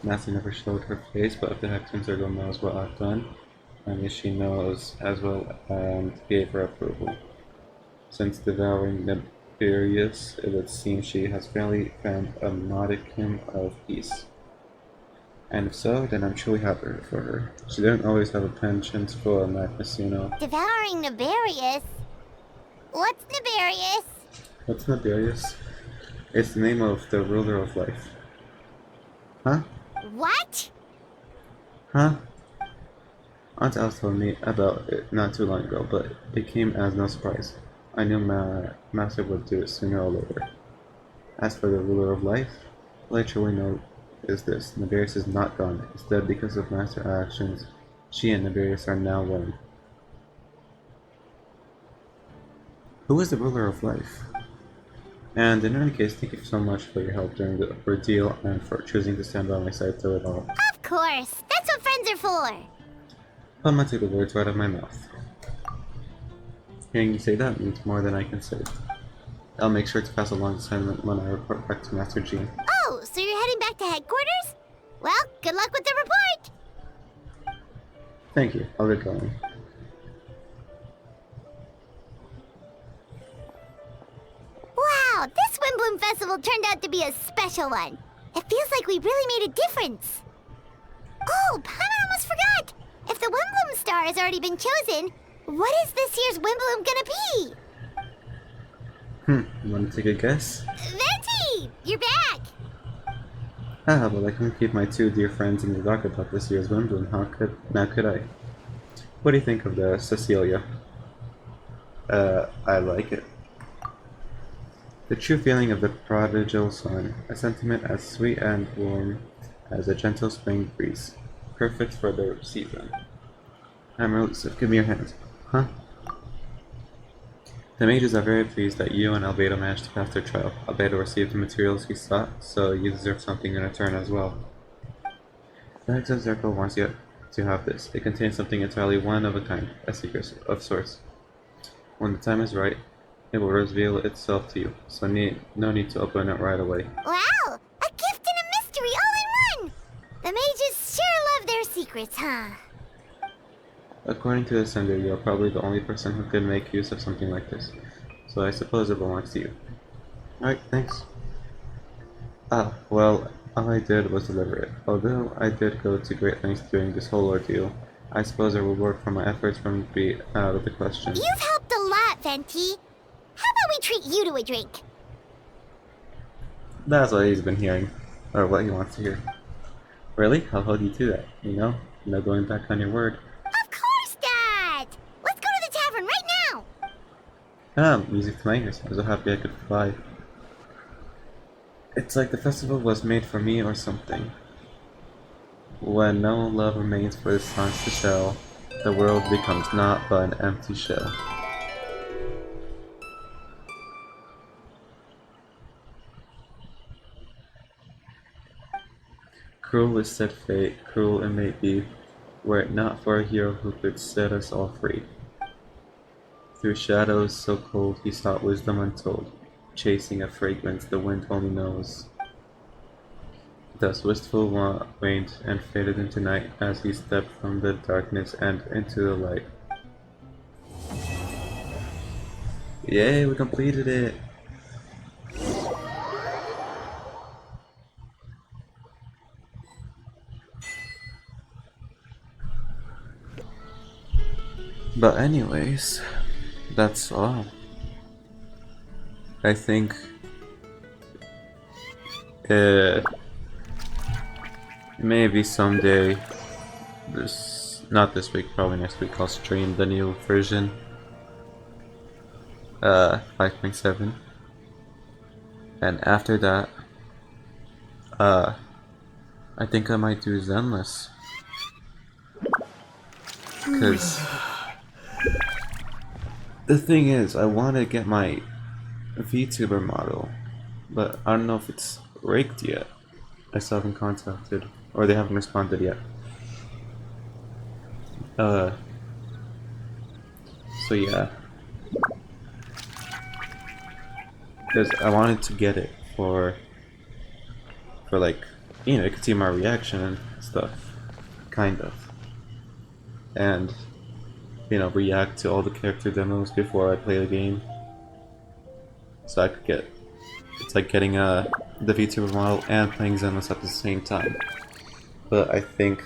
Nancy never showed her face, but if the Hexen Circle knows what I've done, I mean she knows as well and gave her approval. Since devouring Nefarious, it would seem she has fairly found a modicum of peace. And if so, then I'm truly happy for her. She didn't always have a penchant for madness, you know. Devouring Nefarious? What's Nefarious? What's Nefarious? It's the name of the ruler of life. Huh? What? Huh? Aunt Alice told me about it not too long ago, but it came as no surprise. I knew Master would do it sooner or later. As for the ruler of life, all I truly know is this: Nefarious is not gone. Instead, because of Master actions, she and Nefarious are now one. Who is the ruler of life? And in any case, thank you so much for your help during the ordeal and for choosing to stand by my side through it all. Of course! That's what friends are for! I'm not take the words right out of my mouth. Hearing you say that means more than I can say. I'll make sure to pass along the sentiment when I report back to Master Jean. Oh, so you're heading back to headquarters? Well, good luck with the report! Thank you. I'll get going. Wow, this Windblume Festival turned out to be a special one. It feels like we really made a difference. Oh, Paimon almost forgot! If the Windblume star has already been chosen, what is this year's Windblume gonna be? You want to take a guess? Venti! You're back! Well, I couldn't keep my two dear friends in the dark about this year's Windblume. Now could I? What do you think of the Cecilia? I like it. The true feeling of the prodigal son, a sentiment as sweet and warm as a gentle spring breeze, perfect for the season. I'm elusive. Give me your hand. Huh? The mages are very pleased that you and Albedo managed to pass their trial. Albedo received the materials he sought, so you deserve something in return as well. The Hexen Circle wants you to have this. It contains something entirely one of a kind, a secret of sorts. When the time is right, it will reveal itself to you, so no need to open it right away. Wow! A gift and a mystery all in one! The mages sure love their secrets, huh? According to the sender, you are probably the only person who could make use of something like this, so I suppose it belongs to you. Alright, thanks. Well, all I did was deliver it. Although I did go to great lengths during this whole ordeal, I suppose a reward for my efforts wouldn't be out of the question. You've helped a lot, Venti. How about we treat you to a drink? That's what he's been hearing, or what he wants to hear. Really? I'll hold you to that, you know? No going back on your word. Of course not! Let's go to the tavern right now! Music to my ears. I'm so happy I could fly. It's like the festival was made for me or something. When no love remains for the songs to tell, the world becomes naught but an empty shell. Cruel is said fate, cruel it may be, were it not for a hero who could set us all free. Through shadows so cold he sought wisdom untold, chasing a fragrance the wind only knows. Thus wistful waned and faded into night as he stepped from the darkness and into the light. Yay, we completed it! But anyways, that's all. I think maybe someday, not this week, probably next week, I'll stream the new version, 5.7, and after that, I think I might do Zenless, because the thing is, I want to get my VTuber model, but I don't know if it's rigged yet. I still haven't contacted, or they haven't responded yet. So yeah, because I wanted to get it for like, you know, you could see my reaction and stuff, kind of, and you know, react to all the character demos before I play the game, so I could get, it's like getting the VTuber model and playing Zenless at the same time. But I think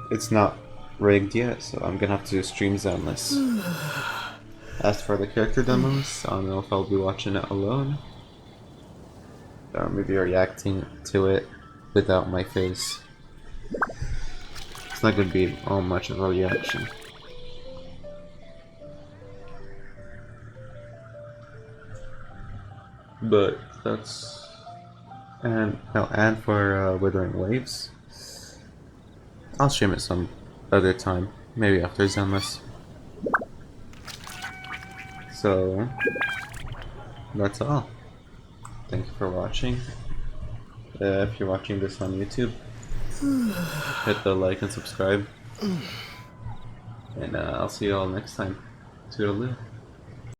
it's not rigged yet, so I'm gonna have to stream Zenless. As for the character demos, I don't know if I'll be watching it alone, or maybe reacting to it without my face. It's not gonna be all much of a reaction. But that's, and for Withering Waves, I'll stream it some other time, maybe after Zenless. So that's all. Thank you for watching. If you're watching this on YouTube, hit the like and subscribe, and I'll see you all next time. Toodaloo.